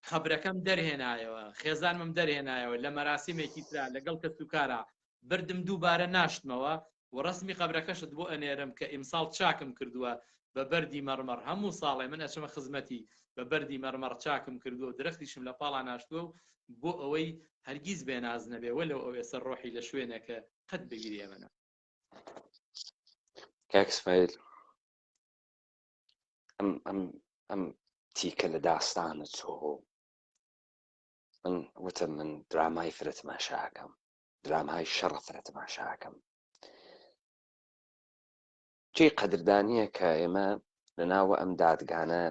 B: قەبرەکەم دەرهێنایەوە خێزانمم دەرهێنایەوە لە مەراسیمێکی ترا لەگەڵ کەس و کارە بردم دووبارە ناشتمەوە و ڕسمی قەبرەکەشت بۆ ئەنێرم کە ئیمساڵ چاکم کردووە بە بەردی مەرمەڕ هەموو ساڵێ من ئەچمە خزمەتی بە بەردی مەرمەڕ چاکم کردووە و درەختیشم لە پاڵا ناشتووە و بۆ ئەوەی هەرگیز بێناز نەبێ وەلەو ئەو ئێستا ڕۆحی لە شوێنەکە قەت بگیری ئەمەە
A: کاک اسماعیل ئەم تیکە لە داستانت تۆ من وتم من درامای فرە تەماشاکەم درامای شەڕە فرە تەماشاکەم جێی قەدردانیە کە ئێمە لە ناوە ئەم دادگانە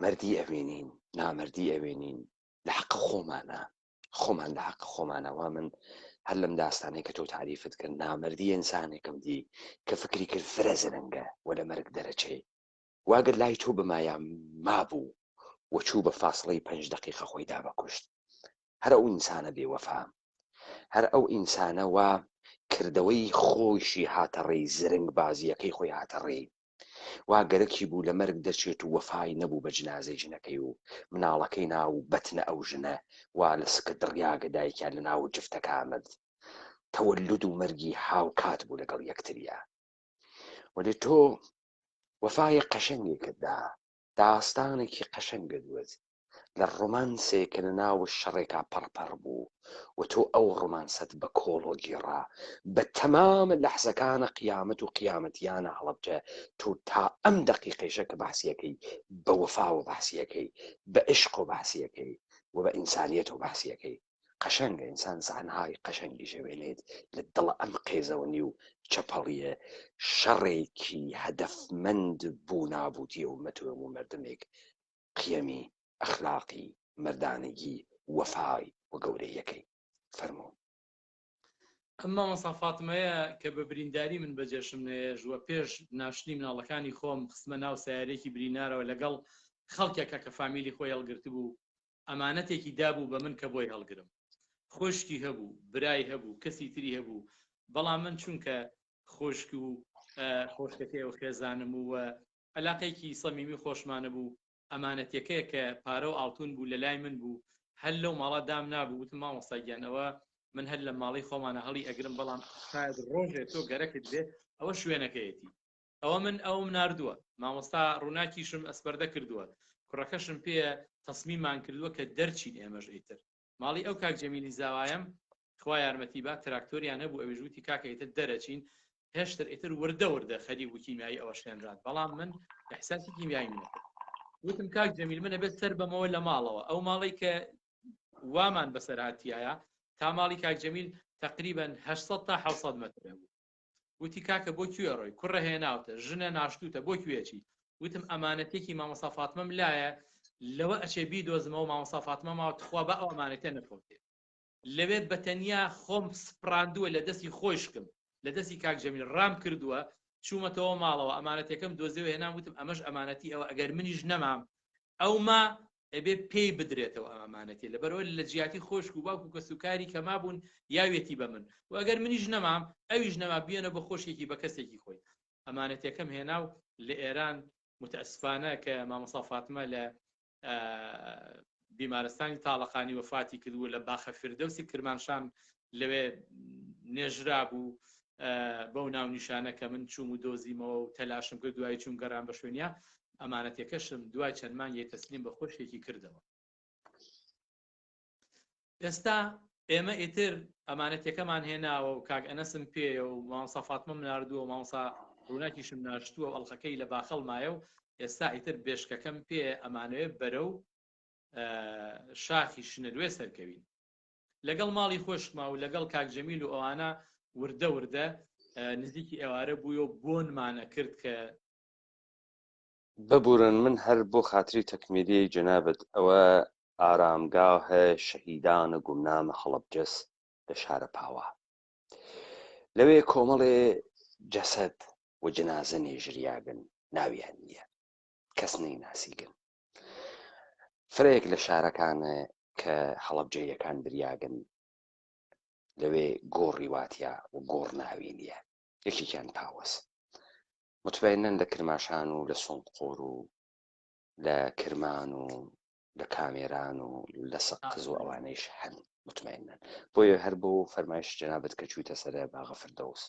A: مەردی ئەوێنین نامەردی ئەوێنین لە حەق خۆمانە خۆمان لە حەق خۆمانەوە من هەر لەم داستانەی کە تۆ تعریفت کرد نامەردی ئینسانێکم دی کە فکری کرد فرە زرنگە و لە مەرگ دەرەچێ واگەر لای تۆ بمایە مابوو وەچوو بە فاصلەی 5 دقیقە خۆی دابەکوشت هەر ئەو ئینسانە بێوەفا هەر ئەو ئینسانە وا کردەوەی خۆشی هاتەڕێی زرنگ بازیەکەی خۆی هاتەڕێی وا گەرەکی بوو لە مەرگ دەچێت و وەفای نەبوو بە جنازەی ژنەکەی و مناڵەکەی ناو بەتنە ئەو ژنە وا لە سکت دڕیاگە دایکیان لە ناو جفتەکە ئامد تەوەلود و مەرگی هاو کات بوو لەگەڵ یەکتریا وەلی تۆ وەفای قەشەنگێکتدا داستانێکی قەشەنگە دوێت لە ڕۆمانسێک کە لە ناو شەڕێکا پەڕپەڕ بوو و تۆ ئەو ڕۆمانسەت بە کۆڵۆ گێڕا بە تەمامە لەحزەکانە قیامەت و قیامەتیانە هەڵەبجە تۆ تا ئەم دەقیقەیشە کە باسیەکەی بە وەفا و باسیەکەی بە عشق و باسیەکەی و بە ئینسانیەت و باسیەکەی قەشەنگە ئینسان زانهای قەشەنگی ژەوێنێت لە دڵ ئەم قێزەوەنی و چەپەڵیە شەڕێکی هەدەفمەند بوو نابووتی ئومەتۆم و مردمێک قیەمی ئەخلاقی مردانگی وەفای و گەورەیەکەی فەرموو.
B: ئەمما مەسافاتمەیە کە بە برینداری من بەجێشم نێژوە پێش ناشتنی مناڵەکانی خۆم خستمە ناو سیارێکی برینارەوە لەگەڵ خەڵکێکە کە فامیلی خۆی هەڵگرت بوو ئەمانەتێکی دابوو بە من کە بۆی هەڵگرم خۆشکی هەبوو برای هەبوو کەسی تری هەبوو بەڵام من چونکە خۆشک و خۆشکەکەی و خێزانم وە علاقەیەکی سەمیمی خۆشمانە بوو ئەمانەتەکەیە کە پارە و ئاڵتون بوو لە لای من بوو هەر لەو ماڵە دام نابوو وتم مامۆستاگیانەوە من هەر لە ماڵی خۆمانە هەڵی ئەگرم بەڵام شاید ڕۆژێ تۆ گەرەکت بێ ئەوە شوێنەکەیەتی ئەوە من ئەوم ناردووە مامۆستا ڕووناکیشم ئەسپەردە کردووە کوڕەکەشم پێ تەسمیمان کردووە کە دەرچین ئێمەش ئیتر ماڵی ئەو کاک جەمیلی زاوایم خوا یارمەتی با تراکتۆریان هەبوو ئەوێ ژووتی کاکەیتر دەرەچین هێشتر ئیتر وردە وردە خەری و کیمیایی ئەوە شوێنرات بەڵام من احساسی کیمیایی منە وتم کاک جەمیل منە بێت سەر بەمەوە لە ماڵەوە ئەو ماڵی کە وامان بەسەرهاتیایە تا ماڵی کاک جەمیل تقریبا 800 تا 700 متر بوو وتی کاکە بۆ کوێ ڕۆی کوڕە هێناوتە ژنە ناشتوتە بۆ کوێچی وتم ئەمانەتێکی مامۆستا فاتمەم لایە لەوە ئەچێ بیدۆزمەوە مامۆستا فاتمە ماوە خوا بە ئەو ئەمانەتێ نەفۆتێ لەوێت بە تەنیا خۆم سپراندووە لە دەستی خۆشکم لە دەستی کاک جەمیل ڕام کردووە چوومەتەوە ماڵەوە ئەمانەتەکەم دۆزیەوە هێنام وتم ئەمەش ئەمانەتی ئەوە ئەگەر منیش نەمام ئەوما ئەبێ پێی بدرێتەوە ئەمانەتێ لەبەرەوە لە جیاتی خۆشک و باوکو کە سوکاری کە مابوون یاوێتی بە من و ئەگەر منیش نەمام ئەویش نەما بێنە بە خۆشێکی بە کەسێکی خۆی ئەمانەتەکەم هێنا و لە ئێران متەسفانە کە مامۆستا فاتمە لە بیمارستانی تاڵەقانی وەفاتی کردووە لە باخە فردەوسی کرمانشان لەوێ نێژرا بوو بەو ناو نیشانە کە من چووم و دۆزیمەوە و تەلاشم کرد دوای چوون گەڕان بە شوێنیا ئەمانەتەکەشم دوای چەند مانگی تەسلیم بە خۆشێکی کردەوە ئێستا ئێمە ئیتر ئەمانەتەکەمان هێناوە و کاک ئەنەسم پێیە و مامۆستا فاتمەم ناردووە مامۆستا ڕووناکیشم ناشتووە ئەڵخەکەی لە باخەڵمایە و ئێستا ئیتر بێشکەکەم پێ ئەمانەوێت بەرەو شاخی شنەروێ سەرکەوین لەگەڵ ماڵی خۆشما و لەگەڵ کاک جەمیل و ئەوانە وردە وردە نزیکی ئێوارە بوویە و بۆنمانە کرد کە
A: ببورن من هەر بۆ خاتری تەکمیلی جەنابەت ئەوە ئارامگاهە شەهیدانە گومنامە هەڵەبجەس لە شارە پاوە لەوێ کۆمەڵێ جەسەد و جەنازە نێژریاگن ناویان نییە کەس نەیناسیگن فرەیەک لە شارەکانە کە هەڵەبجەیەکان بریاگن لەوێ گۆڕی واتیا و گۆڕ ناوی نییە یەکێکیان پاوەس متبەینەن لە کرماشان و لە سۆنقۆر و لە کرمان و لە کامێران و لە سەقز و ئەوانەیش هەن متمەینەن بۆیە هەر بۆ فەرمایش جەنابەت کە چوویتە سەرە باغە فردەوس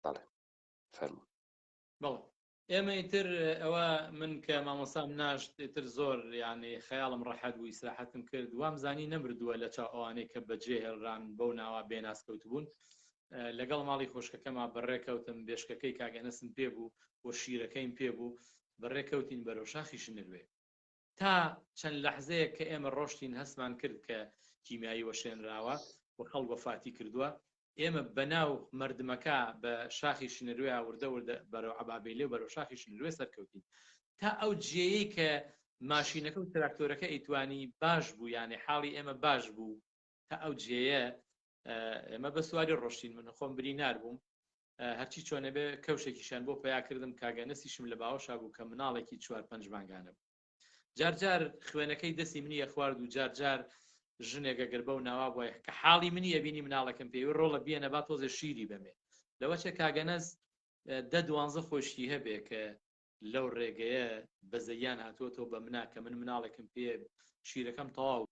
A: بەڵێ فەرموو
B: بەڵێ ئێمە ئیتر ئەوە من کە مامۆسام ناشت ئیتر زۆر یعنی خەیاڵم ڕەحەت بوو ئیسراحەتم کرد وام زانی نەمردووە لە چاو ئەوانەی کە بەجێ هێڵران بەو ناوە بێناسکەوت بوون لەگەڵ ماڵی خۆشکەکەما بەڕێکەوتم بێشکەکەی کاک ئەنەسم پێ بوو بۆ شیرەکەیم پێ بوو بەڕێکەوتین بەرەو شاخی شنەروێ تا چەند لەحزەیە کە ئێمە ڕۆشتین هەستمان کرد کە کیمیایی وەشێنراوە و خەڵک وەفاتی کردووە ئێمە بەناو مردمەکە بە شاخی شنەروێ وردە وردە بەرەو عەبابەیلێ و بەرەو شاخی شنەروێ سەرکەوتین تا ئەو جێیەی کە ماشینەکە و تراکتۆرەکە ئەیتوانی باش بوو یعنی حاڵی ئێمە باش بوو تا ئەو جێیە ئێمە بە سواری ڕۆشتین من خۆم برینار بووم هەرچی چۆنە بێ کەوشێکیشان بۆ پیا کردم کاگەنەسیشم لە باوەشا بوو کە مناڵێکی 4-5 مانگانە بوو جارجار خوێنەکەی دەستی منی ئەخوارد و جارجار ژنێکە گەربە و ناوا بووە کە حاڵی منی ئەبینی مناڵەکەم پێوی ڕۆڵە بێنە با تۆزە شیری بەمێ لەوە چە کاگەنەس 10-12 خۆشی هەبێ کە لەو ڕێگەیە بەزەیان هاتووەتەوە بە منا کە من مناڵێکم پێ شیرەکەم تەواو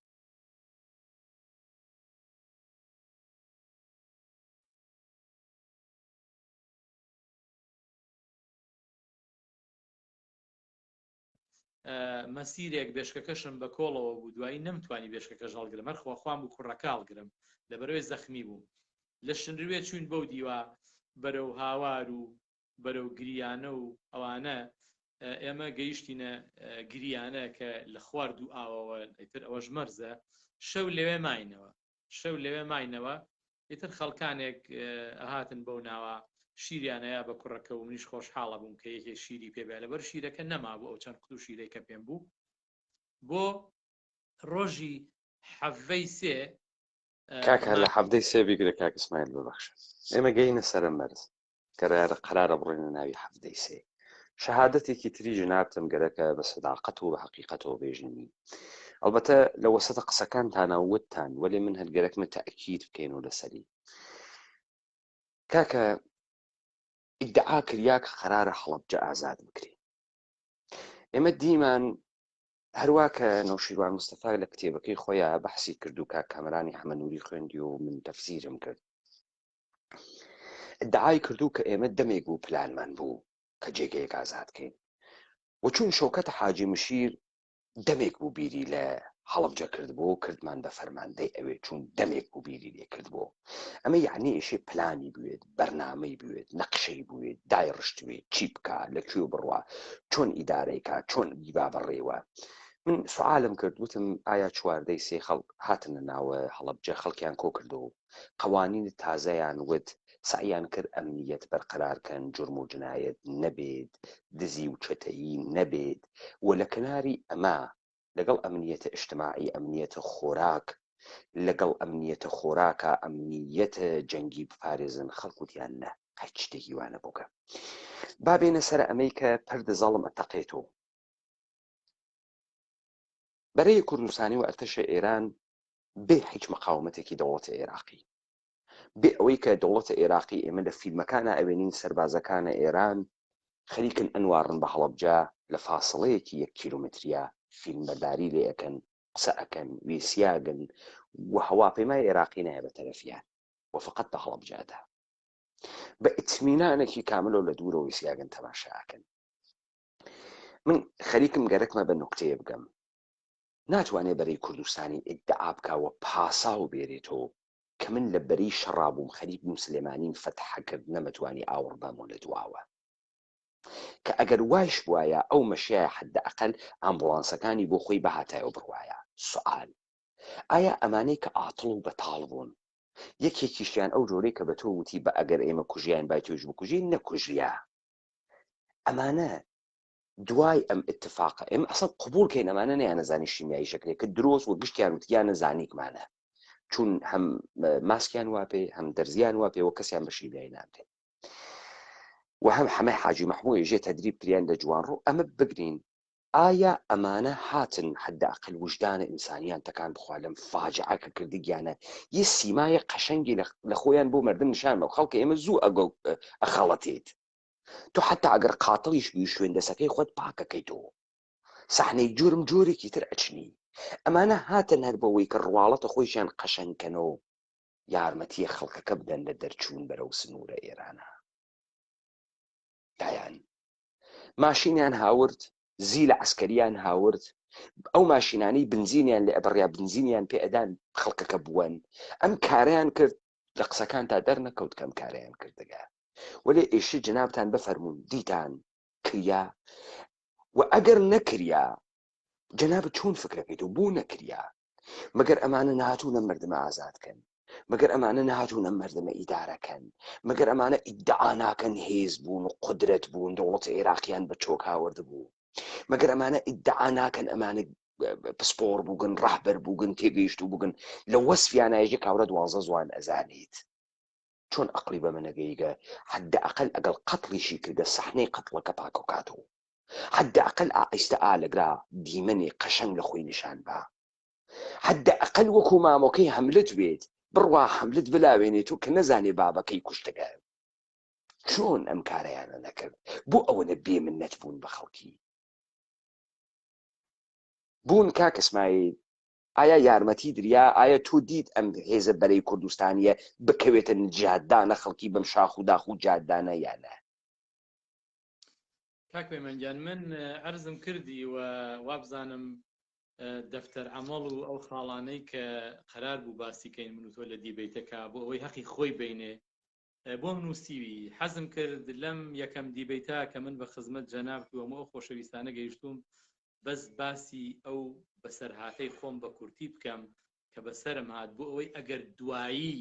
B: مەسیرێک بێشکەکەشم بە کۆڵەوە بوو، دوایی نەمتوانی بێشکەکە ژەڵگرم، هەر خواخوام و کوڕەکاڵگرم لەبەرەوەی زەخمی بووم. لە شنروێ چوین بەو دیوە بەرەو هاوار و بەرەو گریانە و ئەوانە ئێمە گەیشتینە گریانە کە لە خوارد و ئاوەوە ئیتر ئەوەش مەرزە. شەو لەوێ ماینەوە ئیتر خەڵکانێک ئەهاتن بەو ناوە شیریانەیە بە کوڕەکە و منیش خۆشحاڵە بووم کە یەکێ شیری پێبێ، لەبەر شیرەکە نەما بوو ئەو چەند قوت و شیرەی کە پێم بوو. بۆ ڕۆژی حەڤەی سێ
C: کاکە لە حەڤدەی سێ بیگرە کاک ئیسماعیل ببەخشە، ئێمە گەینە سەرە مەرز کە قەرارە بڕێنە ناوی حەڤدەی سێ. شەهادەتێکی تری ژنابتم گەرەکە بە سەداقەت و بە حەقیقەتەوە بێژنی. ئەلبەتە لە وەسەتە قسەکانتانە وتتان وەلێ من هەرگەرەکمە تەئکید بکەینەوە لەسەری. کاکە ئیدعا کریا کە قەرارە هەڵەبجە ئازاد بکرێت. ئێمە دیمان هەروە کە نەوشیروان مستەفا لە کتێبەکەی خۆیان بەحسی کرد و کاک کامەرانی حەمەنووری خوێندی و من تەفسیرم کرد. ئیدعای کردو کە ئێمە دەمێک بوو پلانمان بوو کە جێگەیەک ئازادکەین، و چون شەوکەت حاجی مشیر دەمێک بوو بیری لە هەڵەبجە کردبوو کردمان بە فەرماندەی ئەوێ، چون دەمێک بوو بیری لێ کردبوو. ئەمە یعنی ئێشێ پلانی بوێت، بەرنامەی بوێت، نەقشەی بوێت، دایڕشتوێت، چی بکە، لەکوێ بڕوا، چۆن ئیدارەیکە، چۆن بیبا بەڕێوە. من سوالم کرد، وتم ئایا چواردەی سێ خەڵک هاتنە ناوە هەڵەبجە خەڵکیان کۆ کردەوە، قەوانین تازەیان وت، سعیان کرد ئەمنیەت بەرقەرارکەن، جورم و جنایەت نەبێت، دزی و چەتەیی نەبێت، و لە کناری ئەمە لەگەڵ ئەمنیەتە ئیجتیماعی ئەمنیەتە خۆراک، لەگەڵ ئەمنیەتە خۆراکە ئەمنیەتە جەنگی بپارێزن، خەڵکوتیان نە، هیچ شتێکی وانە بووکە. با بێنە سەر ئەمەی کە پەردە زەڵم ئەتەقێتەوە. بەرەی کوردستانی و ئەرتەشە ئێران بێ هیچ مقاومەتێکی دەوڵەتە عێراقی، بێ ئەوەی کە دەوڵەتە عێراقی ئێمە لە فیلمەکانە ئەوێنین سەربازەکانە ئێران خەریکن ئەنوارن بە هەڵەبجە لە فاسڵەیەکی 1 کیلومتریە فیلمبەرداری لێ ئەەکەن، قسە ئەکەن، وێسیاگن، و هەواپەیمای عێراقی نایە بە تەرەفیان و فقط بە هەڵەبجەدا بە ئیتمینانێکی کاملە و لە دوورە وێسیاگن تەماشاکەن. من خەریکم گەرەکمە بە نوکتەیە بگەم، ناتوانێت بەرەی کوردستانی ئیدعا بکاوە پاسا و بێرێتەوە کە من لە بەرەی شەڕابووم، خەریک بووم سلێمانیم فەتح کرد، نەمەتوانی ئاوڕ بەمەوە لە دواوە، کە ئەگەر وایش بواە ئەو مەشیایە حدە ئەقل ئامبوڵانسەکانی بۆ خۆی بەهاتایەوە بڕوایە. سوال، ئایا ئەمانەی کە ئاتڵ و بەتاڵ بوون یەکێکیشیان ئەو جۆرەی کە بە تۆ وتی بە ئەگەر ئێمە کوژیان بای توێژ بکوژین نەکوژریە، ئەمانە دوای ئەم اتفاقە ئێمە ئەسڵ قبول کەین ئەمانە نەیانەزانی شیمیایی شەکلێک کە درۆست و گشتیان وتیان نەزانیکمانە، چون هەم ماسکیان واپێ هەم دەرزیان واپێ و کەسیان بە شیمیایی نامدێن، و هەم هەمەی حاجی مەحموود ژێ تەدریب کریان لە جوانڕۆ. ئەمە بگرین، ئایا ئەمانە هاتن حداقل وجدانە ئینسانیان تەکان بخوا لەم فاجعە کە کردی گیانە یە سیمایە قەشەنگی لە خۆیان بۆ مردن نشان بە خەڵکە ئێمە زوو ئەخەڵەتێت، تۆ حتا ئەگەر قاتڵیش بووی شوێندەسەکەی خۆت پاکەکەیتەوە، سەحنەی جورم جۆرێکی تر ئەچنی. ئەمانە هاتن هەر بەوەی کە ڕواڵەتە خۆیشیان قەشەنگکەنەوە یارمەتیە خەڵکەکە بدەن لە دەرچوون بەرەو سنوورە ئێرانە. دایان ماشینیان هاورد، زی لە عسکەریان هاورد، ئەو ماشینانەی بنزینیان لێ ئەبڕیا بنزینیان پێ ئەدان خەڵکەکە بوون، ئەم کاریان کرد لە قسەکان تا دەرنەکەوت کەم کاریان کردگە. وەلێ ئێشە جنابتان بفەرمون دیتان کریا، و ئەگەر نەکریا جناب چۆن فکرەکەیت و بوو نەکریا؟ مەگەر ئەمانە نهاتوونە مردمە ئازادکەن، مەگەر ئەمانە نهاتوونە مردمە ئیدارەکەن، مەگەر ئەمانە ئیدعا ناکەن هێز بوون و قدرەت بوون، دەوڵەتە عێراقیان بە چۆک هاورد بوو، مەگەر ئەمانە ئیدعا ناکەن ئەمانە پسپۆر بووگن، ڕەهبەر بووگن، تێگەیشتوو بووگن، لە وەسفیانایەکی کاورە 12 زوان ئەزانیت. چۆن ئەقلی بە منەگەیگە حدە ئەقل ئەگەڵ قەتڵیشی کردە سەحنەی قەتڵەکە پاکۆکاتەوە، حدە ئەقل ئائیستە ئالەگرا دیمەنی قەشەنگ لە خۆی نیشان بە، حدە ئەقل وەکو مامۆکەی هەملت بێت بڕوا هەملت بلاوێنێت و کە نەزانێ بابەکەی کوشتەگە. چۆن ئەم کارەیانە نەکرد؟ بۆ ئەوەنە بێمنەت بوون بە خەڵکی بوون. کاک ئیسماعیل ئایا یارمەتی دریا؟ ئایا تۆ دیت ئەم هێزە بەرەی کوردستانیە بکەوێتە جاددانە خەڵکی بەم شاخ و داخ و جاددانە یانە؟
B: کاک پەیمانگیان من عەرزم کردی و وابزانم دەفتەر عەمەڵ و ئەو خاڵانەی کە قەرار بوو باسیکەین من و تۆ لە دیبەیتەکە بۆ ئەوەی حەقی خۆی بینێ بۆم نووسیوی حەزم کرد لەم یەکەم دیبەیتا کە من بە خزمەت جەناب و هەموو ئەو خۆشەویستانە گەیشتوم بەس باسی ئەو بەسەرهاتەی خۆم بە کورتی بکەم کە بەسەرم هات بۆ ئەوەی ئەگەر دوایی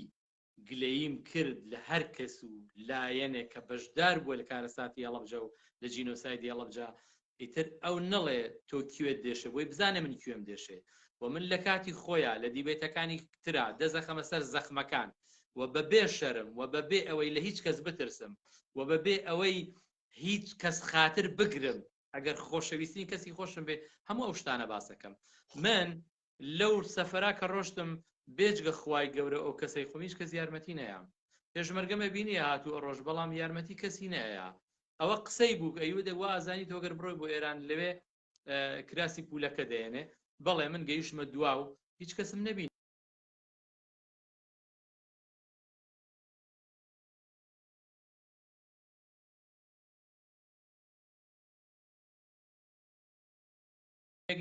B: گلەییم کرد لە هەر کەس و لایەنێک کە بەشدار بووە لە کارەساتی هەڵەبجە و لە جینۆسایدی هەڵەبجە ئیتر ئەو نەڵێ تۆ کوێت دێشە بۆی بزانێ من کوێم دێشێ و من لە کاتی خۆیان لە دیبێتەکانی ترا دەزەخەمە سەر زەخمەکان و بەبێ شەرم و بەبێ ئەوەی لە هیچ کەس بترسم و بەبێ ئەوەی هیچ کەس خاتر بگرم ئەگەر خۆشەویستی کەسی خۆشم بێ هەموو ئەو شتانە باسەکەم من لەو سەفەرا کە ڕۆشتم بێجگە خوای گەورە ئەو کەسەی خۆم هیچ کەس یارمەتی نەیام پێشمەرگەمە بینی هاتووە ڕۆژ بەڵام یارمەتی کەسی نەیە ئەوە قسەی بوو ئەیودە وا ئازانی تۆگەر بڕۆی بۆ ئێران لەوێ کراسی پولەکە دێنێ بەڵێ من گەیشتمە دواو هیچ کەسم نەبین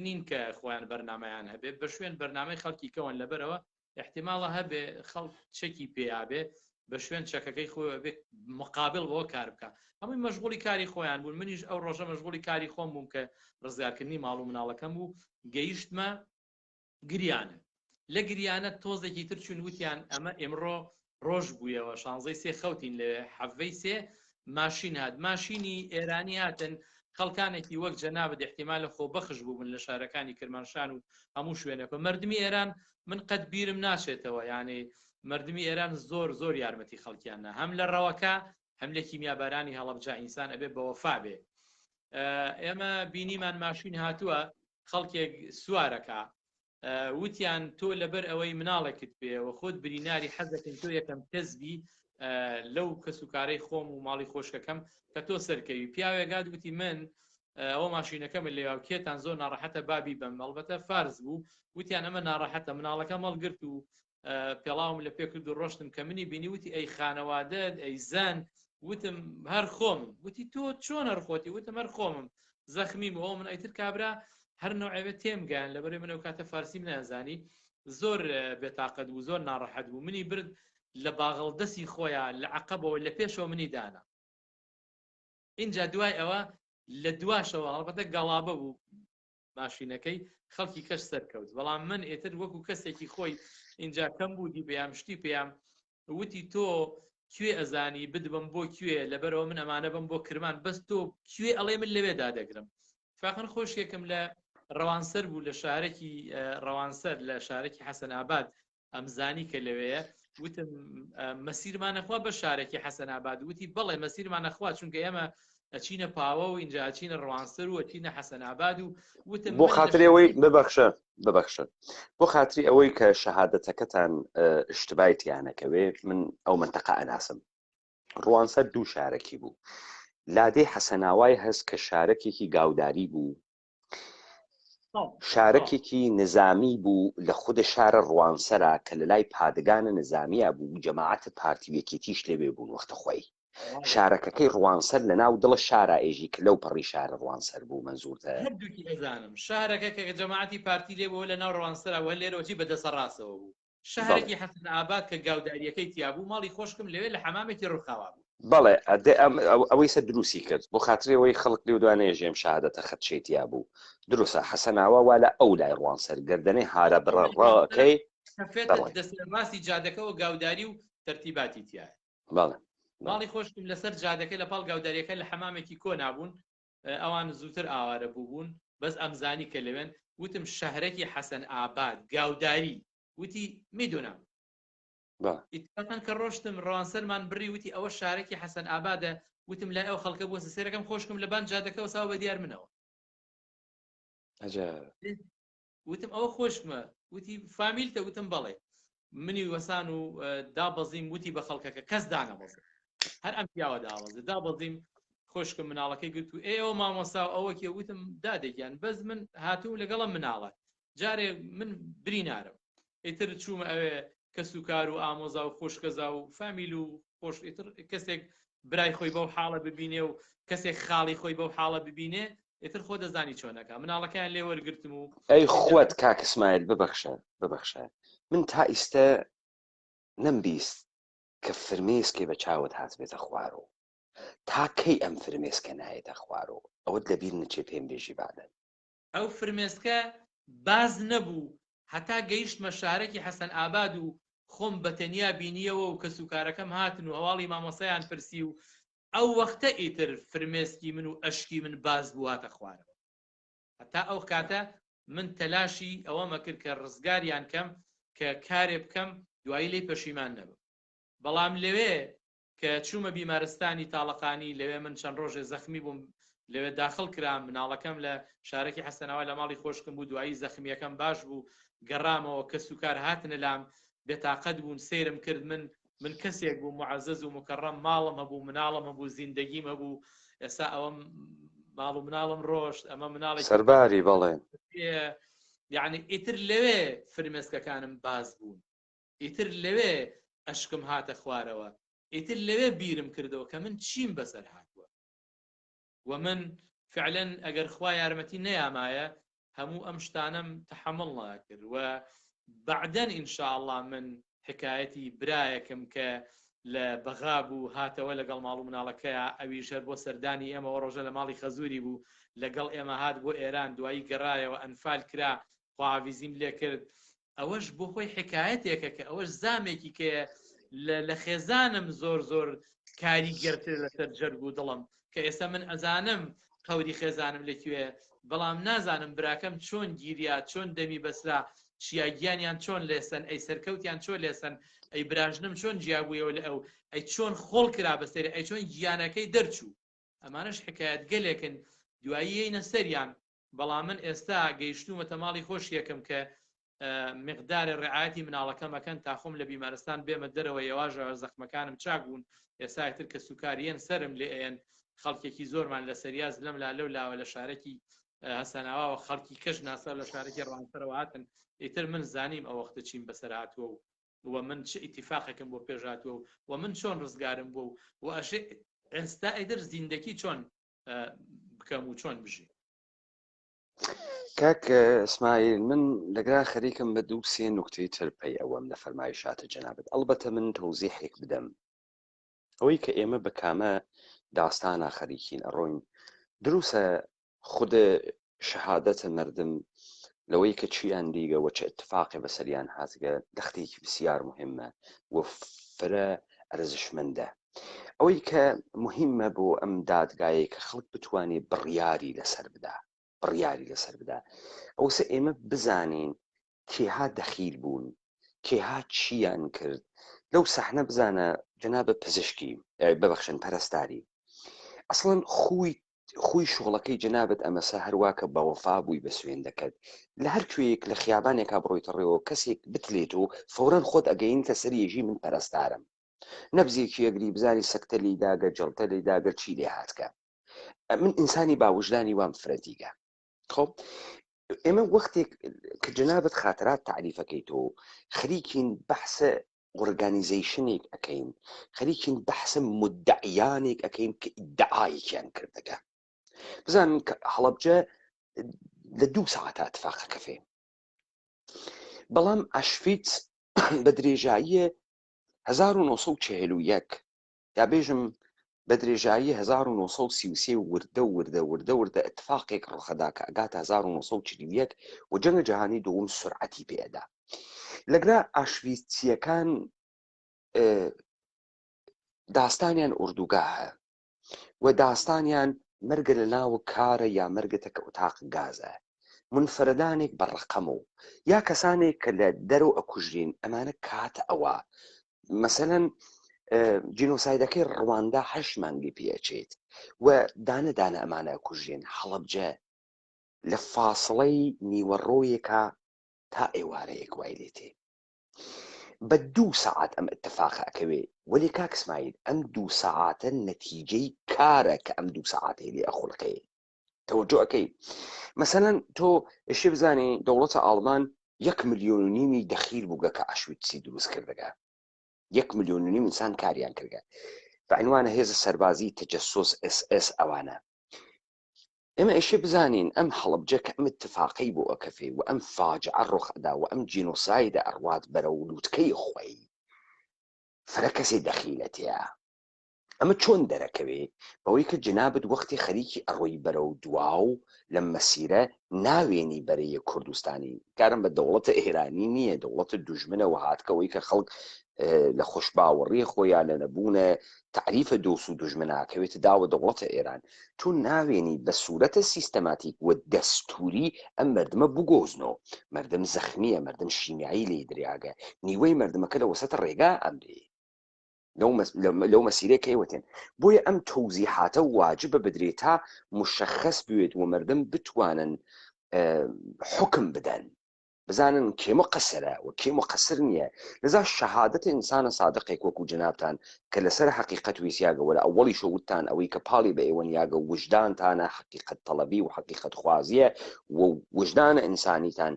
B: نین کە خۆیان بەرنامەیان هەبێ بە شوێن بەرنامەی خەڵکی کەون لەبەرەوە احتیماڵە هەبێ خەڵک چەکی پێیابێ بە شوێن چەکەکەی خۆی بێ مقابل بەوە کار بکە هەمووی مەشغوڵی کاری خۆیان بوون منیش ئەو ڕۆژە مەشغوڵی کاری خۆم بووم کە ڕزگارکردنی ماڵ و مناڵەکەم بوو گەیشتمە گریانە لە گریانە تۆزێکی تر چون وتیان ئەمە ئێمڕۆ ڕۆژ بوویەوە 16 خەوتین لە حەڤەی سێ ماشین هات ماشینی ئێرانی هاتن خەڵکانێکی وەک جەنابەت احتیمالە خۆبەخش بووبن لە شارەکانی کرمانشان و هەموو شوێنەکە مردمی ئێران من قەت بیرم ناچێتەوە یعنی مردمی ئێران زۆر یارمەتی خەڵکیانە هەم لە ڕەوەکە هەم لە کیمیابارانی هەڵەبجە ئینسان ئەبێ بە وەفا بێ ئێمە بینیمان ماشین هاتووە خەڵکێک سوارەکە وتیان تۆ لەبەر ئەوەی مناڵێکت پێوە خۆت بریناری حەزەکەن تۆ یەکەم کەسبی لەو کەسوکارەی خۆم و ماڵی خۆشکەکەم کە تۆ سەرکەوی پیاوێگات وتی من ئەوە ماشینەکەم لێواکێتان زۆر ناڕەحەتە بابی بەم هەڵبەتە فارز بوو وتیان ئەمە ناڕەحەتە مناڵەکە مەڵگرت و پێڵاوم لە پێ کرد و ڕۆشتم کە منی بینی وتی ئەی خانەوادەت ئەی زان وتم هەر خۆم وتی تۆ چۆن هەرخۆتی وتم هەر خۆمم زەخمیم ئەوە من ئەیتر کابرا هەر نوعێوێت تێمگەیان لەبەرێ منە و کاتە فارسیم نەزانی زۆر بێتاقەت بوو زۆر ناڕەحەت بوو منی برد لە باغڵدەستی خۆیان لە عەقەبەوە لە پێشەوە منی دانا اینجا دوای ئەوە لە دواشەوە هەڵبەتە گەڵابە بوو ماشینەکەی خەڵکی کەش سەرکەوت بەڵام من ئێتر وەکو کەسێکی خۆی اینجا کەم بوودی پێیان شتی پێیان وتی تۆ کوێ ئەزانی بدبم بۆ کوێ لەبەرەوە من ئەمانە بم بۆ کرمان بەس تۆ کوێ ئەڵێ من لەوێ دادەگرم فاقن خۆشیەکەم لە ڕەوانسەر بوو لە شارێکی ڕەوانسەر لە شارێکی حەسەناباد ئەمزانی کە لەوەیە وتم مەسیرمانەخوا بە شارێکی حەسەناباد وتی بەڵێ مەسیرمانەخوا چونکە ئێمە ئەچینە پاوە و اینجا ئەچینە ڕەوانسەر و ئەچینە حەسەناباد و وتم
C: بۆ خاتری ئەوەی ببەخشە بۆ خاتری ئەوەی کە شەهادەتەکەتان شتبایتیانەکەوێ من ئەو منتەقە ئەناسم ڕەوانسەر دوو شارێکی بوو لادێ حەسەناوای هەست کە شارێکێکی گاوداری بوو شارێکێکی نظامی بوو لە خودە شارە ڕوانسەرە کە لە لای پادگانە نظامیە بوو جەماعەتە پارتیوێکێتیش لەوێ بوون وەختە خۆی شارەکەکەی ڕوانسەر لە ناو دڵە شارە ئێژی کە لەو پەڕی شارە ڕوانسەر بوو منزورتە
B: هەردووکی ئەزانم شارەکە کە جەماعەتی پارتی لێ بووە لە ناو ڕوانسەرەوە لێرەوەی بەدەسە ڕاستەوە بوو شارێکی حەسەناباد کە گاوداریەکەی تیابوو ماڵی خۆشکم لەوێ لە حەمامێکی ڕووخاوا بوو
C: بەڵێ ئەوەی سەر دروستی کرد بۆ خاترەوەی خەڵک لێ دوانەیە ژێم شادەتە خەتچێتیا بوو دروستە حەسەناوە وا لە ئەو لای ڕوانسەر گردنەی هارە بڕڕەکەی
B: دەستی جادەکەەوە گاوداری و تەرتیباتی تایە
C: بەڵێ
B: ماڵی خۆشکم لەسەر جادەکەی لە پاڵ گاوداریەکە لە حەمامێکی کۆ نابوون ئەوان زووتر ئاوارە بووبوون بەس ئەمزانی کە لەوێن وتم شەهرێکی حەسەنئاباد گاوداری وتی میدونم ئیتفاقاً کە ڕۆشتم ڕەوانسەرمان بڕی وتی ئەوە شارێکی حەسەنئابادە وتم لای ئەو خەڵکە بووە سێرەکەم خۆشکم لە بان جادەکەەوە ساوە بە دیار منەوە وتم ئەوە خۆشمە وتی فامیلتە وتم بەڵێ منی وەسان و دابەزیم وتی بە خەڵکەکە کەس دانەبەزێ هەر ئەم پیاوە داوەزێ دابەزیم خۆشکم مناڵەکەی گرت و ئێوە مامۆستا ئەوە کێ وتم دادێکیان بەس من هاتوو لەگەڵم مناڵە جارێ من برینارم ئیتر چوومە ئەوێ کەس و کار و ئامۆزا و خۆشکەزا و فامیل و خۆش ئیتر کەسێک برای خۆی بەو حاڵە ببینێ و کەسێک خاڵی خۆی بەو حاڵە ببینێ ئێتر خۆ دەزانی چۆنەکە مناڵەکان لێ وەرگرتم و
C: ئەی خۆت کاک ئیسماعیل ببەخشە من تا ئیستە نەمبیست کە فرمێسکێ بە چاوت هات بێتە خوارەوە تا کەی ئەم فرمێسکە نایێتە خوارەوە ئەوەت لەبیر نەچێ پێم بێژی بادن
B: ئەو فرمێسکە باز نەبوو هەتا گەیشتمە شارێکی حەسەن ئاباد و خۆم بەتەنیا بینیەوە و کەسوکارەکەم هاتن و هەواڵی مامۆسەیان پرسی و ئەو وەختە ئیتر فرمێسکی من و ئەشکی من باز بواتە خوارەوە هەتا ئەو کاتە من تەلاشی ئەوەمە کرد کە ڕزگاریان کەم کە کارێ بکەم دوایی لێی پەشیمان نەبم بەڵام لەوێ کە چوومە بیمارستانی تاڵەقانی لەوێ من چەند ڕۆژێ زەخمی بووم لەوێ داخل کرام مناڵەکەم لە شارێکی حەسەناوای لە ماڵی خۆشکم بوو دوایی زەخمیەکەم باش بوو گەڕامەوە کە سوکار هاتنە لام بێتاقەت بوون سەیرم کرد من کەسێک بوو معەزەز و مکەڕەم ماڵم هەبوو مناڵم هەبوو زیندەگیم هەبوو ئێستا ئەوەم ماڵ و مناڵم ڕۆشت ئەمە مناڵێکی
C: سەرباری بەڵێ
B: یعنی ئیتر لەوێ فرمێسکەکانم باز بوون ئیتر لەوێ ئەشکم هاتە خوارەوە ئیتر لەوێ بیرم کردەوە کە من چیم بەسەر هاتووە و من فعلا ئەگەر خوا یارمەتی نەیامایە هەموو ئەم شتانم تەحەمڵ ناکرد و بعدەن ئینشاءالله من حکایەتی برایەکم کە لە بەغا بوو هاتەوە لەگەڵ ماڵ و مناڵەکەیە ئەویش هەر بۆ سەردانی ئێمەوە ڕۆژە لە ماڵی خەزووری بوو لەگەڵ ئێمە هات بۆ ئێران دوایی گەڕایەوە ئەنفال کرا خواویزیم لێ کرد ئەوەش بۆ خۆی حکایەتێکە کە ئەوەش زامێکی کە لە خێزانم زۆر کاریگەرتر لەسەر جەرگ و دڵم کە ئێستا من ئەزانم قەوری خێزانم لەکوێ بەڵام نازانم براکەم چۆن گیریا چۆن دەمی بەسرا چیاگیانیان چۆن لێسن ئەی سەرکەوتیان چۆن لێسن ئەی براژنم چۆن جیابوویەوە لە ئەو ئەی چۆن خۆڵ کرا بەسەر ئەی چۆن گیانەکەی دەرچوو ئەمانش حکایەت گەلێکن دوایی یەینە سەریان بەڵام من ئێستا گەیشتومەتە ماڵی خۆشیەکەم کە مقدارە ڕعایەتی مناڵەکەمەکەن تاخۆم لە بیمارستان بێمە دەرەوە یێواژەوە زەخمەکانم چاک بوون ئێستاتر کە سوکاریەن سرم لێ ئەیەن خەڵکێکی زۆرمان لە سەریاز لەم لا لەو لاوە لە شارێکی هەسەناوە خەڵکی کەش ناسا لە شارێکی ڕوانسەرەوە هاتن ئیتر من زانیم ئەو وەختە چیم بەسەر هاتووە و من چه ئیتیفاقێکم بۆ پێش هاتووە و من چۆن ڕزگارم بوو و ئەشێ ئێستا ئیتر زیندەکی چۆن بکەم و چۆن بژی
C: کاک ئیسماعیل من لەگرا خەریکم بە دوو سێ نوکتەی ترپەی ئەوەم لە فەرمایشاتە جەنابەت ئەڵبەتە من تەوزیحێک بدەم ئەوەی کە ئێمە بە کامە داستانە خەریکین ئەڕۆین دروسە خود شەهادەتە مردم لەوەی کە چیان دیگە و چه اتفاقی بەسەریان هاتگە دەختێکی بسیار مهمە و فرە ئەرزشمەندە ئەوەی کە مهمە بۆ ئەم دادگایە کە خەڵک بتوانێت بڕیاری لەسەر بدا ئەوسە ئێمە بزانین کێها دەخیل بوون کێها چیان کرد لەو سەحنە بزانە جەنابە پزیشکی ببەخشن پەرستاری ئەسڵەن خوی شغلەکەی جەنابەت ئەمەسە هەروواکە بەوەفا بووی بە سوێن دەکەت لە هەر کوێیەک لە خیابانێکا بڕۆیتەڕێەوە کەسێک بتلێت و فەورەن خۆت ئەگەینتە سەریێژی من پەرستارم نەبزێکی ئەگری بزانی سەکتە لی داگە جەڵتە لی داگە چی لێ هاتکە من ئینسانی باوجدانی وام فرەتیگە خۆ ئێمە وەختێک کە جەنابەت خاترات تعریفەکەیتەوە خەریکین بەحسە ئۆرگانیزیشنێک ئەەکەین خەریکین بەحسە مدعیانێک ئەەکەین کە ئیدعایەکیان کردەکە بزانن کە هەڵەبجە لە 2 ساعات اتفاقەکە فێ بەڵام ئاشفیت بە درێژاییە 1941 یا بێژم بە درێژایی 1933 وردە اتفاقێک ڕخەدا کە ئەگاتە 1940 و جەنگە جەهانی دووەم سورعەتی پێدا لەگرا ئاشویتسیەکان داستانیان ئوردوگاهە و داستانیان مەرگە لە ناو کارە یا مەرگەتە کە ئوتاق گازە منفەردانێک بە ڕقەم و یا کەسانێک کە لە دەرەوە ئەکوژرین ئەمانە کاتە ئەوە مەسەلەن جینۆسایدەکەی ڕواندا 8 مانگی پێچێت و دانە ئەمانە ئەکوژرین هەڵەبجە لە فاصڵەی نیوەڕۆیەکە تا ئێوارەیەک وای لێتێ بە 2 ساعات ئەم اتفاقە ئەکەوێ وەلی کاک ئیسماعیل ئەم 2 ساعاتە نەتیجەی کارە کە ئەم 2 ساعاتەی لێ ئەخوڵەکەی تەوەجۆ ئەەکەی مەسەلەن تۆ ئێشێ بزانێ دەوڵەتە ئاڵمان 1.5 ملیۆن دەخیل بووگە کە ئاشویتسی دروست کردەکە 1.5 ملیۆن ئینسان کاریان کردگە بەعنوانە هێزە سەربازی تەجەسوس SS ئەوانە. ئێمە ئێشێ بزانین ئەم هەڵبجە کە ئەم اتفاقی بۆ ئەکەفێ و ئەم فاجعە ڕوخەدا و ئەم جینۆسایدە ئەڕوات بەرە و لووتکەی خۆی فرە کەسێ دەخیلەتەیە. ئەمە چۆن دەرەکەوێ بەوەی کە جنابەت وەختی خەریکی ئەڕۆی بەرە و دواو لە مەسیرە ناوێنی بەرەیە کوردستانی کارم بە دەوڵەتە ئێرانی نییە، دەوڵەتە دوژمنەوە هاتکەوەی کە خەڵک لە خۆشباوەڕی خۆیان لە نەبوونە تعریفە دۆس و دوژمناکەوێتە داوە دەوڵەتە ئێران چۆن ناوێنی بە سوورەتە سیستەماتیک و دەستوری ئەم مردمە بگۆزنەوە. مردم زەخمیە، مردم شیمیایی لێ دریاگە، نیوەی مردمەکە لە وەسەتە ڕێگا ئەمرێ لەو مەسیرەکەیوەتێن. بۆیە ئەم تەوزیحاتە واجبە بدرێت تا مشخص بوێت و مردم بتوانن حکم بدەن، بزانن کێ مقەسرە و کێ مقەسر نییە. لەذا شەهادەت ئینسانە سادقێک وەکو جنابتان کە لەسەر حەقیقەت ویسیاگەوە لە ئەوەڵی شەوتتان ئەوەی کە پاڵی بە ئێوە یاگە وجدانتانە حەقیقەت تەڵەبی و حەقیقەت خوازیە و وجدانە ئینسانیتان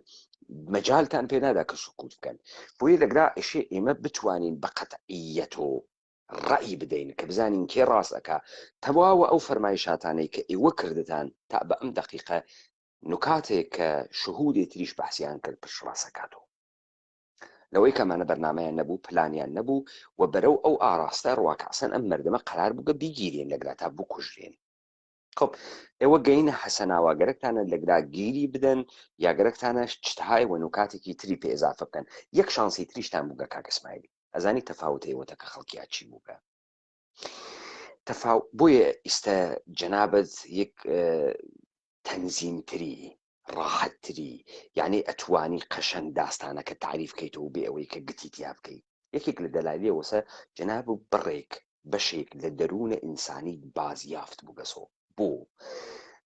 C: مەجالتان پێنادا کە سکوت بکەن. بۆیە لەگرا ئێشێ ئێمە بتوانین بە قەتعیەت و ڕەئی بدەین کە بزانین کێ ڕاست ئەکا تەواوە ئەو فەرمایشاتانەی کە ئێوە کردتان تا بە ئەم دەقیقە نکاتێک کە شهودی تریش بەحسیان کرد پشڕاستەکاتەوە. لەوەی کەمانە بەرنامەیان نەبوو، پلانیان نەبوو و بەرەو ئەو ئاراستە ڕواکەسەن ئەم مردمە قەرار بووگە بیگیرێن لەگرا تا بکوژرێن. خب ئێوە گەینە حەسەناوە گەرەکتانە لەگرا گیری بدەن یا گەرەکتانە چتهای و نکاتێکی تری پێ ئێزافە بکەن. یەک شانسی تریشتان بووگە کاک ئیسماعیلی، ئەزانی تەفاوتەیەوەتە کە خەڵکیا چی بووگە. بۆیە ئیستە جەنابەت یەک تەنزیمتری ڕاحەتتری، یعنی ئەتوانی قەشەنگ داستانەکە تعریف بکەیتەوە بێ ئەوەی کە گتی تیا بکەیت. یەکێک لە دەلایلیەوەسە جەناب و بڕێک بەشێک لە دەروونە ئینسانی بازیافت بووگەسۆ. بۆ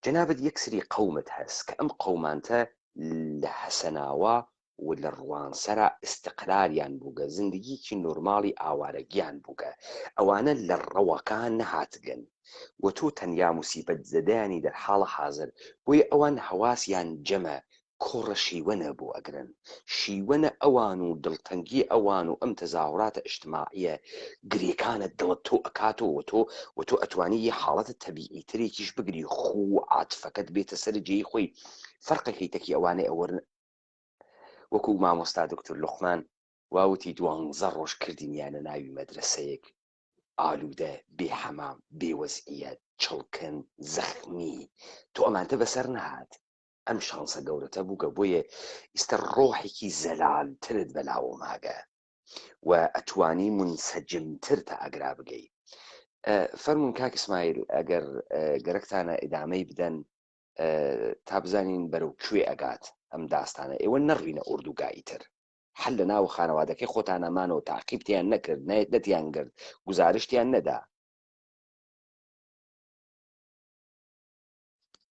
C: جەنابەت یەک سری قەومت هەست کە ئەم قەومانتە لە حەسەناوە و لە ڕوانسەرە ئستقراریان بووگە، زندگیکی نۆرماڵی ئاوارەگیان بووگە، ئەوانە لە ڕەوەکان نەهاتگەن و تۆ تەنیا موسیبەت زەدایانی دەرحاڵە حازر. بۆیە ئەوان هەواسیان جەمە کۆڕە شیوەنە بۆ ئەگرن، شیوەنە ئەوان و دڵتەنگی ئەوان و ئەم تەزاوراتە ئیجتماعیە گرێکانە دڵت تۆ ئەکاتەوە و تۆ ئەتوانی یە حاڵەتە تەبیعی ترێکیش بگری خو عاتفەکەت بێتە سەر جێی خۆی. فەرقێکی تەکی ئەوانەی ئەوەرن وەکو مامۆستا دکتۆر لوقمان واوتی 12 ڕۆژ کردینیانە ناوی مەدرسەیەک ئالوودە، بێحەمام، بێوەزعیەت، چڵکن، زەخمی. تۆ ئەمانتە بەسەر نەهات، ئەم شانسە گەورەتە بووگە. بۆیە ئیستە ڕۆحێکی زەلالترت بەلاوە ماگە و ئەتوانی منسەجمتر تا ئەگرا بگەی. فەرمون کاک ئیسماعیل ئەگەر گەرەکتانە ئیدامەی بدەن تا بزانین بەرەو کوێ ئەگات ئەم داستانە. ئێوە نەڕوینە ئوردوگایی تر، حل لە ناو خانەوادەکەی خۆتانەمانەوە تاقیبتیان نەکرد، نەتیان کرد، گزارشتیان نەدا.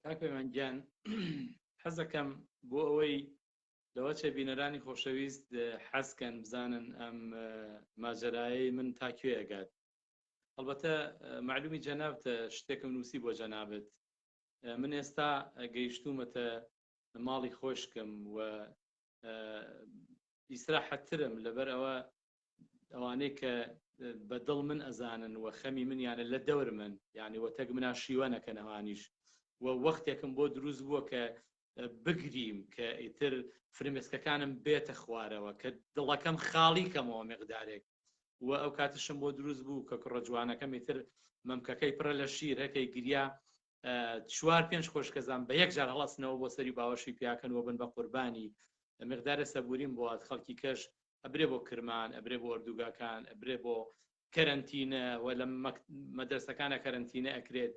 B: کاکەمەنگیان حەزەکەم بۆ ئەوەی لەوە چێ بینەرانی خۆشەویست حەزکەن بزانن ئەم ماجەرایی من تا کوێ ئەگات. ئەلبەتە معلومی جەنابتە شتێکم نووسی بۆ جەنابەت. من ئێستا گەیشتومەتە ماڵی خۆشکم و ئیسراحەتترم لەبەر ئەوانەی کە بەدڵ من ئەزانن و خەمی منیانە لە دەور من، یعنی وەتەک منا شیوەنەکە نەوانیش و وەختێکم بۆ دروست بووە کە بگریم کە ئیتر فرمێسکەکانم بێتە خوارەوە کە دڵەکەم خاڵی کەمەوە مقدارێک و ئەو کاتشم بۆ دروست بوو کە کوڕە جوانەکەم ئیتر مەمکەکەی پڕە لە شیر هەکەی گریا 4-5 خۆشکەزان بە یەک جار هەڵەسنەوە بۆ سەری باوەشی پیاکەنەوە بن بە قوربانی مقدارە سەبوریم بۆ هات. خەڵکی کەش ئەبرێ بۆ کرمان، ئەبرێ بۆ ئۆردوگاکان، ئەبرێ بۆ کەرەنتینە و لە مەدرسەکانە کەرەنتینە ئەکرێت.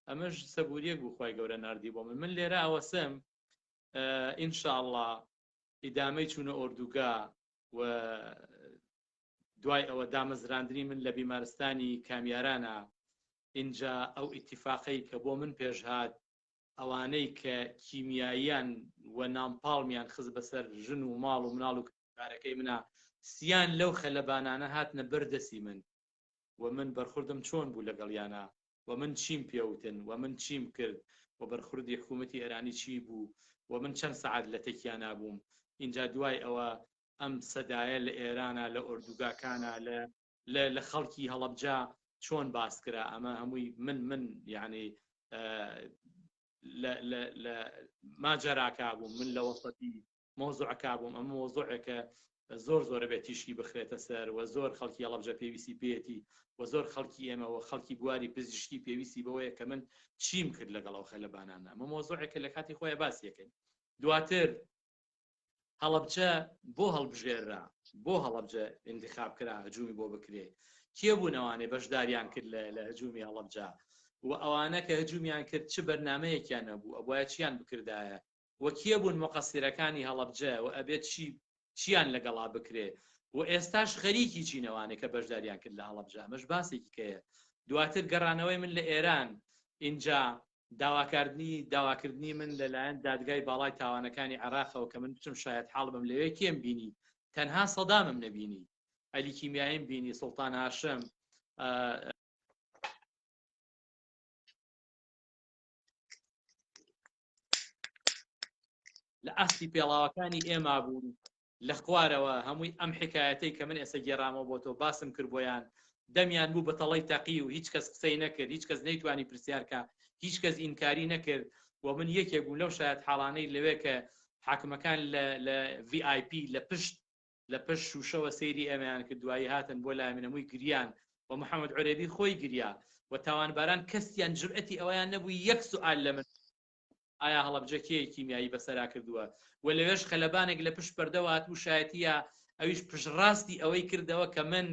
B: ئەمەش سەبوریەک بوو خۆی گەورە ناردی بۆ من لێرە ئەوەسم ئینشاءڵڵا ئیدامەی چوونە ئۆردوگا و دوای ئەوە دامەزراندنی من لە بیمارستانی کامیارانە. اینجا ئەو ئیتیفاقی کە بۆ من پێشهات ئەوانەی کە کیمیاییان و نامپاڵمیان خز بەسەر ژن و ماڵ و مناڵ و کارەکەی منە سیان لەو خەلەبانانە هاتنە بەردەسی من و من بەرخوردم چۆن بوو لەگەڵیانە و من چیم پێوتن و من چیم کرد و بەرخوردی حکوومەتی ئێرانی چی بوو و من چەند سەعات لە تێکیان نابووم. اینجا دوای ئەوە ئەم سەدایە لە ئێرانە، لە ئۆردوگاکانە، لە خەڵکی هەڵەبجا چۆن باسکرا ئەمە هەمووی من یعنی لە ماجەراکا بووم من لە وەسەتی مۆزوعەکە بووم ئەمە مۆزوعێکە زۆر بێت تیشکی بخرێتە سەر و زۆر خەڵکی هەڵەبجە پێویستی پێێتی و زۆر خەڵکی ئێمەوە خەڵکی بواری پزیشکی پێویستی بەوەیە کە من چیم کرد لەگەڵ خەلەبانانە ئەمە مۆزوعێکە لە کاتی خۆیان باسیەکەین دواتر هەڵەبجە بۆ هەڵبژێرا بۆ هەڵەبجە انتخاب کرا هەجومی بۆ بکرێ کێ بوون ئەوانەی بەشداریان کرد لە هەجومی هەڵەبجە و ئەوانە کە هەجومیان کرد چ بەرنامەیەکیان نەبوو ئەوە چیان بکردایە و کێ بوون مقەسیرەکانی هەڵەبجە و ئەبێت چیان لەگەڵا بکرێ و ئێستاش خەریکی چینەوانێک کە بەشداریان کرد لە هەڵەبجە ئەمەش باسێکی کەیە دواتر گەڕانەوەی من لە ئێران اینجا داواکردنی من لەلایەن دادگای باڵای تاوانەکانی عێراقەوە کە من بچم شاید حاڵ بم لەوێ کێم بینی تەنها سەدامم نەبینی ئەلی کیمیاییم بینی سوڵتان هاشم لە ئاستی پێڵاوەکانی ئێمە بوون لە خوارەوە هەمووی ئەم حکایەتەی کە من ئێستا گێڕامەوە بۆ تۆ باسم کرد بۆیان دەمیان بوو بە تەڵەی تەقی و هیچ کەس قسەی نەکرد هیچ کەس نەیتوانی پرسیارکە هیچ کەس ئینکاری نەکرد و من یەکێک بوو لەو شاید حاڵانەی لەوێ کە حاکمەکان لە VIP لە پشت شوشەوە سەیری ئێمەیان کرد دوایی هاتن بۆ لای من هەمووی گریان و محەممەد عورێبی خۆی گریا و تاوانباران کەسیان جورئەتی ئەویان نەبووی یەک سوئال لە من ئایا هەڵەبجە کێی کیمیایی بەسەرا کردووە و لەوێش خەلەبانێک لە پشت پەردەوە هاتوو شایەتیە ئەویش پشتڕاستی ئەوەی کردەوە کە من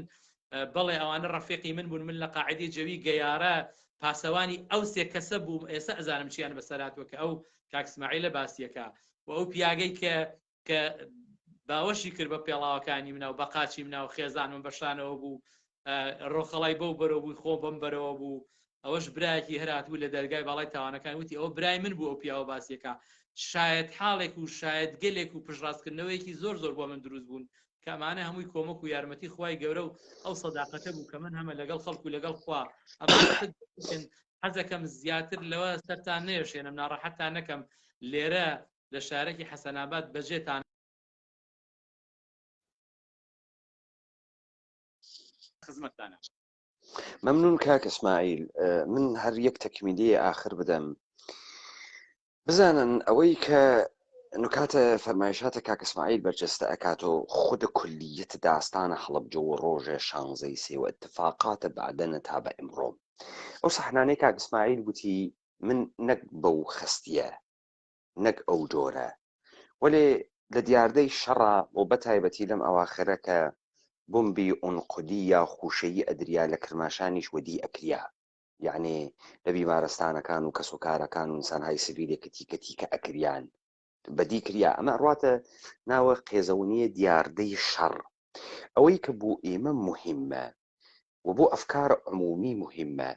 B: بەڵێ ئەوانە ڕەفیقی من بوون من لە قاعدەی جەوی گەیارە پاسەوانی ئەو سێ کەسە بووم ئێستا ئەزانم چیان بەسەراتوە کە ئەو کاک اسماعیلە باسیەکە و ئەو پیاگەی کە باوەشی کرد بە پێڵاوەکانی منە و بە قاچی منە و خێزان من بەشانەوە بوو ڕۆخەڵای بەو بەرەوە بووی خۆ بەم بەرەوە بوو ئەوەش برایەکی هەراتبوو لە دەرگای باڵای تاوانەکان وتی ئەوە برای من بوو ئەو پیاوە باسیەکە شاید حاڵێک و شاید گەلێک و پشتڕاستکردنەوەیەکی زۆر بۆ من دروست بوون کەمانە هەمووی کۆمەک و یارمەتی خوای گەورە و ئەو سەداقەتە بوو کە من هەمە لەگەڵ خەڵکو و لەگەڵ خوا حەزەکەم زیاتر لەوە سەرتان نێشێنم ناڕەحەتتان نەکەم لێرە لە شارێکی حەسەناباد بەجێتان خزمەتتانە.
C: ممنون کاک اسماعیل من هەر یەک تەکمیلی آخر بدەم بزانن ئەوەی کە نکاتە فەرمایشاتە کاک اسماعیل بەرجەستە ئەکاتۆ خود کلیت داستانە هەڵەبجە و ڕۆژە 16 سێوە اتفاقاتە بعدەنە تا بە ئەمڕۆ ئەو سەحنانەی کاک اسماعیل گوتی من نەک بەو خستیە نەک ئەو جۆرە وەلێ لە دیاردەی شەڕە و بەتایبەتی لەم ئەواخرە کە بمبی ئونقودی یا خوشەیی ئەدریا لە کرماشانیش وەدی ئەکریا یعنی لە بیمارستانەکان و کەسوکارەکان و ئینسانهای سڤیلێکی کە ئەکریان بەدی کریا ئەمە ڕاتە ناوە قێزەونیە دیاردەی شەڕ ئەوەی کە بۆ ئێمە مهمە و بۆ ئەفکار عمومی مهمە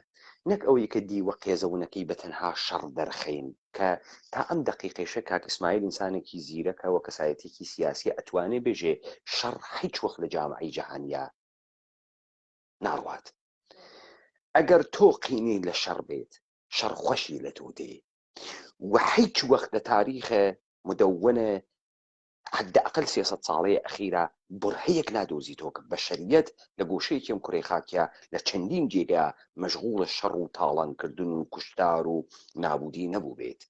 C: نەک ئەوەی کە دیوە قێزەونەکەی بە تەنها شەڕ دەرخین کە تا ئەم دقیقێشە کاک اسماعیل ئینسانێکی زیرەکە و کەسایەتێکی سیاسی ئەتوانێ بێژێ شەڕ هیچ وەخت لە جامعەی جەهانیا ناڕوات ئەگەر تۆ قینی لە شەڕ بێت شەڕ خۆشی لە تۆ دێ و هیچ وەخت لە تاریخە مدونە حداقل 300 ساڵەیە ئەخیرە بڕهەیەک نادۆزیتۆ کە بەشەریەت لە گۆشەیەکیم کوڕی خاکیا لە چەندین جێگا مەشغوڵە شەڕ و تاڵانکردن و کوشتار و نابودی نەبوو بێت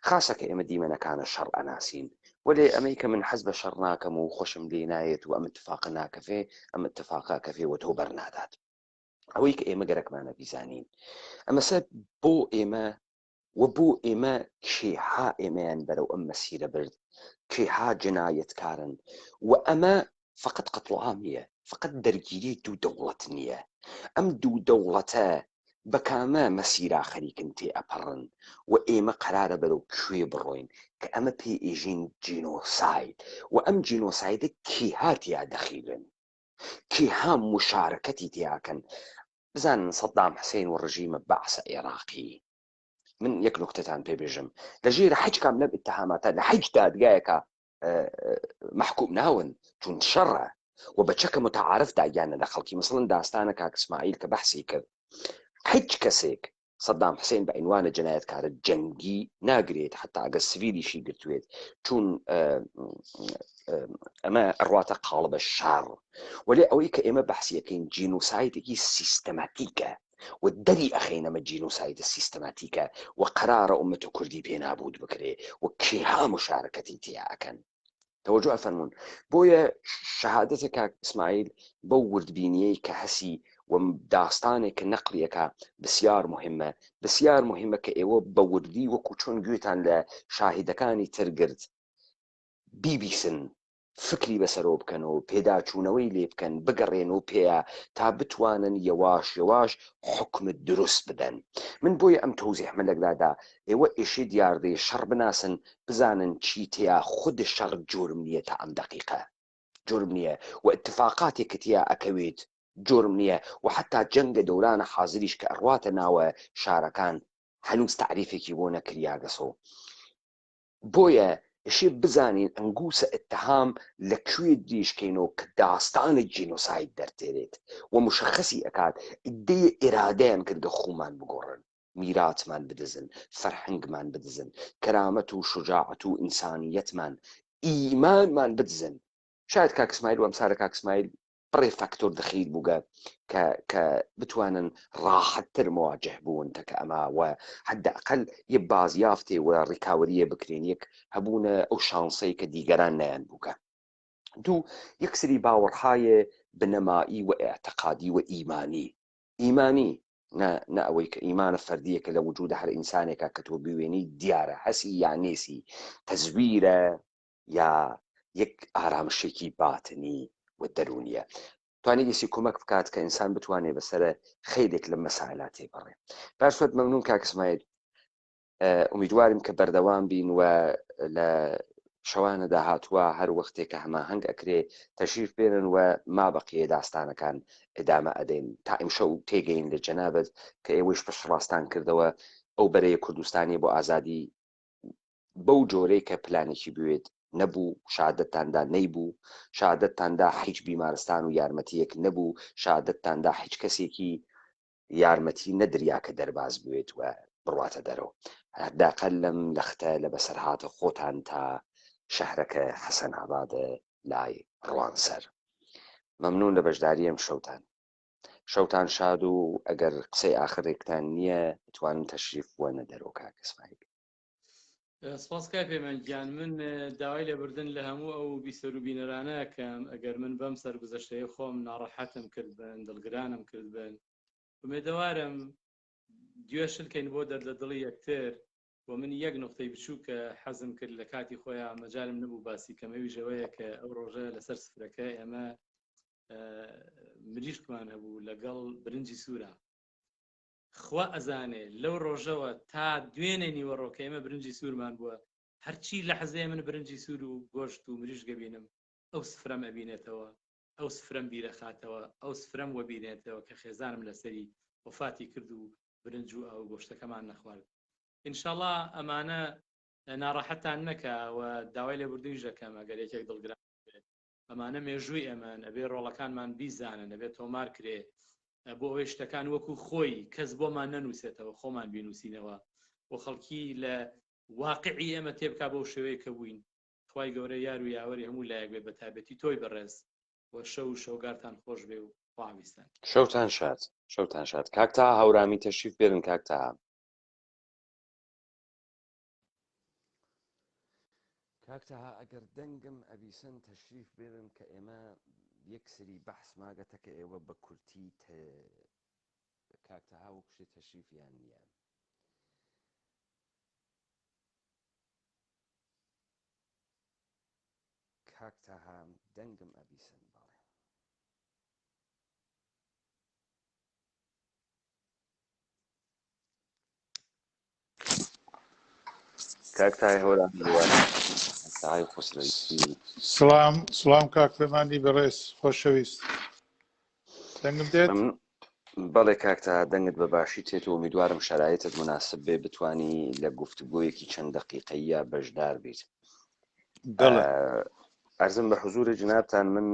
C: خاصە کە ئێمە دیمەنەکانە شەڕ ئەناسین وەلێ ئەمەی کە من حەز بە شەڕ ناکەم و خۆشم لێ نایێت و ئەم اتفاقە ناکەفێ ئەم اتفاقا کەفێوە تۆ بەرنادات ئەوەی کە ئێمە گەرەکمانە بیزانین ئەمەسە بۆ ئێمە و بۆ ئێمە کێها ئێمەیان بەرەو ئەم مەسیرە برد کێها جنایەتکارن و ئەمە فقط قەتڵ عام نییە فقط دەرگیری دوو دەوڵەت نییە ئەم دوو دەوڵەتە بە کامە مەسیرا خەریکن تێ ئەپەڕن و ئێمە قەرارە بەرەو کوێ بڕۆین کە ئەمە پێ ئێژین جینۆساید و ئەم جینۆسایدە کێها تیا دەخیلن کێها مشارەکەتی تیاکەن بزانن سەدام حوسێن و ڕژیمە بەعسە عێراقی من یەک نوکتەتان پێبێژم لە ژێرە هیچ کام لەم ئتهاماتە لە هیچ دادگایەکە محکوم ناون چون شەڕە و بە چەکە متعارف داگیانە لە خەڵکی مثڵن داستانە کاک اسماعیل کە بەحسی کرد هیچ کەسێک سەدام حوسێن بە عنوانە جنایەتکارە جەنگی ناگرێت حتا ئەگەر سڤیلیشی گرتوێت چون ئەمە ڕواتە قاڵبە شار وەلێ ئەوەی کە ئێمە بەحسیەکەین جینۆسایدێکی سیستەماتیکە و دەری ئەخینەمە جینۆسایدە سیستەماتیکە و قەرارە ئومەتە کوردی پێنابود بکرێ و کێها مشارەکەتی تیا ئەکەن. تەوەجۆ ئەفەرمونون بۆیە شەهادەتە کاک ئیسماعیل بەو وردبینیەی کە هەسی و داستانێک کە نەقلیەکە بسیار مهمە، بسیار مهمە کە ئێوە بە وردی وەکو چۆن گوێتان لە شاهیدەکانی ترگرت بیبیسن، فکری بەسەرۆ بکەنەوە، پێداچوونەوەی لێ بکەن، بگەڕێنەوە پێیە تا بتوانن یەواش یەواش حکمت دروست بدەن. من بۆیە ئەم تەوزیحمە لەگلادا ئێوە ئێشێ دیاردەی شەڕ بناسن، بزانن چی تیا خود شەڕ جرم نییە تا ئەم دقیقە، جرم نییە و اتفاقاتێک کە تیا ئەکەوێت جرم نییە و حتا جەنگە دەورانە حازریش کە ئەڕواتە ناوە شارەکان هەنووز تعریفێکی بۆ نەکریاگەسۆ. بۆیە ئەشێ بزانین ئەنگوسە اتهام لەکوێ دیشکەینەوە کە داستانە جینۆساید دەرتێرێت و مشخصی ئەکات ئیدەیە ئێرادەیان کردە خومان بگۆڕن، میراتمان بدزن، فەرهەنگمان بدزن، کەرامەت و شجاعەت و ئینسانیەتمان، ئیمانمان بدزن. شاید کاک ئیسماعیل و ئەمسارە کاک ئیسماعیل بڕێ فاکتۆر دەخیل بووگە کە بتوانن ڕاحەتتر مواجه بوون تەکە ئەمە و حداقل یە بازیافتێ و ڕیکاوریە بکرێن یەک هەبوونە ئەو شانسەی کە دیگەران نیان بووکە. دوو یەکسری باوەڕهایە بنەمایی و ئاعتقادی و ئیمانی نە ئەوەی کە ئیمانە فەردیەکە لە وجودە هەر ئینسانێکە کە تۆ بوێنی دیارە هەسی یان نێسی تەزویرە یا یەک ئارامشێکی باتنی و دەرونیە توانێت یەسی کۆمەک بکات کە ئینسان بتوانێت بەسرە خەیرێک لە مەسائلات تێپەڕێ. باشوەت مەمنون کاک ئیسماعیل، ئومیدواریم کە بەردەوام بین و لە شەوانە داهاتووە هەر وەختێک کە هەماهەنگ ئەکرێ تەشریف بێنن و ما بەقیە داستانەکان ئێدامە ئەدەین تا ئیمشەو تێگەین لە جەنابەت کە ئێوەش پشتڕاستان کردەوە ئەو بەرەیە کوردستانی بۆ ئازادی بەو جۆرەی کە پلانێکی بوێت نەبوو، شادەتتاندا نەیبوو، شادەتتاندا هیچ بیمارستان و یارمەتیەک نەبوو، شادەتتاندا هیچ کەسێکی یارمەتی نەدریا کە دەرباز بوێت و بڕواتە دەرەوە. هەرداقل لەم لەختە لە بەسەرهاتە خۆتان تا شەهرەکە حەسەن ئابادە لای ڕوانسەر. مەمنون لە بەشداری ئەم شەوتان شاد و ئەگەر قسەی ئاخرێکتان نییە بتوانن تەشریف وەنە دەرەوە کاک ئیسماعیل.
B: سپاس کای پەیمانگیان، من داوای لێبوردن لە هەموو ئەو بیسەر و بینەرانە کەم ئەگەر من بەم سەرگوزەشتەیە خۆم ناڕەحەتم کرد بن، دڵگرانم کرد بن، ئومێدەوارم گوێ شلکەین بۆ دەر لە دڵی یەکتر و من یەک نقطەی بچوو کە حەزم کرد لە کاتی خۆیان مەجالم نەبوو باسی کەمەویژەوەیە کە ئەو ڕۆژە لەسەر سفرەکە ئێمە مریشکمان هەبوو لەگەڵ برنجی سوورە. خوا ئەزانێ لەو ڕۆژەوە تا دوێنێ نیوەڕۆکە ئێمە برنجی سوورمان بووە، هەرچی لە حەزەیە من برنجی سوور و گۆشت و مریشک ببینم ئەو سفرەم ئەبینێتەوە، ئەو سفرەم بیرەخاتەوە، ئەو سفرەم وەبینێتەوە کە خێزانم لەسەری وفاتی کرد و برنج و ئەو گۆشتەکەمان نەخوارد. ئینشاڵڵا ئەمانە ناڕەحەتان نەکا و داوای لێبوردنی ژەکەم ئەگەر یەکێک دڵگران بێت. ئەمانە مێژووی ئەمەن، ئەبێ ڕۆڵەکانمان بیزانن، ئەبێت تۆمار کرێ بۆ ئەوەی شتەکان وەکو خۆی کەس بۆمان نەنووسێتەوە خۆمان بینوسینەوە بۆ خەڵکی لە واقعی ئێمە تێبکا بەو شێوەیە کە بووین. خوای گەورە یار و یاوەری هەموو لایەک بێ بە تایبەتی تۆی بەڕێز و شەو و شەوگارتان خۆش بێ و خواویستان.
C: شەوتان شاد، شەوتان شاد. کاکتا هەورامی تەشریف بێرن کاکتا.
A: کاکتەها ئەگەر دەنگم ئەبیسن تەشریف بێرن کە ئێمە یەکسری بەحس ماگەتە کە ئێوە بە کورتی کاکتەها و کشێ تەشریفیان نییە. کاکتەها دەنگم ئەبیسن باڵێ.
C: کاکتای هەورامی وانە کاکتای خۆسرەویستی.
D: سلام کاک پەیمانی بەڕێز خۆشەویست، دەنگم دێت؟
C: بەڵێ کاکتا دەنگت بە باشی تێت و ئومیدوارم شرایطت مناسب بێ بتانی لە گفتگۆیەکی چەند دقیقەیە بەشدار بیت. ئەرزم بە حوزورە جنابتان من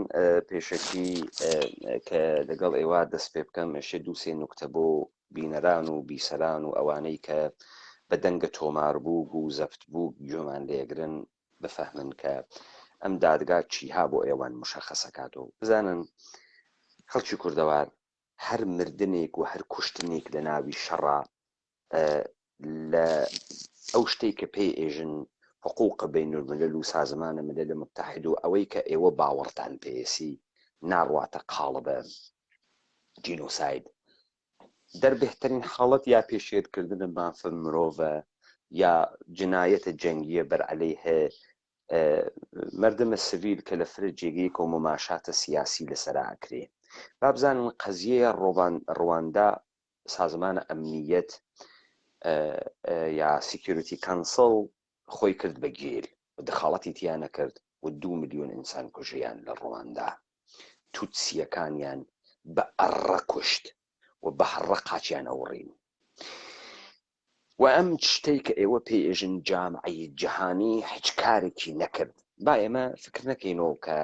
C: پێشەکی کە لەگەڵ ئێوە دەست پێ بکەم ئێشێ دووسێ نوکتە بۆ بینەران و بیسەران و ئەوانەی کە بە دەنگە تۆمار بوو و زەفت بوو گوێمان لێگرن بفەهمن کە ئەم دادگا چیها بۆ ئێوان مشەخەسەکات و بزانن خەڵکی کوردەوار هەر مردنێک و هەر کوشتنێک لە ناوی شەڕە لە ئەو شتێک کە پێی ئێژن حقوق بینالملل و سازمانە ملل متحد و ئەوەی کە ئێوە باوەڕتان پێسی ناڕواتە قاڵە بە جینۆساید دەربێترین حاڵەت یا پێشێرکردنە مافە مرۆڤە یا جنایەتە جەنگیە بەرعەلەیه مردمە سڤیل کە لە فرە جێگەی کۆمەماشاتە سیاسی لەسەرا ئەکرێ با بزانن قەزیەیە ڕواندا سازمانە ئەمنیەت یا سیکیۆریتی کانسڵ خۆی کرد بە گێل و دەخاڵەتی تیانە کرد و 2 ملیۆن ئینسان کوژیان لە ڕواندا تووتسیەکانیان بە ئەڕە کوشت و بە هەڕە قاچیان ئەوڕین و ئەم شتەی کە ئێوە پێئێژن جامعەی جەهانی هیچ کارێکی نەکرد با ئێمە فکر نەکەینەوە کە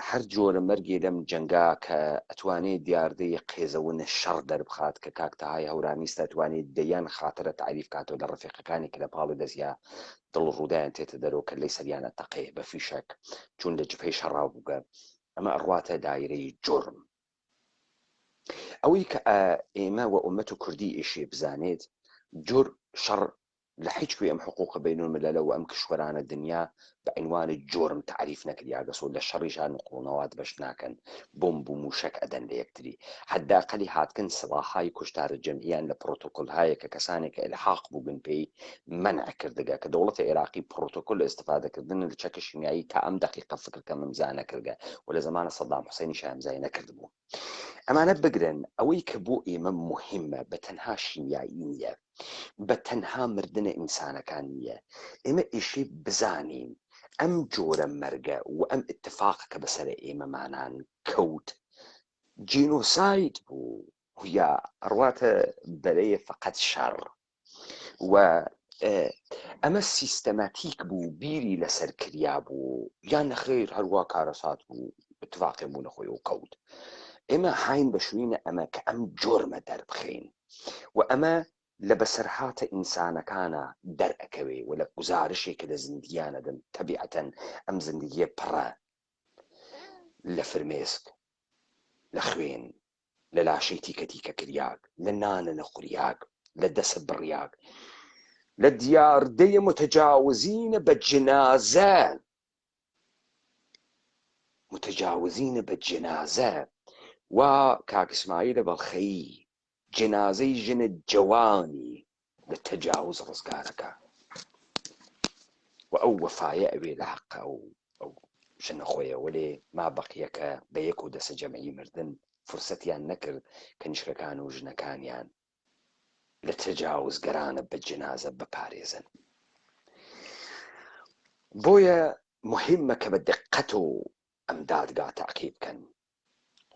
C: هەر جۆرە مەرگێ لەم جەنگا کە ئەتوانێت دیاردەی قێزەونە شەڕ دەربخات کە کاکتەهای هەورامیستە ئەتوانێت دەیان خاترە تعریف کاتەوە لە ڕفیقەکانی کە لە پاڵی دەزیا دڵ ڕوودایان تێتە دەرەوە کە لەی سەریانە تەقێ بە فیشەک چون لە جبهەی شەڕاو بووگە ئەمە ئەڕواتە دایرەی جۆرم ئەوەی کە ئێمە و ئومەت و کوردی ئێشێ بزانێت جۆر شەڕ لە هیچ کوێ ئەم حقوق بینالمللە و ئەم کشوەرانە دنیا بە عنوانی جۆرم تعریف نەکریا گەسۆ لە شەڕیشان نقڵنەوات بەش ناکەن بۆمب و موشک ئەدەن لە یەکتری حداقلی هاتکن سڵاحای کوشتارە جەمعیان لە پرۆتۆکۆلهایە کە کەسانێک کە ئیلحاق بووبن پێی منع کردگە کە دەوڵەتە عێراقی پرۆتۆکۆل ئستفادەکردن لە چەکە شیمیایی تا ئەم دقیقە فکرکە مەمزا نەکردگە و لە زمانە سەدام حوسێنی شامزای نەکردبوو ئەمانە بگرن ئەوەی کە بۆ ئێمە مهمە بە تەنها شیمیایی نییە بە تەنها مردنە ئینسانەکان نییە ئێمە ئیشی بزانین ئەم جۆرە مەرگە و ئەم اتفاق کە بەسەر ئێمەمانان کەوت جینۆساید بوو یا ئەڕواتە بەرەیە فقط شەڕ و ئەمە سیستەماتیک بوو بیری لەسەر کریا بوو یان نەخێر هەروە کارەسات بوو اتفاقی بوو نەخۆی و کەوت ئێمە هاین بەشوینە ئەمە کە ئەم جۆرمە دەربخین و ئەمە لە بەسەرهاتە ئینسانەکانە دەرئەکەوێ و لە گزارشێکە لە زیندگیانە دەن تەبیعەتەن ئەم زندگیە پڕە لە فرمێسک لە خوێن لە لاشەی تیکە کریاک لە نانە نەخوریاک لە دەسە بڕیاک لە دیاردەیە متەجاوزینە بە جنازە متەجاوزینە بە جنازە و کاکسمایی لە بەڵخەیی جنازەی ژنە جوانی لە تەجاوز ڕزگارەکە و ئەو وەفایە ئەوێ لە حەقە ئەو ژنە خۆیەوە لێ ما بەقیەکە بە یەک و دەسە جەمعی مردن فرسەتیان نەکرد کە نیشکەکان و ژنەکانیان لە تەجاوزگەرانە بە جنازە بپارێزن بۆیە مهمە کە بە دقت و ئەم دادگا تەعقیب بکەن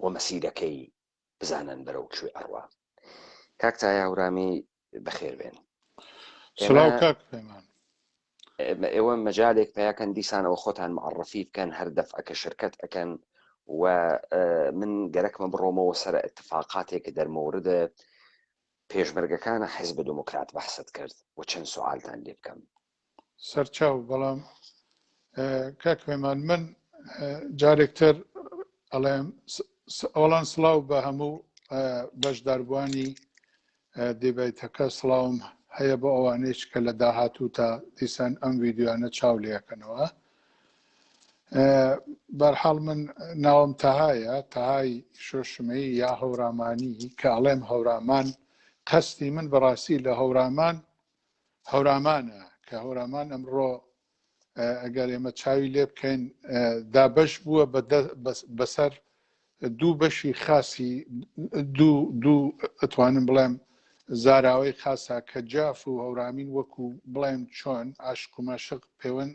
C: و مەسیرەکەی بزانن بەرەو کوێ ئەڕوا کاکتای هەورامی بەخێر بێن
D: سڵاو کاک پەیمان
C: ئێوە مەجالێک پیاکەن دیسانەوە خۆتان معڕەفی بکەن هەر دەفعەکە شرکت ئەکەن و من گەرەکمە بڕۆمەوە سەر اتفاقاتێک دەرمەوردە پێشمەرگەکانە حیزب دموکرات بەحسەت کرد و چەند سوالتان لێ بکەم
D: سەرچاو بەڵام کاک پەیمان من جارێکتر ئەڵێم ئەوڵان سڵاو بە هەموو بەشداربوانی دەبێتەکە سڵاوم هەیە بۆ ئەوانەیش کە لە داهاتوو تا دیسان ئەم ڤیددیوانە چاو لێەکەنەوە بەرحاڵ من ناوم تەهایە تەهای شۆشمەی یا هەورامانی کە ئەڵێم هەورامان قەستی من بەڕاستی لە هەورامانە کە هەورامان ئەمڕۆ ئەگەر ئێمە چاوی لێ بکەین دابەش بووە بەسەر دوو بەشی خاصی دوو ئەتوانم بڵێم زاراوەی خاسا کە جاف و هەورامین وەکو بڵێم چۆن عاشق و مەشق پەیوەند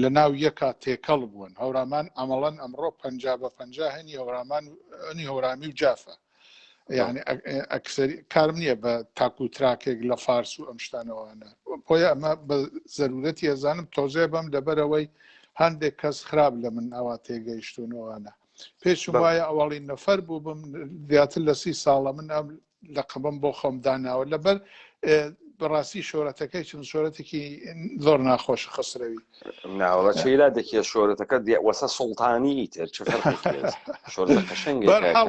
D: لە ناو یەکا تێکەڵ بوون هەورامان ئەمەڵەن ئەمڕۆ 50-50 هەنی هەورامان ئەنی هەورامی و جافە یعنی ئەکسەری کارم نییە بە تاکو تراکێک لە فارس و ئەم شتانەوەانە بۆیە ئەمە بە زەرورەتی ئەزانم تۆزێ بەم لەبەرەوەی هەندێک کەس خراپ لە من ئەوە تێگەیشتونەوەوانە پێشم وایە ئەوڵی نەفەر بوو بم دیاتر لە 30 ساڵە من ئەم لە قبم بۆ خۆم داناوە لەبەر بەڕاستی شۆرەتەکەی چند شۆرەتێکی زۆر ناخۆش خسرەوی
C: ناوەڵە چیلا دەکێ شۆرەتەکە وەسە سوڵتانی تر چ فەرقێکی شۆرەتە
D: بەرحاڵ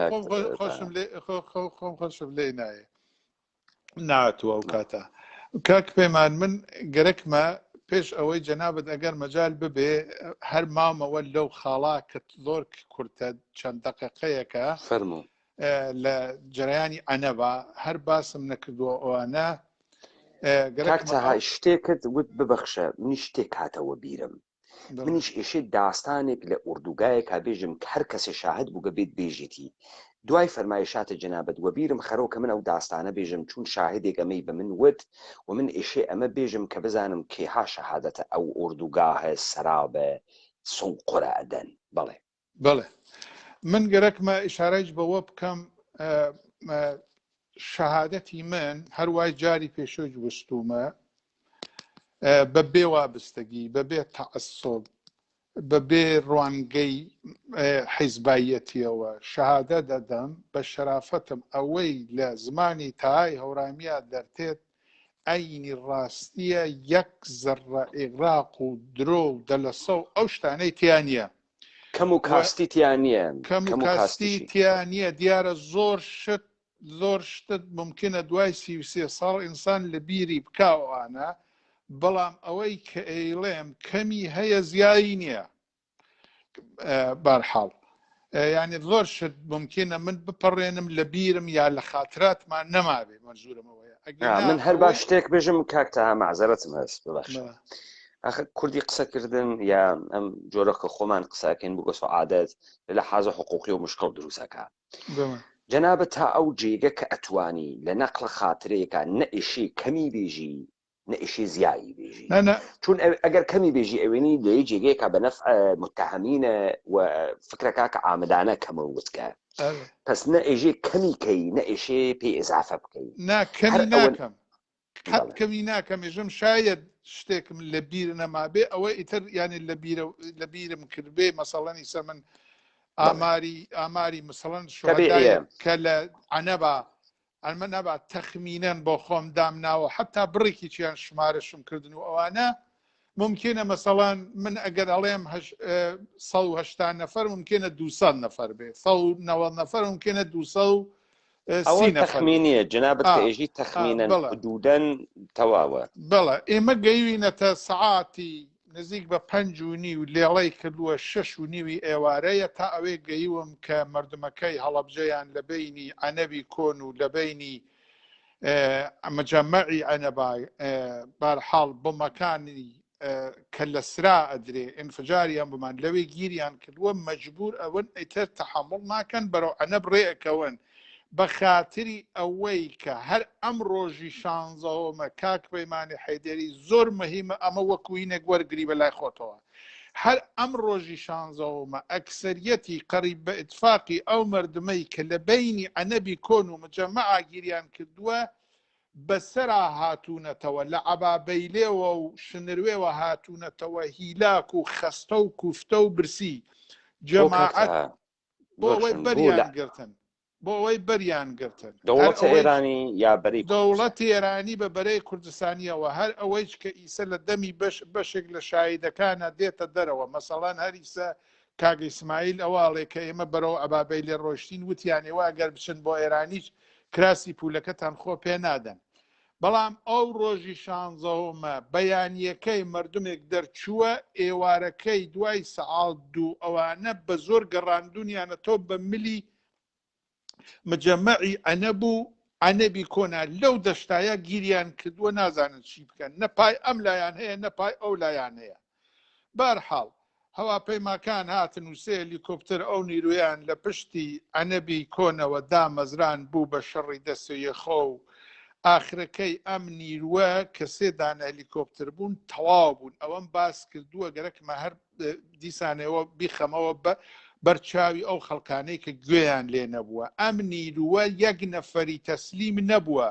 C: قەشەنگێک
D: خۆشم لێ نایە ناتوە ئەو کاتە کاک پەیمان من گەرەکمە پێش ئەوەی جەنابەت ئەگەر مەجال ببێ هەر مامەوە لەو خاڵا کە زۆر کورتە چەند دەقیقەیەکە
C: فەرموو
D: لە جەرەیانی عەنەبە هەر باسم نەکردووە ئەوانە
C: کاکتەها شتێکت وت ببەخشە منی شتێک هاتەوە بیرم منیش ئێشێ داستانێک لە ئوردوگایەکا بێژم کە هەر کەسێ شاهد بووگە بێت بێژێتی دوای فەرمایشاتە جەنابەت وە بیرم خەرەوە کە من ئەو داستانە بێژم چون شاهدێک ئەمەی بە من وت و من ئێشێ ئەمە بێژم کە بزانم کێها شەهادەتە ئەو ئوردوگاهە سەرابە سوڵقورە ئەدەن بەڵێ
D: بەڵێ من گەرەکمە ئیشارەیش بەوە بکەم شەهادەتی من هەروای جاری پێشۆی وستومە بەبێ وابستگی بەبێ تەعەسسوب بەبێ ڕوانگەی حیزبایەتیەوە شەهادە دەدەم بە شەرافەتم ئەوەی لە زمانی تاهای هەورامیە دەرتێت ئەینی ڕاستیە یەک زەڕە ئێغراق و درۆ و دەلەسە و ئەو شتانەی تیانە
C: کەم و کاستی تیانە
D: کەم و کاستی تیانە دیارە زۆر شتت ممکنە دوای 33 ساڵ ئینسان لە بیری بکاوانە بەڵام ئەوەی کە ئەیڵێم کەمی هەیە زیایی نییە بارحاڵ یعنی زۆر شت ممکنە من بپەڕێنم لە بیرم یا لە خاتراتمان نەمابێ مەنزورمەوەیە
C: من هەر باش شتێک بێژم کاکتەها مەعزەرەتم هەست ببەخشە کوردی قسەکردن یا ئەم جۆرەکە خۆمان قساکەین بۆ گەس و عادەت لە حازە حقوقی و مشکڵ دروستەکە جەنابەت تا ئەو جێگە کە ئەتوانی لە نەقڵ خاترەیەکە نە ئێشێ کەمی بێژی نە ئێشێ زیایی بێژی چون ئەگەر کەمی بێژی ئەوێنی لێ جێگەیەکە بە نەفع متتەهەمینە و فکرەکە کە ئامدانە کەمە وتکە پس نە ئێژێ کەمی کەی نە ئێشێ پێ ئێزافە بکەی
D: کەمی ناکەم قەت کەمی ناکەم ێژم شاید شتێکم لە بیر نەمابێ ئەوە ئیتر یانی لە بیرم کردبێ مەسەڵەنی سە من ئاماری مثلەن کە لە عەنەبا ئەمە نەبات تەخمینەن بۆ خۆم دامناوە حتا بڕێکی چیان شمارەشم کردن و ئەوانە ممکنە مەسەڵەن من ئەگەر ئەڵێم 180 نەفەر ممکنە 200 نەفەر بێ 190 نەفەر ممکنە 230 نەفەر
C: تەخمینیە جەنابەت کە ئێژی تەخمینەن حدودەن تەواوە
D: بەڵێ ئێمە گەیوینەتە سەعاتی نزیک بە 5 و نیو لێڵەی کردووە 6 و نیوی ئێوارەیە تا ئەوەی گەیوم کە مردمەکەی هەڵەبجەیان لە بینی عەنەبی کۆن و لە بینی مەجەمەعی عەنەبا بارحاڵ بۆمەکانی کە لە سرا ئەدرێ ئینفجاریان بمان لەوێ گیریان کردووە مەجبور ئەوەن ئیتر تەحەمڵ ناکەن بەرەو عەنەب ڕێئەکەون بە خاتری ئەوەی کە هەر ئەم ڕۆژی شانزەوەمە کاک پەیمانی حەیدەری زۆر مەهیمە ئەمە وەکوینێک وەرگری بەلای خۆتەوە هەر ئەم ڕۆژی شانزەوەمە ئەکسەریەتی قەریب بە ئیتفاقی ئەو مردمەی کە لە بینی عەنەبی کۆن و مجەمەعا گیریان کردووە بەسەرا هاتوونەتەوە لە عەبابەیلێوە و شنروێوە هاتوونەتەوە هیلاک و خەستە و کوفتە و برسی جەماعەت بۆ ئەوەی بەریان گرتن بۆ ئەوەی بەریان گرتن
C: دەوڵەتە ئێرانی یا بەری
D: دەوڵەتی ئێرانی بە بەرەی کوردستانیەوە هەر ئەوەی کە ئیسە لە دەمی بەشێک لە شاهیدەکانە دێتە دەرەوە مەسەڵەن هەریسە کاگە ئیسماعیل ئەواڵێ کە ئێمە بەرەو عەبابەیلێ ڕۆشتین وتیانێوە ئەگەر بچن بۆ ئێرانیش کراسی پولەکەتان خۆ پێ نادەن بەڵام ئەو ڕۆژی شانزەوەمە بەیانیەکەی مردمێک دەرچووە ئێوارەکەی دوای سەعات دوو ئەوانە بە زۆر گەڕاندونیانە تۆ بە ملی مجەمەعی عەنەبوو عەنەبی کۆنا لەو دەشتایە گیریان کردووە نازانن چی بکەن نەپای ئەم لایەن هەیە نەپای ئەو لایەن هەیە بارحاڵ هەواپەیماکان هاتن و سێ هێلیکۆپتەر ئەو نیرویان لە پشتی عەنەبی کۆنەوە دامەزران بوو بە شەڕی دەستەیەخۆ و ئاخرەکەی ئەم نیروە کە سێ دانە هێلیکۆپتەر بوون تەواو بوون ئەوەم باس کردووە گەرەکمە هەر دیسانەوە بیخەمەوە بە بەرچاوی ئەو خەڵکانەی کە گوێیان لێ نەبووە ئەم نیرووە یەک نەفەری تەسلیم نەبووە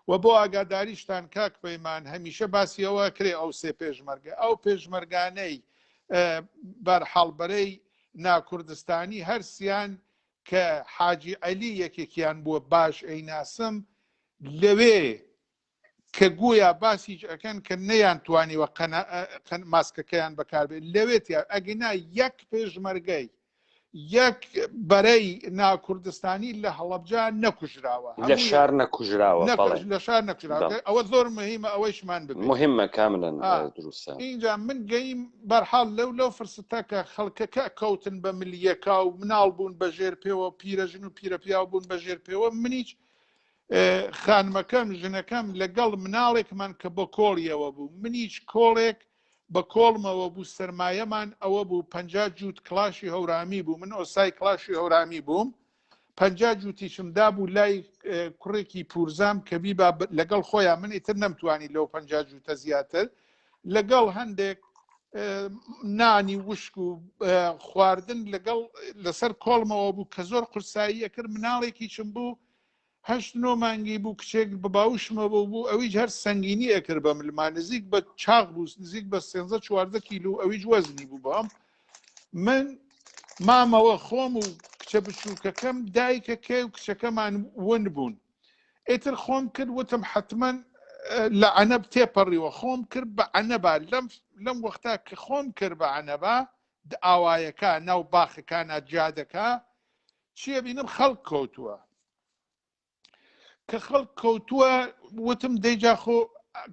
D: و بۆ ئاگاداریشتان کاک پەیمان هەمیشە باسیەوە کرێ ئەو سێ پێشمەرگە ئەو پێشمەرگانەی بەرحەڵبەرەی ناکوردستانی هەرسیان کە حاجی عەلی یەکێکیان بووە باش ئەیناسم لەوێ کە گویا باسی ئەەکەن کە نەیان توانیوە ماسکەکەیان بەکاربێت لەوێت ئەگەنا یەک پێشمەرگەی یەک بەرەی ناکوردستانی لە هەڵەبجا نەکوژراوە
C: لە شار نەکوژراوە
D: لە شار نەکوژراوە ئەوە زۆر مهمە ئەوەیشمان ببێت
C: مهمە کاملەن دروستە
D: اینجا من گەیم بەرحاڵ لەو فرسەتەکە خەڵکەکە کەوتن بە ملیەکە و مناڵ بوون بەژێر پێوە پیرەژن و پیرەپیا بوون بەژێر پێوە منیش خانمەکەم ژنەکەم لەگەڵ مناڵێکمان کە بۆ کۆڵیەوە بوو منیش کۆڵێک بە کۆڵمەوە بوو سەرمایەمان ئەوە بوو 50 جووت کلاشی هەورامی بوو من ئۆسای کلاشی هەورامی بووم 50 جووتیشمدا بوو لای کوڕێکی پورزام کە بیبا لەگەڵ خۆیان من ئیتر نەمتوانی لەو 50 جووتە زیاتر لەگەڵ هەندێک نانی وشک و خواردن لەگەڵ لەسەر کۆڵمەوە بوو کە زۆر قورسایی ئەکرد مناڵێکیشم بوو 8 مانگی بوو کچێک بە باوشمە بوو ئەویش هەر سەنگینی ئەکرد بە ملمان نزیک بە چاق بوو نزیک بە 13-14 کیلو ئەویش وەزنی بوو بەم من مامەوە خۆم و کچە بچووکەکەم دایکەکە و کچەکەمان ون بوون ئیتر خۆم کرد وتم حتمما لە عەنەب تێپەڕیوە خۆم کرد بە عەنەبا لەم وەختا کە خۆم کرد بە عەنەبا ئاوایەکە ناو باخەکانە جادەکە چیە بینم خەڵک کەوتووە کە خەڵک کەوتووە وتم دەیجا خۆ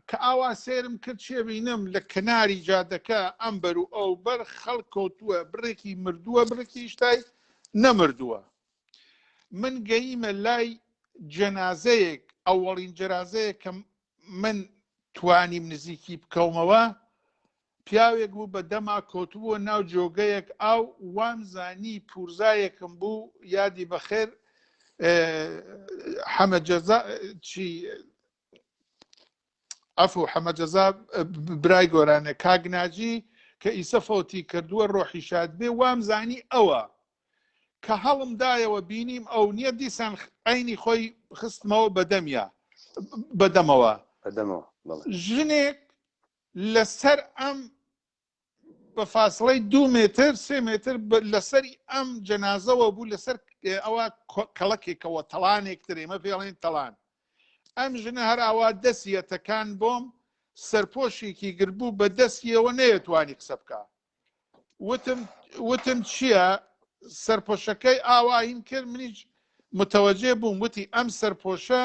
D: کە ئاوا سێرم کرد چیە بینم لە کناری جادەکە ئەمبەر و ئەو بەر خەڵک کەوتووە بڕێکی مردووە بڕێکی شتای نەمردووە من گەیمە لای جەنازەیەک ئەوەڵین جەنازەیە کە من توانیم نزیکی بکەومەوە پیاوێک بوو بە دەما کەوتبووە ناو جۆگەیەک ئاو وامزانی پورزایەکم بوو یادی بەخێر حەمەجەزا چی ئەفو حەمەجەزا برای گۆرانە کاگناجی کە ئیسە فەوتی کردووە ڕۆحی شاد بێ وامزانی ئەوە کە هەڵمدایەوە بینیم ئەو نییە دیسان عینی خۆی خستمەوە بەدەمەوە ژنێک لەسەر ئەم بە فاصلەی 2 متر 3 متر لەسەری ئەم جەنازەوە بوو لەسەر ئەوە کەڵکێکەوە تەڵانێکتر ئێمە پێڵێن تەڵان ئەم ژنە هەر ئاوا دەسیەتەکان بۆم سەرپۆشێکی گربوو بە دەستیەوە نەیەتوانی قسە بکە وتم چییە سەرپۆشەکەی ئاواهیم کرد منیش متەوەجێ بووم وتی ئەم سەرپۆشە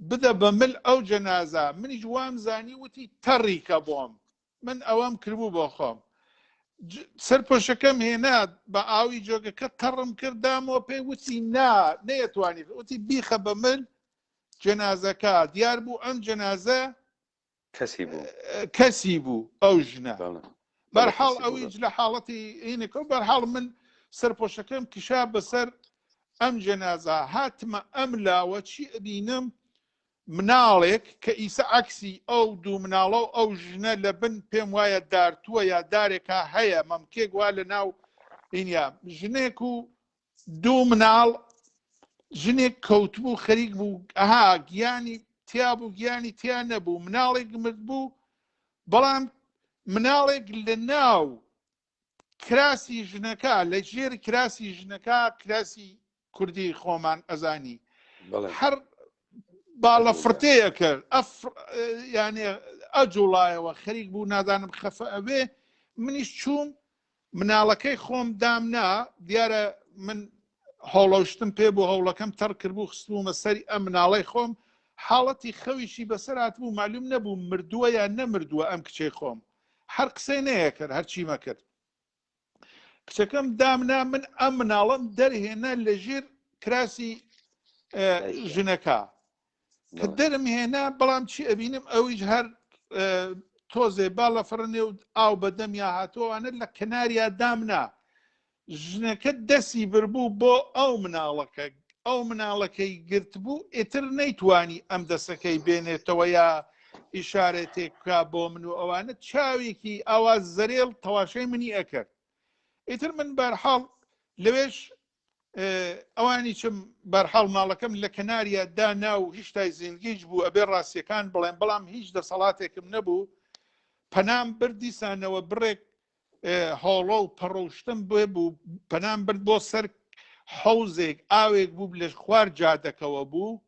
D: بدە بە مل ئەو جەنازە منیش وامزانی وتی تەڕیکە بۆم من ئەوەم کردبوو بۆ خۆم سەرپۆشەکەم هێنا بە ئاوی جۆگەکە تەڕم کردامەوە پێی وتی نەیەتوانی وتی بیخە بە مل جەنازەکە دیار بوو ئەم جەنازە کەسی بوو ئەو ژنە بەرحاڵ ئەویش لە حاڵەتی ئینێکە بەرحاڵ من سەرپۆشەکەم کشا بەسەر ئەم جەنازە هاتمە ئەم لاوە چی ئەبینم مناڵێک کە ئیسە عەکسی ئەو دوو مناڵە و ئەو ژنە لە بن پێم وایە دارتووە یا دارێکە هەیە مەمکێک وا لە ناو ئینیا ژنێک و دوو مناڵ ژنێک کەوتبوو خەریک بوو ئەها گیانی تیا بوو گیانی تیا نەبوو مناڵێک مرد بوو بەڵام مناڵێک لە ناو کراسی ژنەکە لە ژێر کراسی ژنەکە کراسی کوردی خۆمان ئەزانی هەر باڵە فرتەیە کرد یانێ ئەجوڵایەوە خەریک بوو نازانم خەفە ئەوێ منیش چووم مناڵەکەی خۆم دامنا دیارە من هەوڵەشتم پێ بوو هەوڵەکەم تەڕ کردبوو خستومە سەری ئەم مناڵەی خۆم حاڵەتی خەویشی بەسەر هاتبوو معلوم نەبوو مردووە یان نەمردووە ئەم کچەی خۆم هەر قسەی نەیە کرد هەرچی مەکرد کچەکەم دامنا من ئەم مناڵم دەرهێنا لە ژێر کراسی ژنەکە کە دەرم هێنا بەڵام چی ئەبینم ئەویش هەر تۆزێ باڵە فڕنێ و ئاو بەدەمیا هاتووەوانە لە کناریا دامنا ژنەکە دەستی بردبوو بۆ ئەو مناڵەکەی گرتبوو ئیتر نەیتوانی ئەم دەسەکەی بێنێتەوە یا ئیشارەتێک بکا بۆ من و ئەوانە چاوێکی ئاواز زەرێڵ تەواشەی منی ئەکرد ئیتر من بەرحاڵ لەوێش ئەوانی چم بەرحاڵ ماڵەکەم لە کەناریە دانا و هیچ تای زیندگیش بوو ئەبێ ڕاستیەکان بڵێن بەڵام هیچ دەسەڵاتێکم نەبوو پەنام بردیسانەوە بڕێک هۆڵۆ و پەڕۆشتم بێ بوو پەنام برد بۆ سەر حەوزێک ئاوێک بوو لە خوار جادەکەوە بوو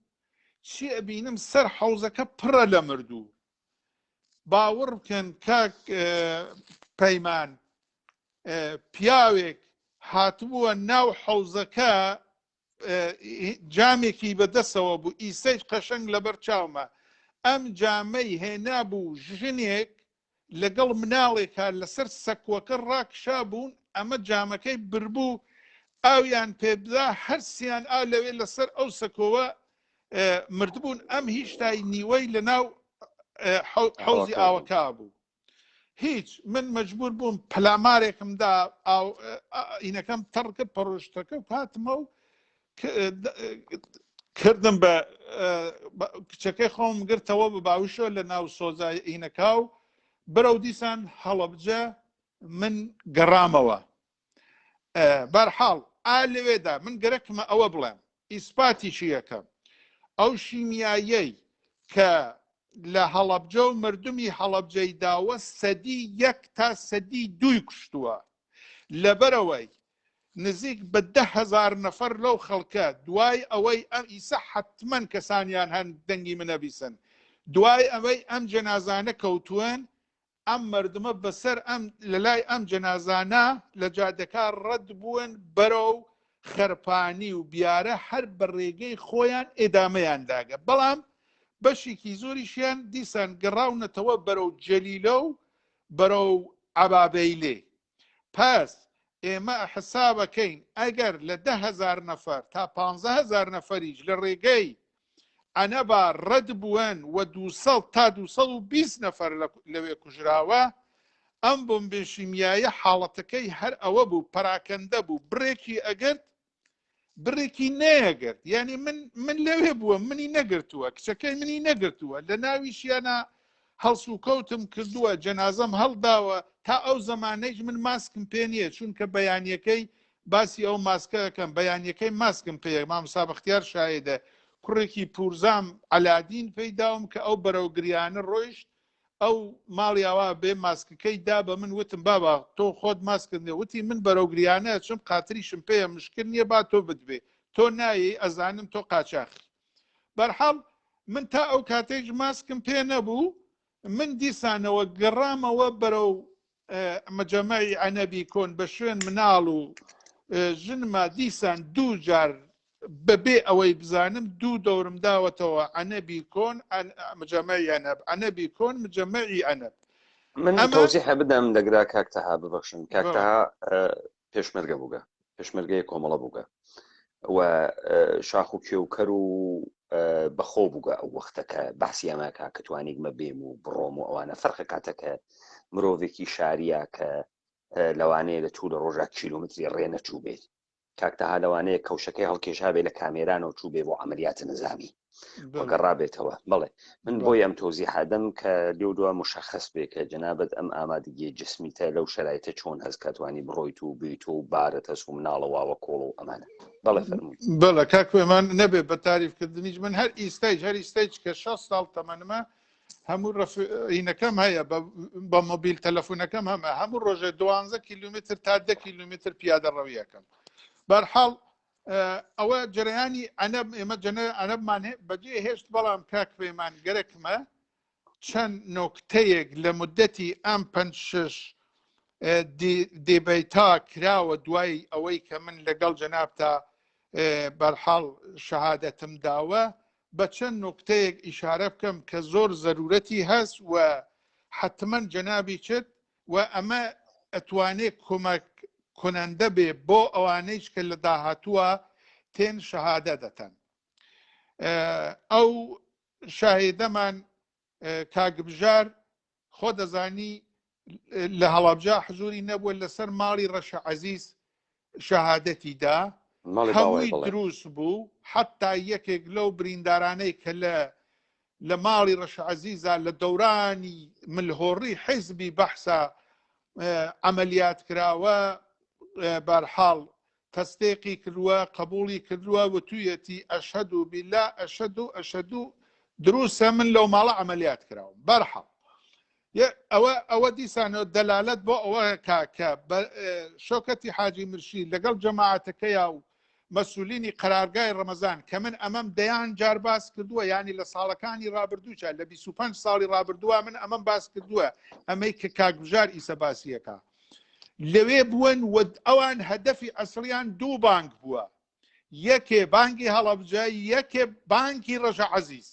D: چی ئەبینم سەر حەوزەکە پڕە لە مردوو باوەڕ بکەن کاک پەیمان پیاوێک هاتبووە ناو حەوزەکە جامێکی بەدەستەوە بوو ئیسەی قەشەنگ لەبەر چاومە ئەم جامەی هێنا بوو ژنێک لەگەڵ مناڵێکە لەسەر سەکوەکە ڕاکشا بوون ئەمە جامەکەی بربوو ئاویان پێبدا هەرسیان ئا لەوێ لەسەر ئەو سەکۆوە مردبوون ئەم هیچ تای نیوەی لە ناو حەوزی ئاوەکە بوو هیچ من مەجبور بووم پلامارێکمدا ئینەکەم تەڕکە پەڕۆشتەکە و هاتمە و کردم بە کچەکەی خۆم گرتەوە بە باوشە لە ناو سۆزای ئینەکە و بەرەو دیسان هەڵەبجە من گەڕامەوە بەرحاڵ لەوێدا من گەرەکمە ئەوە بڵێم ئیسپاتیشی یەکەم ئەو شیمیایەی کە لە هەڵەبجە و مردمی هەڵەبجەی داوە سەدی 1 تا سەدی 2 کوشتووە لەبەرەوەی نزیک بە 10,000 نەفەر لەو خەڵکە دوای ئەوەی ئەم ئیسە حتمەن کەسانیان هەن دەنگی منە بیسن دوای ئەوەی ئەم جەنازانە کەوتووەن ئەم مردمە بەسەر لە لای ئەم جەنازانە لە جادەکە ڕەت بوون بەرەو خەرپانی و بیارە هەر بە ڕێگەی خۆیان ئێدامەیان داگە بەڵام بەشێکی زۆریشیان دیسان گەڕاونەتەوە بەرەو جەلیلە و بەرەو عەبابەیلێ پاس ئێمە حسابەکەین ئەگەر لە 10,000 نەفەر تا 15,000 نەفەریش لە ڕێگەی ئەنەبا ڕەت بووەن و 200 تا 220 نەفەر لەوێ کوژراوە ئەم بۆمبێشیمیایە حاڵەتەکەی هەر ئەوە بوو پەراکەندە بوو بڕێکی ئەگەرت بڕێکی نەیەگرت یعنی من لەوێ بووە منی نەگرتووە کچەکەی منی نەگرتووە لە ناویشیانە هەڵس و کەوتم کردووە جەنازەم هەڵداوە تا ئەو زەمانەیش من ماسکم پێ نییە چونکە بەیانیەکەی باسی ئەو ماسکەکەم بەیانیەکەی ماسکم پێ مامۆستا بەختیار شایدە کوڕێکی پورزام ئەلادین پێیداوم کە ئەو بەرەو گریانە ڕۆیشت ئەو ماڵیاوا بێ ماسکەکەی دا بە من وتم بابا تۆ خۆت ماسکردێ وتی من بەرەو گریانە چم قاتریشم پێیە مشکل نییە با تۆ بدبێ تۆ نایی ئەزانم تۆ قاچاخی بەرحەڵ من تا ئەو کاتێک ماسکم پێ نەبوو من دیسانەوە گەڕامەوە بەرەو مەجەمەعی عەنەبی کۆن بە شوێن مناڵ و ژنما دیسان 2 جار بەبێ ئەوەی بزانم 2 دەورم داوەتەوە عەنەبی کۆن مجەمەعی عەنەب عەنەبی کۆن مجەمەعی عەنەب
C: من تەوزیح بدەم دەگرا کاکتەها ببەخشن کاکتەها پێشمەرگە بووگە پێشمەرگەی کۆمەڵە بووگە و شاخ و کێوکەر و بەخۆ بووگە ئەو وەختەکە باسی ئەماکە کە توانیگمە بێم و بڕۆم و ئەوانە فەرقە کاتەکە مرۆڤێکی شاریە کە لەوانەیە لە توو لە ڕۆژە کیلومتری ڕێ نەچوو بێت کاکتەها لەوانەیە کەوشەکەی هەڵکێشا بێ لە کامێرانەوە چوو بێ بۆ عەمەلیاتە نظامی وەگەڕابێتەوە بەڵێ من بۆی ئەم تۆزیحادەم کە لێو دووە مشەخەس بێ کە جەنابەت ئەم ئامادەگیە جسمیتە لەو شەرایطە چۆن هەست کاتوانی بڕۆیت و بیت و بارەت هەست و مناڵە واوە کۆڵ و ئەمانە بەڵێ فەرمووی
D: بەڵێ کاکوێمان نەبێ بە تاریفکردنیش من هەر ئیستەیج کە 6 ساڵ تەمەنمە هەموو ڕفینەکەم هەیە بە مۆبیل تەلەفۆنەکەم هەمە هەموو ڕۆژێ 12 کیلومتر تا 10 کیلومتر پیادە ڕەویەکەم بەرحاڵ ئەوە جەرەیانی ئەنەب ئێمە ئەنەبمان بەجێ هێشت بەڵام کاک پەیمان گەرەکمە چەند نۆکتەیەک لە مدەتی ئەم 5-6 دێبەیتا کراوە دوای ئەوەی کە من لەگەڵ جەنابتا بەرحاڵ شەهادەتم داوە بە چەند نۆکتەیەک ئیشارە بکەم کە زۆر زەرورەتی هەست و حتمەن جەنابی چێت و ئەمە ئەتوانێت کۆمەک کننده بێ بۆ ئەوانەیش کە لە داهاتووە تێن شەهادە دەتەن ئەو شاهێدەمان کاگبژار خۆ دەزانی لە هەڵەبجە حزوری نەبووە لەسەر ماڵی ڕەشە عەزیز شەهادەتی دا هەمووی دروست بوو حتا یەکێک لەو بریندارانەی کە لە ماڵی ڕەشە عەزیزە لە دەورانی ملهۆڕی حیزبی بەحسا عەمەلیات کراوە بەرحاڵ تەستێقی کردووە قبوڵی کردووە وتوویەتی ئەشهەدو بیلا ئەشهەدو دروستە من لەو ماڵە عەمەلیات کراوە بەرحاڵ ئەوە دیسانەوە دەلالەت بۆ ئەوە کاکە شۆکەتی حاجی مرشید لەگەڵ جەماعەتەکەیە و مەسئولینی قەرارگای ڕەمەزان کە من ئەمەم دەیان جار باس کردووە ینی لە ساڵەکانی ڕابردووچە لە 25 ساڵی ڕابردووە من ئەمەم باس کردووە ئەمەی کە کاکبژار ئیسە باسیەکە لەوێ بوون و ئەوان هەدەفی ئەسڵیان دوو بانک بووە یەکێ بانکی هەڵەبجە یەکێ بانکی ڕەشە عەزیز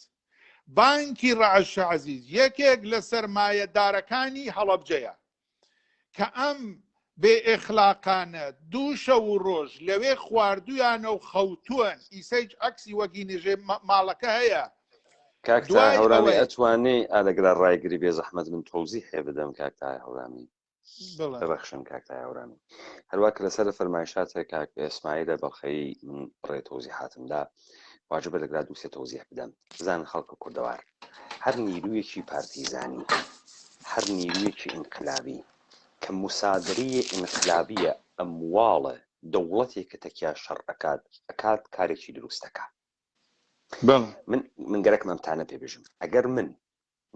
D: بانکی ڕەشە عەزیز یەکێک لە سەرمایەدارەکانی هەڵەبجەیە کە ئەم بێ ئێخلاقانە دوو شەو و ڕۆژ لەوێ خواردویانە و خەوتووەن ئیسەیج ئەکسی وەگی نێژێ ماڵەکە هەیە
C: کاکتا هەورامی ئەتوانێ ئالەگرا ڕایگری بێ زەحمەت من تۆزیح هەیە بدەم کاکتای هەورامی بەخشم کاکتای هەورامی هەروە کە لەسەر فەرمایشاتە کاک ئێسماعیلە بەخەی من ڕێ تۆزیحاتمدا واجبە لەگرا دووسێ تۆزیح بدەم بزانن خەڵکە کوردەوار هەر نیرویەکی پارتیزانی هەر نیرویەکی ئینقلابی کە موسادرەی ئینقلابیە ئەمواڵە دەوڵەتێک کە تەکیا شەڕ ئەکات کارێکی دروستەکە من گەرەک مەمتانە پێ بژم ئەگەر من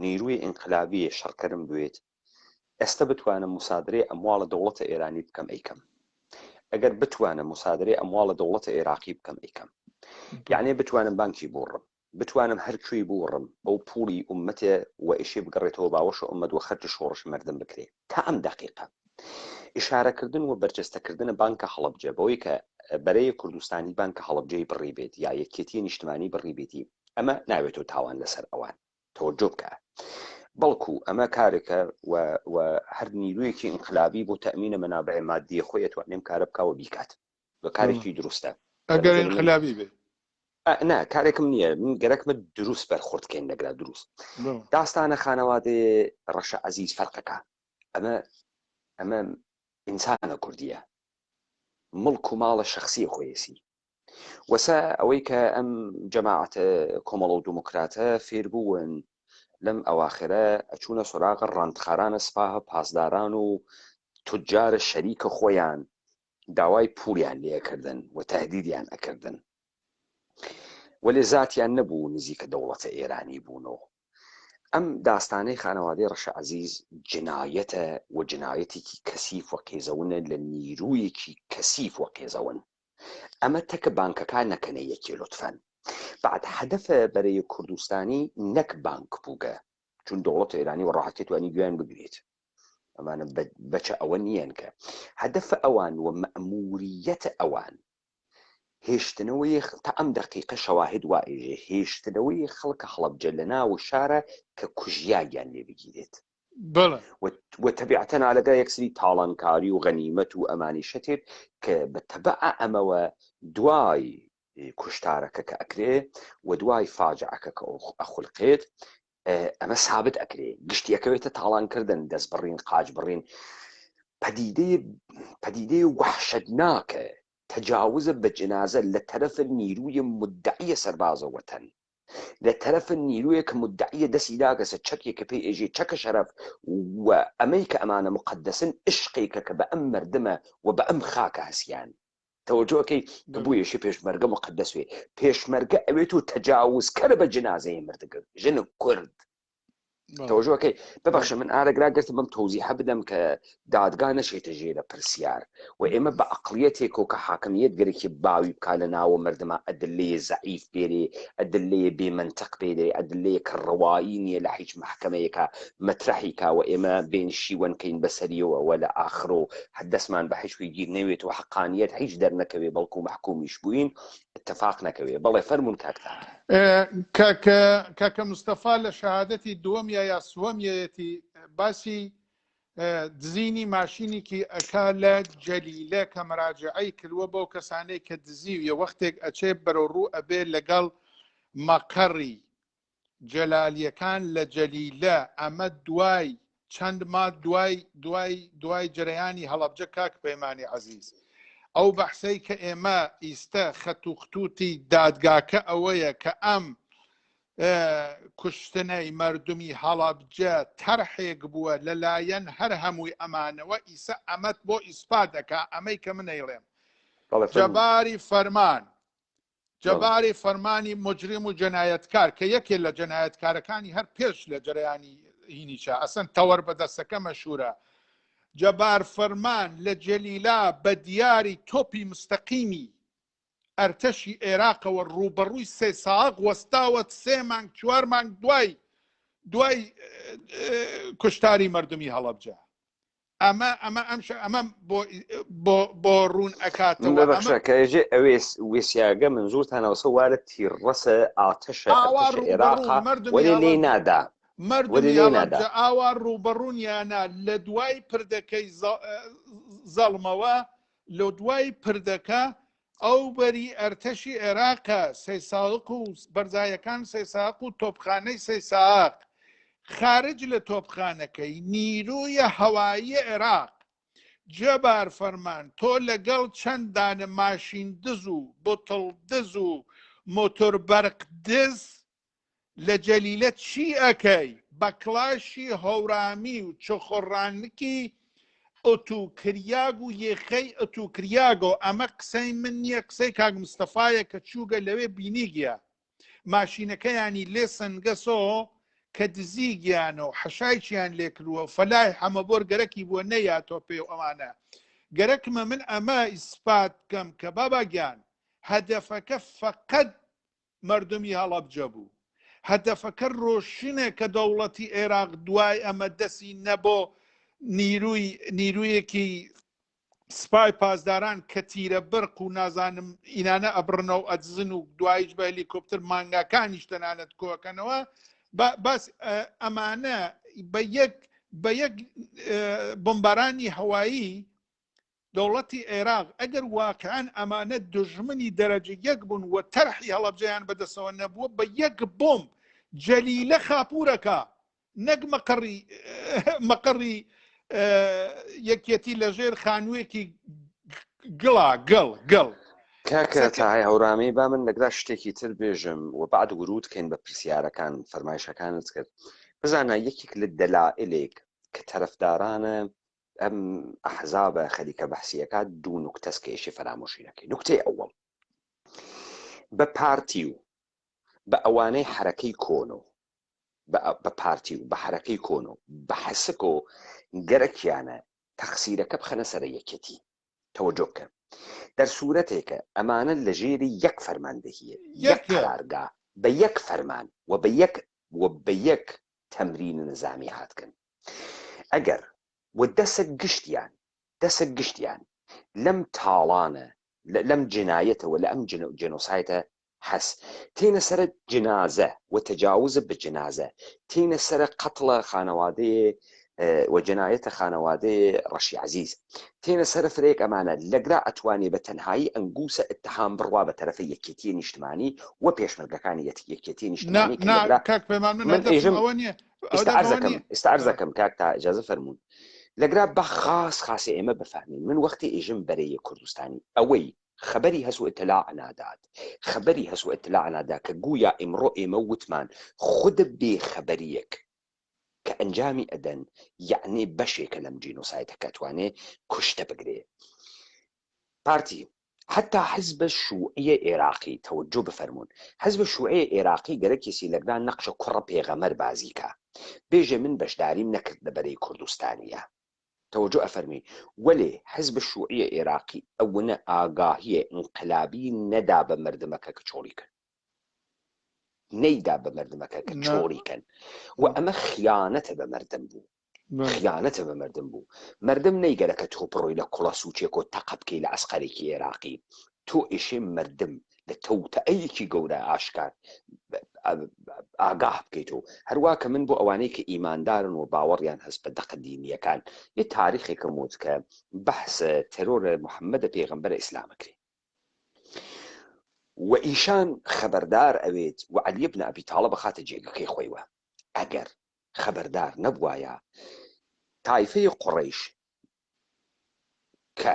C: نیروی ئینقلابی شەڕکەرم بوێت ئێستا بتوانم موسادرەی ئەمواڵە دەوڵەتە ئێرانی بکەم ئەیکەم ئەگەر بتوانم موسادرەی ئەمواڵە دەوڵەتە عێراقی بکەم ئەیکەم یعنی بتوانم بانکی بوڕم بتوانم هەرکوێی بوڕم ئەو پوڵی ئومەتێ و ئیشێ بگەڕێتەوە باوەشە ئومەت و خەرج شۆڕش مردم بکرێ تا ئەم دقیقە ئشارەکردن و بەرجەستەکردنە بانکە هەڵەبجە بەوەی کە بەرەی کوردستانی بانکە هەڵەبجەی بڕی بێت یا یەکێتی نیشتمانی بڕی بێتی ئەمە ناوێتەوە تاوان لەسەر ئەوان تەوەجۆ بکە بەڵکو ئەمە کارێکە و هەر نیرویەکی ئینقلابی بۆ تەمینە مەنابع مادیە خۆی ئەتوانێم کارە بکاوە بیکات بە کارێکی دروستە
D: ئەگەر ئینقلابی بێ
C: نا کارێکم نییە من گەرەکمە دروست بەرخوردکەین لەگرا دروست داستانە خانەوادەیە ڕەشە عەزیز فەرقەکە ئەمە ئینسانە کوردیە مڵک و ماڵە شەخسی خۆیەسی وەسا ئەوەی کە ئەم جەماعەتە کۆمەڵە و دموکراتە فێر بوون لەم ئەواخرە ئەچوونە سوراغە ڕاندخارانە سپاهە پاسداران و توجارە شەریکە خۆیان داوای پولیان لێکردن و تهدیدیان ئەکردن وەلێ زاتیان نەبوو نزیکە دەوڵەتە ئێرانی بوونەوە ئەم داستانەی خانەوادەی ڕەشە عەزیز جنایەتە و جنایەتێکی کەسیف و قێزەونە لە نیرویەکی کەسیف و قێزەون ئەمە تەکە بانکەکان نەکەنە یەکێ لطفەن بعد هەدەفە بەرەی کوردستانی نەک بانک بووگە چون دەوڵەتە ئێرانی و ڕاحەتی توانی گویان بگرێت ئەمانە بەچە ئەوە نیەن کە هەدەفە ئەوان و مەئموریەتە ئەوان هێشتنەوەی تا ئەم دقیقە شەواهد وائێژێ هێشتنەوەی خەڵکە هەڵەبجە لە ناو شارە کە کوژیاگیان لێ بگیرێت و تەبیعەتەن ئالەگا یەکسری تاڵانکاری و غەنیمەت و ئەمانی شەتێت کە بە تەبەع ئەمەوە دوای کوشتارەکە کە ئەکرێ و دوای فاجعەکە کە ئەخولقێت ئەمە سابت ئەکرێ گشتیەکەوێتە تاڵانکردن دەست بڕین قاج بڕین پەدیدەی وەحشەتناکە تجاوز بە جنازە لە تەرەفە نیروی مدعیە سەربازە وەتەن لە تەرەفە نیرویە کە مدعیە دەستی داگەسە چەکێکە پێی ئێژێ چەکە شەرەف و ئەمەی کە ئەمانە مقدسن عشقێکە کە بە ئەم مردمە و بە ئەم خاکە هەسیان تەوەجۆکەی ببوویەشی پێشمەرگە مقدس وێ پێشمەرگە ئەوێت و تەجاوزکەر بە جنازەی مردەگرت ژن کورد تەوەجۆکەی ببەخشە من ئارەگرا گرتم بەم تەوزیحە بدەم کە دادگا نەچێتە ژێرە پرسیار و ئێمە بە عەقڵیەتێک و کە حاکمیەت گەرێکی باوی بکا لە ناوە مردمە ئەدلەیە زەعیف بێرێ ئەدلەیە بێمەنتەق بێرێ ئەدلەیە کە ڕەوایی نییە لە هیچ محکەمەیەکە مەترەحی کاوە ئێمە بێن شیوەنکەین بەسەریەوە وە لە ئاخر و دەستمان بە هیچوی گیر نەوێت و حەقانیەت هیچ دەرنەکەوێ بەڵکو محکومیش بووین اتفاق نەکەوێ بەڵێ فەرمون کاکتا
D: کاکە مستەفا لە شەهادەتی دووەم یا سوەمیەتی باسی دزینی ماشینێکی ئەکا لە جەلیلە کە مەراجعەی کردووە بۆ کەسانەی کە دزیویە وەختێک ئەچێ بەرەوڕوو ئەبێ لەگەڵ مەقەڕی جەلالیەکان لە جەلیلە ئەمە دوای چەند مات دوای جەرەیانی هەڵەبجە کاک پەیمانی عەزیز ئەو بەحسەی کە ئێمە ئیستە خەتوختوتی دادگاکە ئەوەیە کە ئەم کوشتنەی مردمی هەڵەبجە تەرحێک بووە لەلایەن هەر هەمووی ئەمانەوە ئیسە ئەمەت بۆ ئیسپات دەکا ئەمەی کە منەیڵێم جەباری فەرمانی مجرم و جەنایەتکار کە یەکێ لە جەنایەتکارەکانی هەر پێش لە جەرەیانی هینیچە ئەسەن تەوەر بەدەستەکە مەشهورە جەبار فەرمان لە جەلیلا بە دیاری تۆپی مستەقیمی ئەرتەشی عێراقەوە ڕوبەڕووی سێ ساغ وەستاوە 3 مانگ 4 مانگ دوای کوشتاری مردمی هەڵەبجە. ئەمە بۆ ڕوون ئەکاتەوە.
C: بەخشە کەژێ ئەوێ وێسیاگە منزورتانەوەسە وارە تیڕەسە ئاتەشە عێراقا وەێ لێ نادا
D: مردمی هەڵەبجە ئاوا ڕوبەڕوونیانە لە دوای پردەکەی زەڵمەوە لە دوای پردەکە ئەو بەری ئەرتەشی عێراقە سێ ساق و بەرزایەکان سێ ساق و تۆپخانەی سێ ساق خارج لە تۆپخانەکەی نیرویە هەوایی عێراق جەبار فەرمان تۆ لەگەڵ چەند دانە ماشین دز و بۆتڵ دز و مۆتۆر بەرق دز لە جەلیلە چی ئەەکەی بە کلاشی هەورامی و چۆخۆڕانکی ئۆتوکریاگ و یێخەی ئۆتوکریاگۆ ئەمە قسەی من نییە قسەی کاک مستەفایە کە چووگە لەوێ بینیگیە ماشینەکەیانی لێ سنگەسۆ کە دزیگیانە و حەشایچیان لێکردووە فەلای حەمەبۆر گەرەکی بووە نەیاتۆ پێ و ئەمانە گەرەکمە من ئەمە ئیسپات بکەم کە باباگیان هەدەفەکە فەقەت مردمی هەڵەبجە بوو هەدەفەکە ڕۆشنە کە دەوڵەتی عێراق دوای ئەمە دەسی نەبۆ نیرویەکی سپای پاسداران کە تیرە برق و نازانم ئینانە ئەبڕنەوە ئەدزن و دوایش بە هەلیکۆپتر مانگاکانیش تەنانەت کۆکەنەوە باس ئەمانە بە یەک بمبارانی هەوایی دەوڵەتی عێراق ئەگەر واقعان ئەمانە دژمنی دەرەجە یەک بوون و تەرحی هەڵەبجەیان بەدەسەوە نەبووە بە یەک بۆم جەلیلە خاپورەکە نەک مەقڕی یەکێتی لەژێر خانوویەکی گڵ
C: کاکە تاهای هەورامی با من لەگرا شتێکی تر بێژم و بعد ورودکەین بە پرسیارەکان فەرمایشەکانت کرد بزانە یەکێک لە دەلائلێک کە تەرەفدارانە ئەم ئەحزابە خەریکە بەحسیەکە دوو نوکتەس کە ئێشی فەرامۆشینەکەی نوکتەی ئەوەڵ بە پارتی و بە ئەوانەی حرەکەی کۆنۆ بە پارتی و بە حرەکەی کۆنۆ بە حەسک و گەرەکیانە تەخسیرەکە بخەنە سەرە یەکێتی تەوەجۆ بکەن دەرسوورەتێکە ئەمانە لە ژێری یەک فەرماندەهیە یەک قەرارگا بە یەک فەرمان و بە یەک تەمرین نظامی هاتکن ئەگەر و دەسە گشتیان لەم تاڵانە لەم جنایەتەوە لە ئەم جێنۆسایتە حەس تێنە سەرە جنازە و تەجاوزە بە جنازە تێنە سەرە قەتڵە خانەوادەیە وجنایەتە خانەوادەیە ڕەشی عەزیز تێنە سەرە فرەیەک ئەمانە لەگرا ئەتوانێ بە تەنهایی ئەنگوسە ئەتهام بڕوا بە تەرەفە یەکێتیە نیشتمانی و پێشمەرگەکانی یەکێتی نیشتمانی ئێستاعرزەکەم کاک تا ئیجازە فەرموون لەگرا بە خاصی ئێمە بفهمین من وەختی ئێژم بەرەیە کوردستانی ئەوەی خبری هەسو ئتلاع نادا کە گویا ئیمڕۆ ئێمە وتمان خود بێ خەبەریەک کە ئەنجامی ئەدەن یعنی بەشێکە لەم جینۆسایتەکە توانێ کوشتە بگرێ پارتی حتا حزب شوعیە عێراقی تەوەجۆ بفەرمونون حزب شوعیە عێراقی گەرەکێسی لەگران نەقشە کوڕە پێغەمەر بازیکە بێژێ من بەشداریم نەکرد لەبەرەی کوردستانیە تەوەجۆ ئەفەرمی وەلێ حزب شوعیە عێراقی ئەوەنە ئاگاهیە انقلابی نەدا بە مردمەکە کە چۆڵیکەن نەیدا بە مردمەکە کە چۆڵیکەن و ئەمە خیانەتە بە مردم بوو مردم نەیگەرەکە تۆ بڕۆی لە کوڵە سوچێک و تەقە بکەی لە ئەسقەرێکی عێراقی تۆ ئێشێ مردم لە تەوتەئەیەکی گەورە ئاشکار ئاگاه بکەیتەوە هەروە کە من بۆ ئەوانەی کە ئیماندارن و باوەڕیان هەست بە دەقە دینیەکان یە تاریخێکم وت کە بەحسە تەرۆرە محەممەدە پێغەمبەرە ئیسلامەکرێ و ئیشان خەبەردار ئەوێت و عەلی بن ئەبی تاڵب بخاتە جێگەکەی خۆیوە ئەگەر خەبەردار نەبوایە تایفەی قوڕەیش کە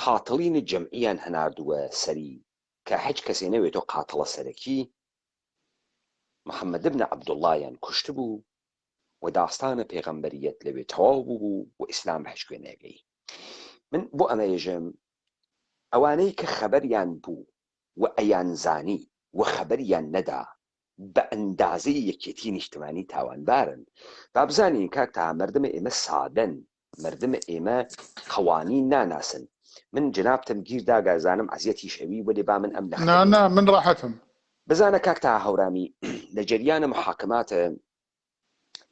C: قاتڵینی جەمعیان هەناردووە سەری کە هیچ کەسێ نەوێتەوە قاتڵە سەرەکی محەممەد بن عەبدوڵڵایان کوشت بوو و داستانە پێغەمبەریەت لەوێ تەواو بوو و ئیسلام بە هیچ کوێنێگەی من بۆ ئەمە ێژم ئەوانەی کە خەبەریان بوو و ئەیانزانی و خەبەریان نەدا بە ئەندازەی یەکێتی نیشتمانی تاوانبارن با بزانین کاک تا مردمە ئێمە سادەن مردمە ئێمە قەوانین ناناسن من جنابتم گیردا گازانم عزیەتی شەوی وەێ با من ئەم لە
D: نا من ڕاحەتم
C: بزانە کاکتا هەورامی لە جریانە محاکماتە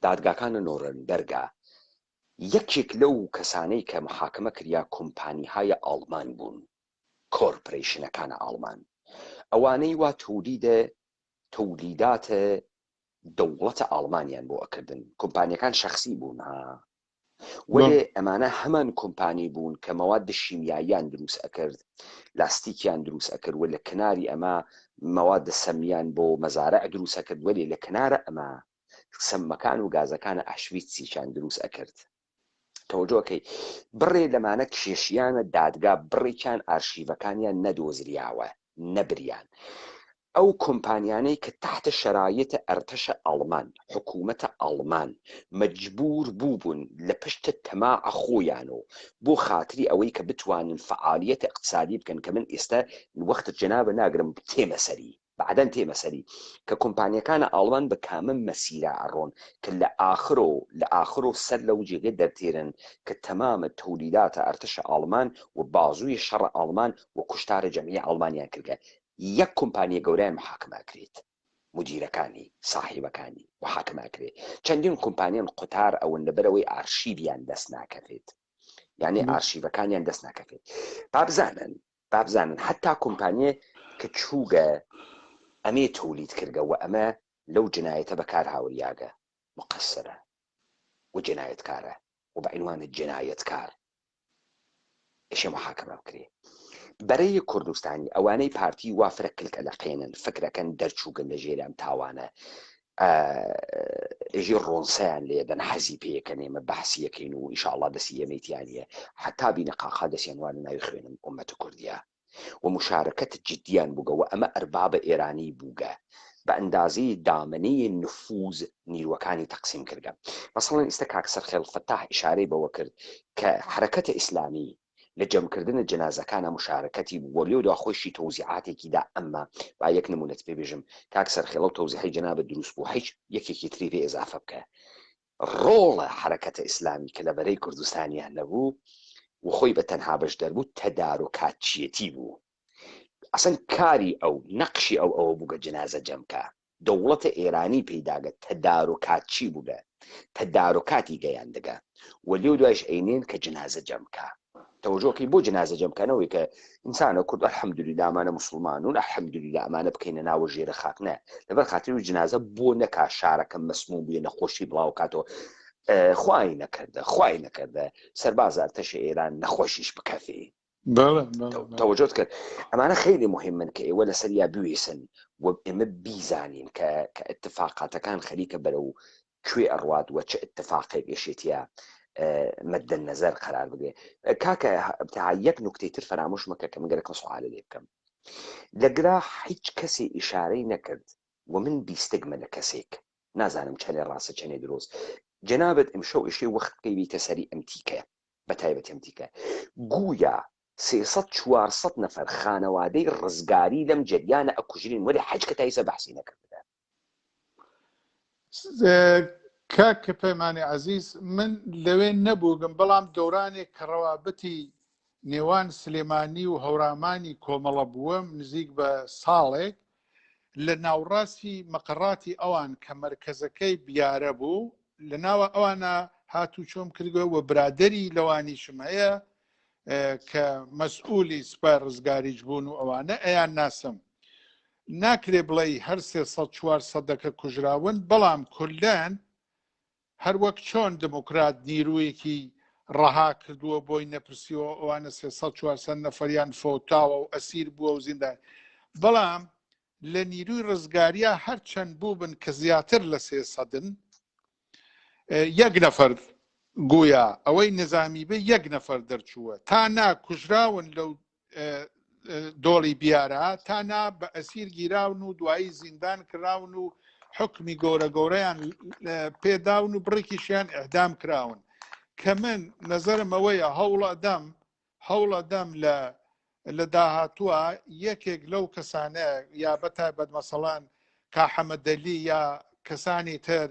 C: دادگاکانە نۆرنبەرگا یەکێک لەو کەسانەی کە محاکمە کریا کۆمپانیهای ئاڵمان بوون کۆرپۆریشنەکانە ئاڵمان ئەوانەی وا تەولیداتە دەوڵەتە ئاڵمانیان بۆ ئەکردن کۆمپانیەکان شەخصی بوون وەێ ئەمانە هەمان کۆمپانی بوون کە مەواد شیمیاییان دروست ئەکرد لاستیکیان دروست ئەکرد و لە کناری ئەمە مەواد سەمیان بۆ مەزارە دروست ئەکرد وەێ لە کنارە ئەمە سەمەکان و گازەکانە ئاشویتسیچان دروست ئەکرد تەوەجۆکەی بڕێ لەمانە کێشیانە دادگا بڕێکیان ئارشیڤەکانیان نەدۆزریاوە نەبریان ئەو کۆمپانیانەی کە تحتە شەرایەتە ئەرتەشە ئەڵمان حکوومەتە ئەڵمان مەجبور بوون لە پشتە تەماعە خۆیانەوە بۆ خاتری ئەوەی کە بتوانن فعالیەتە اقتصادی بکەن کە من ئێستا وەختە جەنابە ناگرم تێمەسەری بعدەن تێمەسەری کە کۆمپانیەکانە ئاڵمان بە کامە مەسیرە ئەڕۆن کە لە ئاخر و سەر لەو جێگە دەرتێرن کە تەمامە تەولیداتە ئەرتەشە ئاڵمان و بازووی شەڕە ئاڵمان و کوشتارە جەمعی ئاڵمانیان کردگە یەک کۆمپانیە گەورەیان محاکمە کرێت مدیرەکانی صاحبەکانی محاکمە کرێت چەندین کۆمپانیان قوتار ئەوەن لەبەرەوەی ئارشیڤیان دەست ناکەوێت یعنی ئارشیڤەکانیان دەست ناکەوێت بابزانن حتا کۆمپانیە کە چووگە ئەمێ تولید کردگە و ئەمە لەو جنایەتە بەکار هاوریاگە مقەسرە و جنایەتکارە و بەعنوانە جنایەتکار ئێشێ محاکمە بکرێ بەرەی کوردستانی ئەوانەی پارتی وافرە کلکە لە قێنن فکرەکەن دەرچووگەن لە ژێرام تاوانە ئێژی ڕۆنسەیان لێدەن حەزی پێیەکەن ئێمە بەحسیەکەین و ئینشاءڵڵا دەستی ئەمەیتیانە حتا بینەقاقا دەستیانوان ناوی خوێنم ئومەتە کوردیە و مشارکەت جدیان بووگە و ئەمە ئەربابە ئێرانی بووگە بە ئەندازەی دامنەی نفوز نیروەکانی تەقسیم کردە مەسەڵەن ئێستا کاکسەر خێڵفەتاح ئیشارەی بەوە کرد کە حرەکەتە ئیسلامی لە جەمکردنە جەنازەکانە مشارەکەتی بوو لێودا خۆشی تەوزیعاتێکیدا ئەمما با یەک نمونەت پێ بێژم کاکسەر خێڵە و تەوزیحی جەنابە دروست بوو هیچ یەکێکی تری پێ ئێزافە بکە ڕۆڵە حرەکەتە ئیسلامی کە لەبەرەی کوردستانیان نەبوو و خۆی بە تەنها بەش دەربوو تەدارۆکاتچیەتی بوو ئەسەن کاری ئەو نەقشی ئەوە بووگە جەنازە جەمکە دەوڵەتە ئێرانی پەیداگە تەدارۆکاتچی بووگە تەدارۆکاتی گەیاندەگە و لێو دوایش ئەینێن کە جەنازە جەمکە تەوەجۆکەی بۆ جەنازە جەمکەنەوەی کە ئینسانە کورد ئەلحەمدولیلا ئەمانە موسڵمانون ئەلحەمدولیلا ئەمانە بکەینە ناوە ژێرە خاکنە لەبەر خاتری جەنازە بۆ نەکا شارەکە مەسموم بێ نەخۆشی بڵاو کاتەوە خوای نەکردە سەرباز ئەرتەشە ئێران نەخۆشیش بکەفێ تەوەجۆت کرد ئەمانە خەیلی مهمن کە ئێوە لەسەریا بوێسن و ئێمە بیزانین کە ئەتفاقاتەکان خەریکە بەرەو کوێ ئەڕوات وە چه ئەتفاقێک گەشێتە مەدە نەزەر قرار بگێ کاکە یەک نوکتەی تر فرامۆش مەکە کە من گەرەکە سوالە لێ بکەم لەگرا هیچ کەسێ ئیشارەی نەکرد و من بیستگمە لە کەسێک نازانم چەنێ ڕاستە چەنێ دروست جەنابەت ئەمشەو ئیشەی وەخت بکەیتە سەری ئەم تیکە بە تایبەت ئەم تیکە گویا 300-400 نەفەر خانەوادەی ڕزگاری لەم جریانە ئەکوژرین وەلی حەج کە تایسە بەحسی نەکردە
D: کاکە پەیمانی عەزیز من لەوێ نەبووگم بەڵام دەورانێک کە ڕەوابەتی نێوان سلێمانی و هەورامانی کۆمەڵە بووەم نزیک بە ساڵێک لە ناوڕاستی مەقەڕاتی ئەوان کە مەرکەزەکەی بیارە بوو لە ناوە ئەوانە هاتوو چۆم کردووە و برادەری لەوانیشم هەیە کە مەسئولی سوپای ڕزگاریش بوون و ئەوانە ئەیان ناسم ناکرێ بڵێ هەر 300-400 کوژراون بەڵام کوردان هەر وەک چۆن دموکرات نیرویەکی ڕەها کردووە بۆی نەپرسیەوە ئەوانە 300-400 نەفەریان فۆتاوە و ئەسیر بووە و زیندان بەڵام لە نیروی ڕزگاریە هەرچەند بوو بن کە زیاتر لە 300 یەک نەفەر گویا ئەوەی نظامی بێ یەک نەفەر دەرچووە تا ناکوژراون لەو دۆڵی بیارە تا نا بە ئەسیر گیراون و دوایی زیندان کراون و حکمی گەورە گەورەیان پێداون و بڕێکیشیان ئەعدام کراون کە من نەزەرم ئەوەیە هەوڵەدەم لە داهاتووە یەکێک لەو کەسانە یا بەتایبەت مەسەڵان کا حەمەدەلی یا کەسانی تر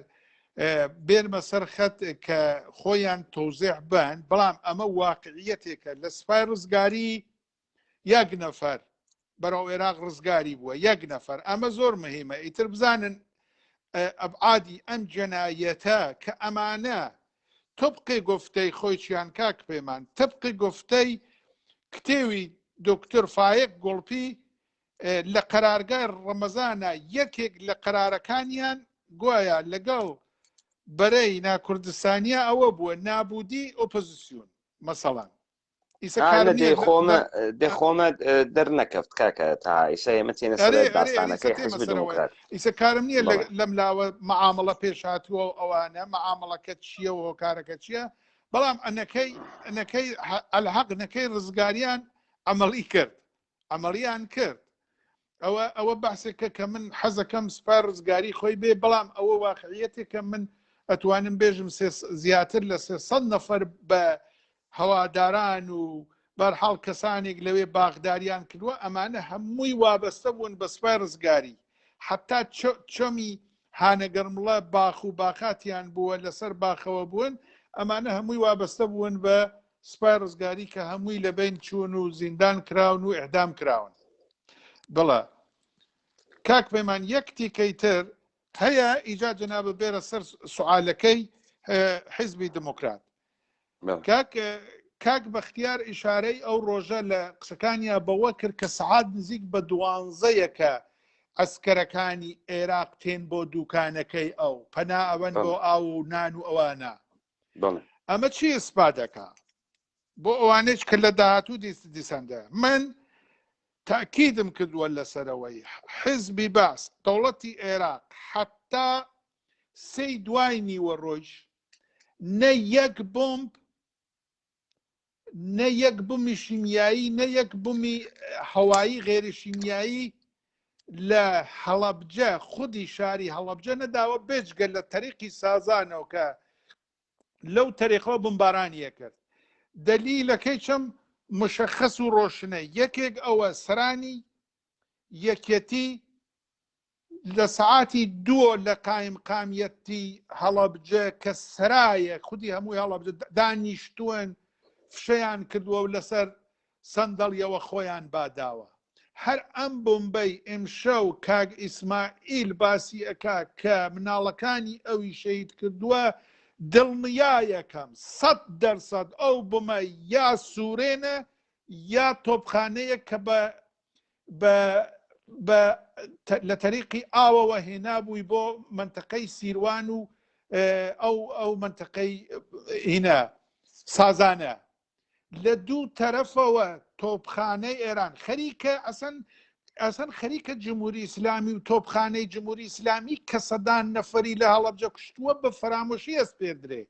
D: بێرمە سەر خەت کە خۆیان تۆزیع بن، بەڵام ئەمە واقعیەتێکە لە سوپای ڕزگاری یەک نەفەر بەرەو عێراق ڕزگاری بووە، یەک نەفەر. ئەمە زۆر مهمە. ئیتر بزانن ئەبعادی ئەم جەنایەتە کە ئەمانە طبقی گفتەی خۆیچیان کاک پێمان، طبقی گفتەی کتێوی دکتۆر فایق گوڵپی لە قەرارگای ڕەمەزانە یەکێک لە قەرارەکانیان گوایە لەگەڵ بەرەی ناکوردستانیا ئەوە بووە نابودی ئۆپۆزیسیۆن مەسەڵان.
C: دێخۆمە دەرنەکەوت کاکە تا ئیسا ئێمە تێنە سەر داستانەکەی حیزب دموکرات.
D: ئیسە کارم نییە لەم لاوە مەعامەڵە پێش هاتووە ئەوانە مەعامەڵەکە چییە و کارەکە چییە، بەڵام ئەنەکەی ئەلحەق نەکەی ڕزگاریان عملی کرد، عملیان کرد. ئەوە بەحسێکە کە من حەزەکەم سوپای ڕزگاری خۆی بێ، بەڵام ئەوە واقعیەتێکە من ئەتوانم بێژم زیاتر لە 300 نەفەر بە هەواداران و بەرحاڵ کەسانێک لەوێ باغداریان کردووە، ئەمانە هەمووی وابەستە بوون بە سوپای ڕزگاری. حتا چۆمی هانەگەرمڵە باخ و باخاتیان بووە لەسەر باخەوە بوون، ئەمانە هەمووی وابەستە بوون بە سوپای ڕزگاری کە هەمووی لە بین چوون و زیندان کراون و ئێعدام کراون. بڵە کاک پەیمان یەک تیکەی تر هەیە ئیجاد جەنابە بێرە سەر سوالەکەی حیزبی دموکرات. کاک بەختیار ئیشارەی ئەو ڕۆژە لە قسەکانیا بەوە کرد کە سەعات نزیک بە 12یەکە ئەسکەرەکانی عێراق تێن بۆ دوکانەکەی ئەو پەنا ئەوەن بۆ ئاو و نان و ئەوانە. ئەمە چی ئسپا دەکا بۆ ئەوانەیە کە لە داهاتوو دیسەندە؟ من تاکیدم کردووە لەسەرەوەی حیزبی باس دەوڵەتی عێراق حتا سەی دوای نیوە ڕۆژ نە یەک بۆمب، نە یەک بوومی شیمیایی، نە یەک بوومی هەوایی غێری شیمیایی لە هەڵەبجە خودی شاری هەڵەبجە نەداوە، بێجگە لە تەریقی سازانەوە کە لەو تەریقەوە بمبارانیە کرد. دەلیلەکەی چەم مشخص و ڕۆشنە. یەکێک ئەوە سەرانی یەکێتی لە سەعاتی 2 لە قایم قامیەتی هەڵەبجە کە سرایە خودی هەمووی هەڵەبجە دانیشتوون فشەیان کردووە و لەسەر سەندەڵیەوە خۆیان باداوە. هەر ئەم بۆمبەی ئێمشەو کاگ ئیسماعیل باسی ئەکا کە مناڵەکانی ئەوی شەهید کردووە، دڵنیایەکەم 100% ئەو بمە یا سوورێنە یا تۆپخانەیە کە لە تەریقی ئاوەوە هێنابووی بۆ منتەقەی سیروان و ئەو منتەقەی هینە سازانە. لە دوو تەرەفەوە تۆپخانەی ئێران خەریکە ئەسەن خەریکە جمهوری ئیسلامی و تۆپخانەی جمهوری ئیسلامی کە سەدان نەفەری لە هەڵەبجە کوشتووە بە فەرامۆشی ئەس پێدرێ،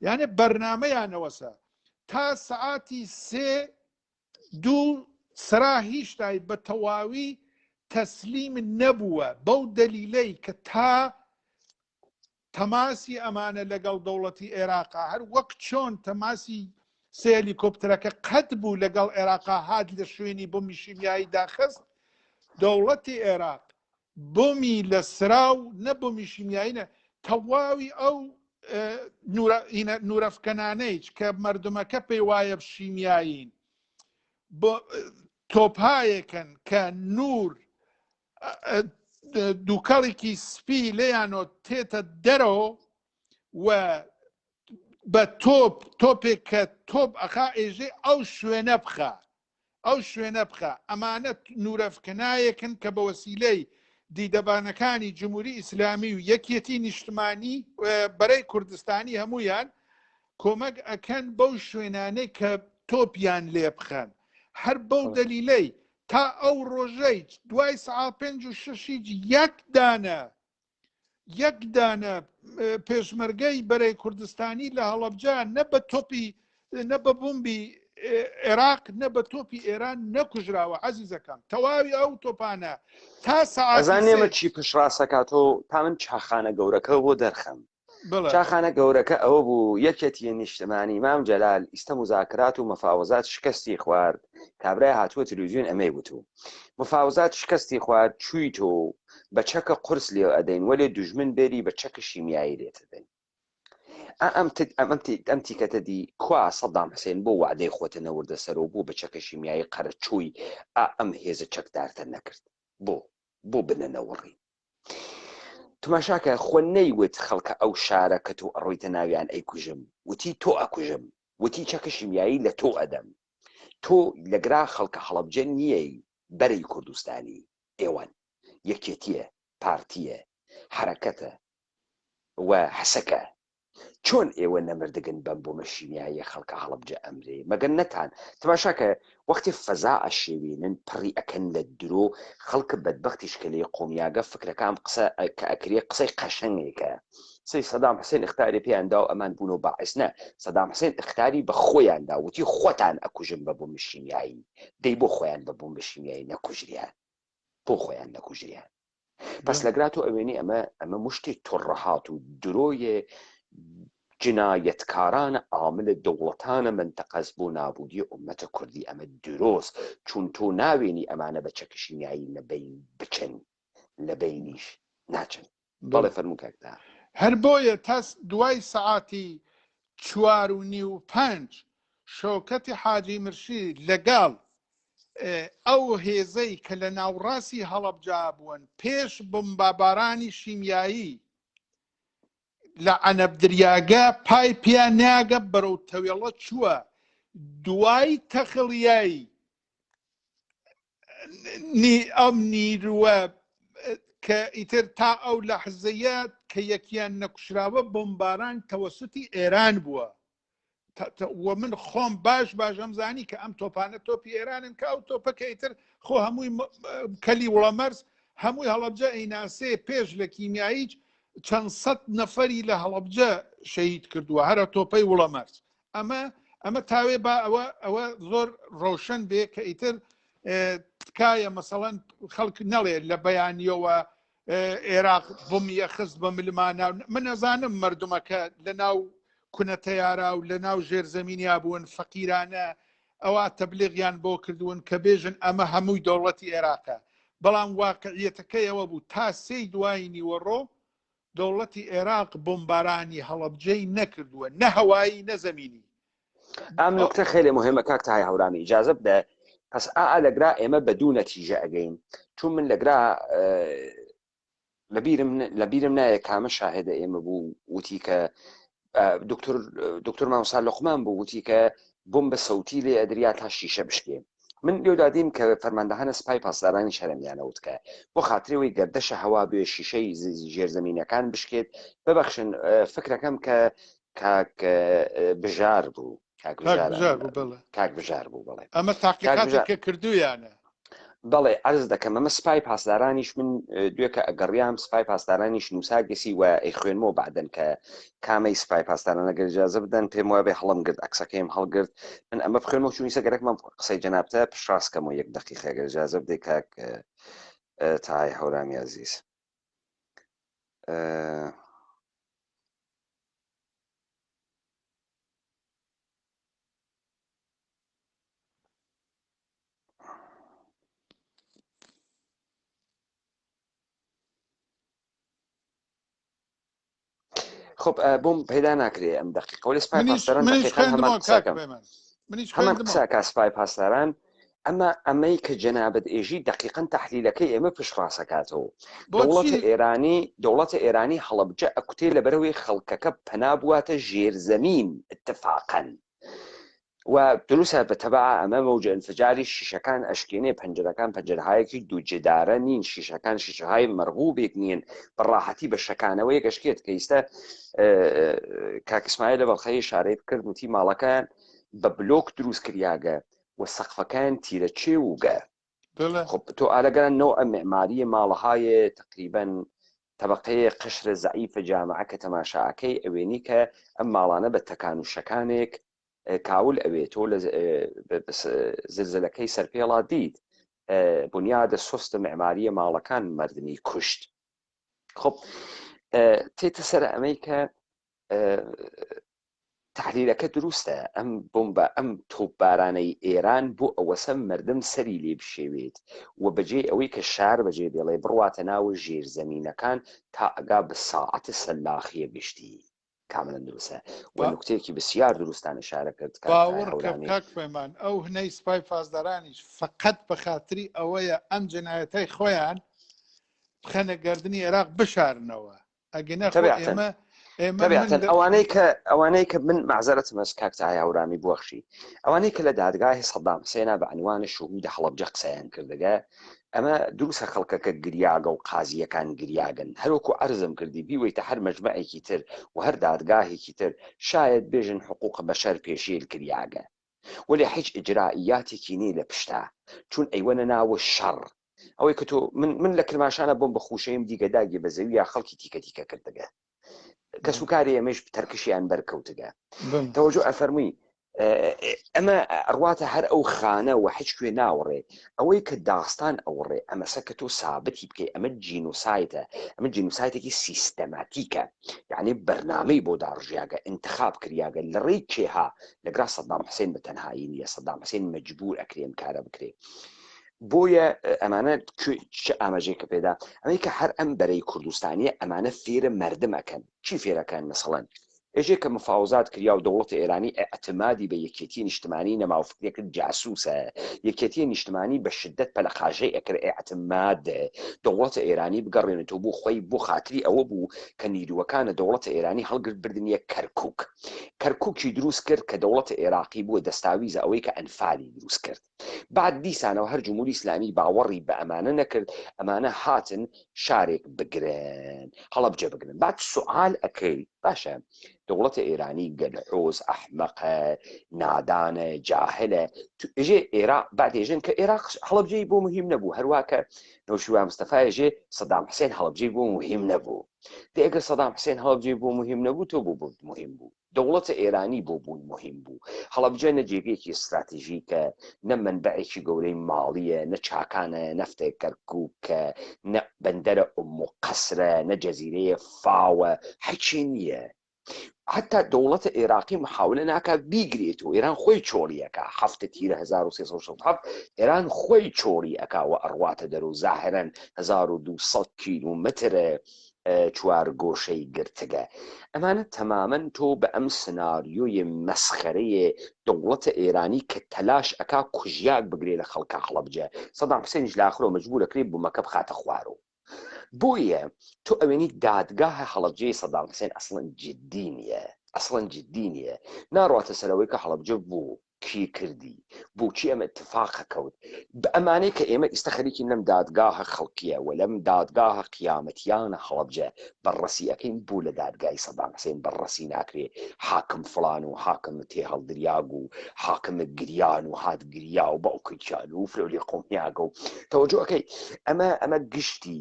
D: یانێ بەرنامەیانەوەسە تا سەعاتی 3 دوو سرا هیچتای بە تەواوی تەسلیم نەبووە، بەو دەلیلەی کە تا تەماسی ئەمانە لەگەڵ دەوڵەتی عێراقا هەر وەک چۆن تەماسی سێ هێلیکۆپتەرەکە قەت بوو لەگەڵ عێراقا هات لە شوێنی بۆمی شیمیایی داخست، دەوڵەتی عێراق بۆمی لە سرا و نە بۆمی شیمیاییە تەواوی ئەو نورەفکەنانەی کە مردمەکە پێی وایە شیمیایین تۆپهایەکەن کە نور دووکەڵێکی سپی لێیانۆ تێتە دەرەوە و بە تۆپێک کە تۆپ ئەخا ئێژێ ئەو شوێنە بخە، ئەو شوێنە بخە. ئەمانە نورەفکەنایەکن کە بە وەسیلەی دیدەبانەکانی جمهوری ئیسلامی و یەکێتی نیشتمانی بەرەی کوردستانی هەمویان کۆمەک ئەکەن بەو شوێنانەی کە تۆپیان لێ بخەن. هەر بەو دەلیلەی تا ئەو ڕۆژەی دوای سەعات 5 و 6 یەک دانە پێشمەرگەی بەرەی کوردستانی لە هەڵەبجە نە بە تۆپی نە بە بومبی عێراق نە بە تۆپی ئێران نەکوژراوە. عەزیزەکەم تەواوی ئەو تۆپانە تا سەعات
C: ئەزانێمە چی پشڕاستەکاتەوە تا من چاخانە گەورەکە بۆ دەرخەم. چاخانە گەورەکە ئەوە بوو یەکێتی نیشتمانی مام جەلال ئیستە مزاکرات و مەفاوەزات شکستی خوارد کابرای هاتووە تلویزیۆن ئەمەی وتو مفاوزات شکستی خوارد چووی تۆ بە چەکە قورس لێ ئەدەین وەلێ دوژمن بێری بە چەکە شیمیایی لێتدەین ئەم تیکەتە دی کوا سەدام حسێن بۆ وعدەی خۆتە نەوردە سەرەوە بوو بە چەکە شیمیایی قەرە چووی ئەم هێزە چەکدارتە نەکرد بۆ بنەنەوەڕی تماشاکە خۆ نەیوت خەڵکە ئەو شارە کە تۆ ئەڕۆیتە ناویان ئەیکوژم وتی تۆ ئەکوژم وتی چەکە شیمیایی لە تۆ ئەدەم تۆ لەگرا خەڵکە هەڵەبجە نییەی بەرەی کوردستانی ئێوان یەکێتیە پارتیە حرەکەتە و حسەکە چۆن ئێوە نەمردگن بەم بۆ مەشیمیایە خەڵکە هەڵەبجە ئەمرێ مەگەن نەتان تماشاکە وەختی فەزا ئەشێوێنن پڕی ئەکەن لە درۆ خەڵکە بەدبەختیش کە لێ قۆمیاگە فکرەکان قسە کە ئەکرێ قسەی قەشەنگێکە سەدام حسێن اختاری پێیاندا و ئەمان بوون و باعث نە سەدام حسێن اختاری بە خۆیاندا وتی خۆتان ئەکوژن بە بۆ مشیمیایی دەی بۆ خۆیان بە بۆ مشیمیایی نەکوژریان بۆ خۆیان نەکوژریان پس لەگرات و ئەوێنی ئەمە مشتی تۆڕەهات و درۆیە جنایەتکارانە عاملە دەوڵەتانە منتەقەز بۆ نابودی ئومەتە کوردی ئەمە درۆست چون تۆ ناوێنی ئەمانە بە چەکشیمیایی لەبین بچن لە بینیش ناچن بەڵێ فەرموو کاکدا
D: هەر بۆیە تاس دوای سەعاتی 4:05 شەوکەتی حاجی مرشید لەگەڵ ئەو هێزەی کە لە ناوڕاستی هەڵەبجا بوون پێش بمبابارانی شیمیایی لە عەنەبدریاگە پای پیان ناگە بەرەو تەوێڵە چووە دوای تەخڵیایی ئەم نیرووە کە ئیتر تا ئەو لەحزەیە کە یەکیان نەکوشراوە بمباران تەوەسوتی ئێران بووە و من خۆم باش ئەمزانی کە ئەم تۆپانە تۆپی ئێرانن کە ئەو تۆپەکە ئیتر خۆ هەمووی کەلی وڵەمەرز هەمووی هەڵەبجە ئەیناسێ پێش لە کیمیاییچ چەند سەد نەفەری لە هەڵەبجە شەهید کردووە هەرە تۆپەی وڵەمەرز ئەمە تاوێ با ئەوە زۆر ڕۆشن بێ کە ئیتر تکایە مەسەڵەن خەڵک نەڵێ لە بەیانیەوە عێراق بوومیە خست بە ملمانە من نەزانم مردمەکە لە ناو کونەتەیارا و لە ناو ژێرزەمینیا بوون فەقیرانە ئەوە تەبلیغیان بۆ کردوون کە بێژن ئەمە هەمووی دەوڵەتی عێراقە بەڵام واقعیەتەکەی ئەوە بوو تا سێی دوای نیوەڕۆ دەوڵەتی عێراق بۆمبارانی هەڵەبجەی نەکردووە نە هەوایی نەزەمینی
C: ئەم نکتە خێلێ مهمە کاک تای هەورامی ئیجازە بدە پس لەگرا ئێمە بە دوو نەتیجە ئەگەین چون من لەگرا لەبیرم نایە کامە شاهدە ئێمە بوو وتی کە دکتۆر مامۆستا لوقمان بوو وتی کە بۆم بە سەوتی لێ ئەدریا تا شیشە بشکێ من لێودادیم کە فەرماندەهانە سپای پاسدارانی شەرەمیانەوت کە بۆ خااترەوەی گەردەشە هەوا بێ شیشەی ژێرزەمینەکان بشکێت ببەخشن فکرەکەم کە کاک بژار بوو کاک بژار بوو بڵێ
D: ئەمە تاقیقاتێکە کردویانە
C: بەڵێ عرض دەکەم ئەمە سپای پاسدارانیش من دوێکە ئەگەڕیام سپای پاسدارانیش نووساگەسی و ئەی خوێنمەوە بعدن کە کامەی سپای پاسداران ئەگەر اجازە بدەن پێم وایە بێ هەڵم گرت ئەکسەکەیم هەڵگرت من ئەمە بخوێنمەوە چوونی سەگەرەکمان قسەی جەنابتە پشڕاستکەمەوە یەک دەقیقە ئەگەر اجازە بدەی کاک تای هەورامی عەزیز خب بۆم پەیدا ناکرێ ئەم دقیقە ولی سپای پاسداران هەمان قسەکە سپای پاسداران ئەمەی کە جەنابەت ئێژی دقیقاً تەحلیلەکەی ئێمە پشتڕاستەکاتەوە دەوڵەتە ئێرانی هەڵەبجە ئەکوتێ لەبەرەوەی خەڵکەکە پەنا بواتە ژێرزەمین اتفاقاً و دروستە بە تەبع ئەمە مەوجە ئینفجاری شیشەکان ئەشکێنێ پەنجەرەکان پەنجەرهایەکی دووجێدارە نین شیشەکان شیشەهای مەرغوبێک نیین بەڕاحەتی بە شەکانەوەی گەشتێت کە ئێستا کاک ئیسماعیل لە بەڵخەی شارەی بکرد وتی ماڵەکان بە بلۆک دروست کریاگە و سەقفەکان تیرە چێ وگە خب تۆ ئالەگەران نەوە معماریە ماڵەهای تقریبەن طبقەیە قشرە زەعیفە جامعە کە تەماشاکەی ئەوێنی کە ئەم ماڵانە بە تەکان و شەکانێک کاول ئەوێت تۆ لە زلزلەکەی سەرپێڵا دیت بنیادە سوستە معماریە ماڵەکان مردنی کوشت خب تێتە سەر ئەمەی کە تحلیلەکە دروستە ئەم بۆمبە ئەم تۆپبارانەی ئێران بۆ ئەوەسە مردم سەری لێ بشێوێت و بەجێ ئەوەی کە شار بەجێ دێڵێ بڕواتە ناو ژێرزەمینەکان تا ئەگا بە ساعەتە سەلاخیە گشتی کاملەن دروستە و نوکتەیەکی بسیار دروستانە شارە کرد
D: باوەڕ کە کاک پەیمان ئەو هەنەی سوپای پاسدارانیش فقط بە خاتری ئەوەیە ئەم جنایەتەی خۆیان بخەنە گەردنی عێراق بشارنەوە ئەگەنە
C: ئێمە ئەوانەی کە من معزەرەتم ئەس کاکتای هاورامی بوەخشی ئەوانەی کە لە دادگای سەدام حوسێنە بە عنوانە شوهود هەڵەبجە قسەیان کردەگە ئەمە دروستە خەڵکەکە گریاگە و قازیەکان گریاگەن هەروەکو عەرزم کردی بیوەیتە هەر مەجمەعێکی تر و هەر دادگاهێکی تر شاید بێژن حقوق بەشەر پێشێل گریاگە ولی هیچ ئجرائیاتێکی نیە لە پشتا چون ئەیوەنە ناوە شەڕ ئەوەی کە تۆ من لە کرماشانە بۆم بە خوشەیم دیگە داگی بە زەوی یا خەڵکی تیکە تیکە کردەگە کەس و کاری ئەمەش تەرکشیان بەرکەوتگە تەوەجۆ ئەفەرمووی ئەمە ڕواتە هەر ئەو خانە و هیچ کوێ ناوەڕێ ئەوەی کە داستان ئەوڕێ ئەمەسە کە تۆ سابتی بکەی ئەمە جینۆسایتە ئەمە جینۆسایتێکی سیستەماتیکە یعنی بەرنامەی بۆ داڕژیاگە انتخاب کریاگە لە ڕێی کێها لەگرا سەدام حوسێن بە تەنهایی نیە سەدام حوسێن مەجبور ئەکرێن کارە بکرێ بۆیە ئەمانە چه ئاماژەیەکە پێدا ئەمەی کە هەر ئەم بەرەی کوردستانیە ئەمانە فێرە مردمەکەن چی فێرەکەن مەسەڵەن ئێژێ کە مفاوزات کریا و دەوڵەتی ئێرانی ئەعتمادی بە یەکێتی نیشتمانی نەماوفکرێکرد جاسووسە یەکێتی نیشتمانی بە شدت پەلەقاژەی ئەکرد ئەعتماد دەوڵەتە ئێرانی بگەڕێنێتەوە بۆ خۆی بۆ خاتری ئەوە بوو کە نیروەکانە دەوڵەتە ئێرانی هەڵگرت بردنیە کەرکووکی دروست کرد کە دەوڵەتە عێراقی بووە دەستاویزە ئەوەی کە ئەنفالی دروست کرد بعد دیسانەوە هەر جمهوری ئیسلامی باوەڕی بە ئەمانە نەکرد ئەمانە هاتن شارێک بگرن هەڵەبجە بگرن بعد سوال ئەکەی باشە دەوڵەتە ئێرانی گەلحۆز ئەحمەقە نادانە جاهلە ئێژێ عێراق بعد ێژن کە عێراق هەڵەبجەی بۆ مهم نەبوو هەروواکە نەوشیروان مستەفا ێژێ سەدام حوسێن هەڵەبجەی بۆ مهم نەبوو ئەگەر سەدام حوسێن هەڵەبجەی بۆ مهم نەبوو تۆ بۆ مهم بوو دەوڵەتە ئێرانی بۆ بوون مهم بوو هەڵەبجە نەجێگەیەکی استراتیژیکە نە منبعێکی گەورەی ماڵیە نە چاکانە نەفتێک کەرکووکە نە بەندەرە قەسرە نە جەزیرەیە فاوە هیچی نییە حتا دەوڵەتە عێراقی محاولە ناکات بیگرێت و ئێران خۆی چۆڵیەکە هەفتە تیرە 1367 ئێران خۆی چۆڵی ئەکاوە ئەڕواتە دەرو زاهرەن 1200 کیلومتر چوار گۆشەی گرتگە ئەمانە تەمامەن تۆ بە ئەم سناریۆی مەسخەرەیە دەوڵەتە ئێرانی کە تەلاش ئەکا کوژیاک بگرێ لە خەڵکا هەڵەبجە سەدام حوسێنیش لاخرۆ مەجبور ئەکرێ بوومەکە بخاتە خوارەوە بۆیە تۆ ئەوێنی دادگاهە هەڵەبجەی سەدام حوسێن ئەسڵەن جددی نییە ناڕاتە سەرەوەی کە هەڵەبجە بوو کی کردی بۆچی ئەمە اتفاقە کەوت بە ئەمانەی کە ئێمە ئێستا خەریکی لەم دادگاهە خەڵکیە و لەم دادگاهە قیامەتیانە هەڵەبجە بەڕەسی ئەەکەین بوو لە دادگای سەدام حوسێن بەڕەسی ناکرێ حاکم فڵان و حاکم تێ هەڵدریاگ و حاکمە گریان و هات گریا و باوکەیان و فرۆلی قۆمیاگە و تەوەجۆ ئەەکەی ئەمە گشتی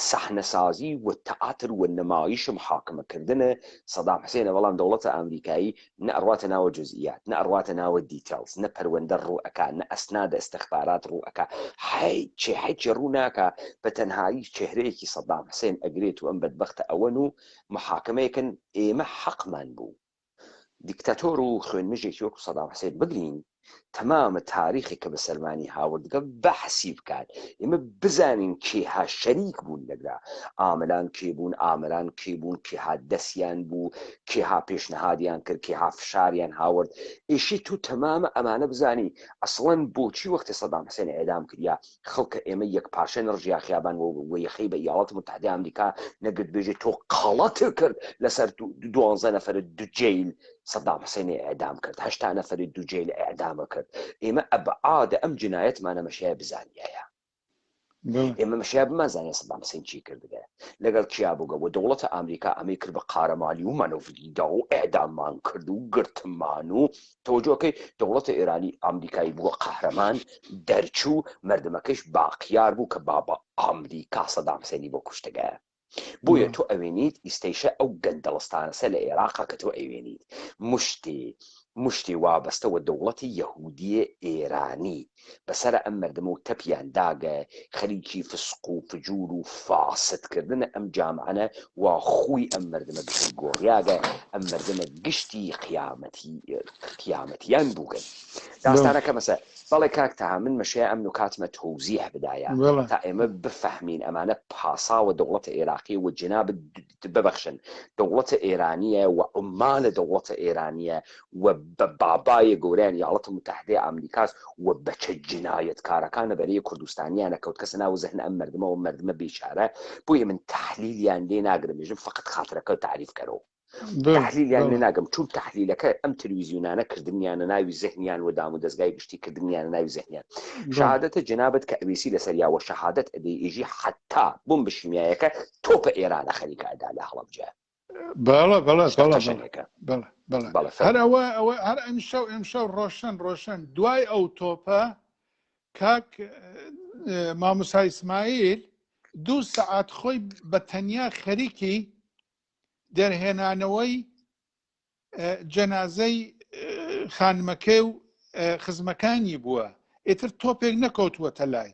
C: سەحنەسازی و تەئاتر و نەمایش محاکمەکردنە سەدام حوسێنە بەڵام دەوڵەتە ئەمریکایی نە ئەڕواتە ناوە جزئیات نە ئەڕواتە ناوە دیتەیلز نە پەروەندە ڕوئەکە نە ئەسنادە ئەستەخبارات ڕوئەکە هیچ ڕوو ناکە بە تەنهایی چێهرەیەکی سەدام حوسێن ئەگرێت و ئەم بەدبەختە ئەوەن و محاکمەیەکن ئێمە حەقمان بوو دیکتاتۆر و خوێنمژێکی وەکو سەدام حوسێن بگرین تەمامە تاریخی کە بە سەرمانی هاوردەکە بەحسی بکات ئێمە بزانین کێها شەریک بوون لەگرا ئاملان کێ بوون ئامران کێ بوون کێها دەستیان بوو کێها پێشنەهادیان کرد کێها فشاریان هاورد ئێشی تو تەمامە ئەمانە بزانی ئەسڵەن بۆچی وەختی سەدام حوسێن ئێدام کردیا خەڵکە ئێمە یەک پاشە نڕژیا خیابان و یەخەی بە ئیاڵەتی متحدەی ئەمریکا نەگرت بێژێت تۆ قەڵەتر کرد لەسەر 12 نەفەر دوجیل سەدام حوسێنی ئێدام کرد 8 نەفەری دوجیل ئێدامە کرد ئێمە ئەبعادە ئەم جنایەتمانە مەشایە بزانیایە ئێمە مەشایە بمازانێ سەدام حوسێن چی کردگە لەگەڵ کیا بووگە و دەوڵەتە ئەمریکا ئەمەی کرد بە قارەمالی و مانۆڤلیدا و ئێداممان کرد و گرتمان و تەوەجۆکەی دەوڵەتە ئێرانی ئەمریکایی بووە قەهرەمان دەرچوو مردمەکەش باقیار بوو کە بابە ئەمریکا سەدام حوسێنی بۆ کوشتگە بۆیە تۆ ئەوێنیت ئیستەیشە ئەو گەندەڵستانەسە لە عێراقا کە تۆ ئەوێنیت مشتی مشتی وابەستەوە دەوڵەتی یەهودیە ئێرانی بەسەر ئەم مردمە و تەپیان داگە خەریکی فسق و فجور و فاسدکردنە ئەم جامعانە و خوی ئەم مردمە گشتی گۆڕیاگە ئەم مردمە گشتی قیامەتیان بووگەن داستانەکە مەسە بەڵێ کاک تا من مەشەیە ئەم نکاتمە تۆزیح بدایە تا ئێمە بفەحمین ئەمانە پاساوە دەوڵەتە عێراقی و جناب ببەخشن دەوڵەتە ئێرانیە و عمانە دەوڵەتە ئێرانیە و بە بابایە گەوریان یاڵەتە متحدەی ئەمریکاس و بەچە جنایەتکارەکانە بەرەیە کوردستانیانە کەوت کەسە ناو زەهن ئەم مردمەوە مردمە بێچارە بۆیە من تحلیلیان لێ ناگرم بێژم فقط خاترەکە تعریفکەرەوە تحلیلیان لێ ناگەم چون تحلیلەکە ئەم تەلەڤیزیۆنانە کردنیانە ناوی زەهنیان و دام و دەستگای گشتی کردنیانە ناوی زەهنیان شەهادەتە جنابەت کە ئەویسی لەسەریاوە شەهادەت ئەدەی ئێژی حتا بۆم بشمیایەکە تۆپە ئێرانە خەریکە ئەدا لە هەڵەبجە
D: هەر ئەمشەو ڕۆشن دوای ئەو تۆپە کاک مامۆستا ئیسماعیل 2 سەعات خۆی بە تەنیا خەریکی دەرهێنانەوەی جەنازەی خانمەکەی و خزمەکانی بووە ئیتر تۆپێک نەکەوتووەتە لای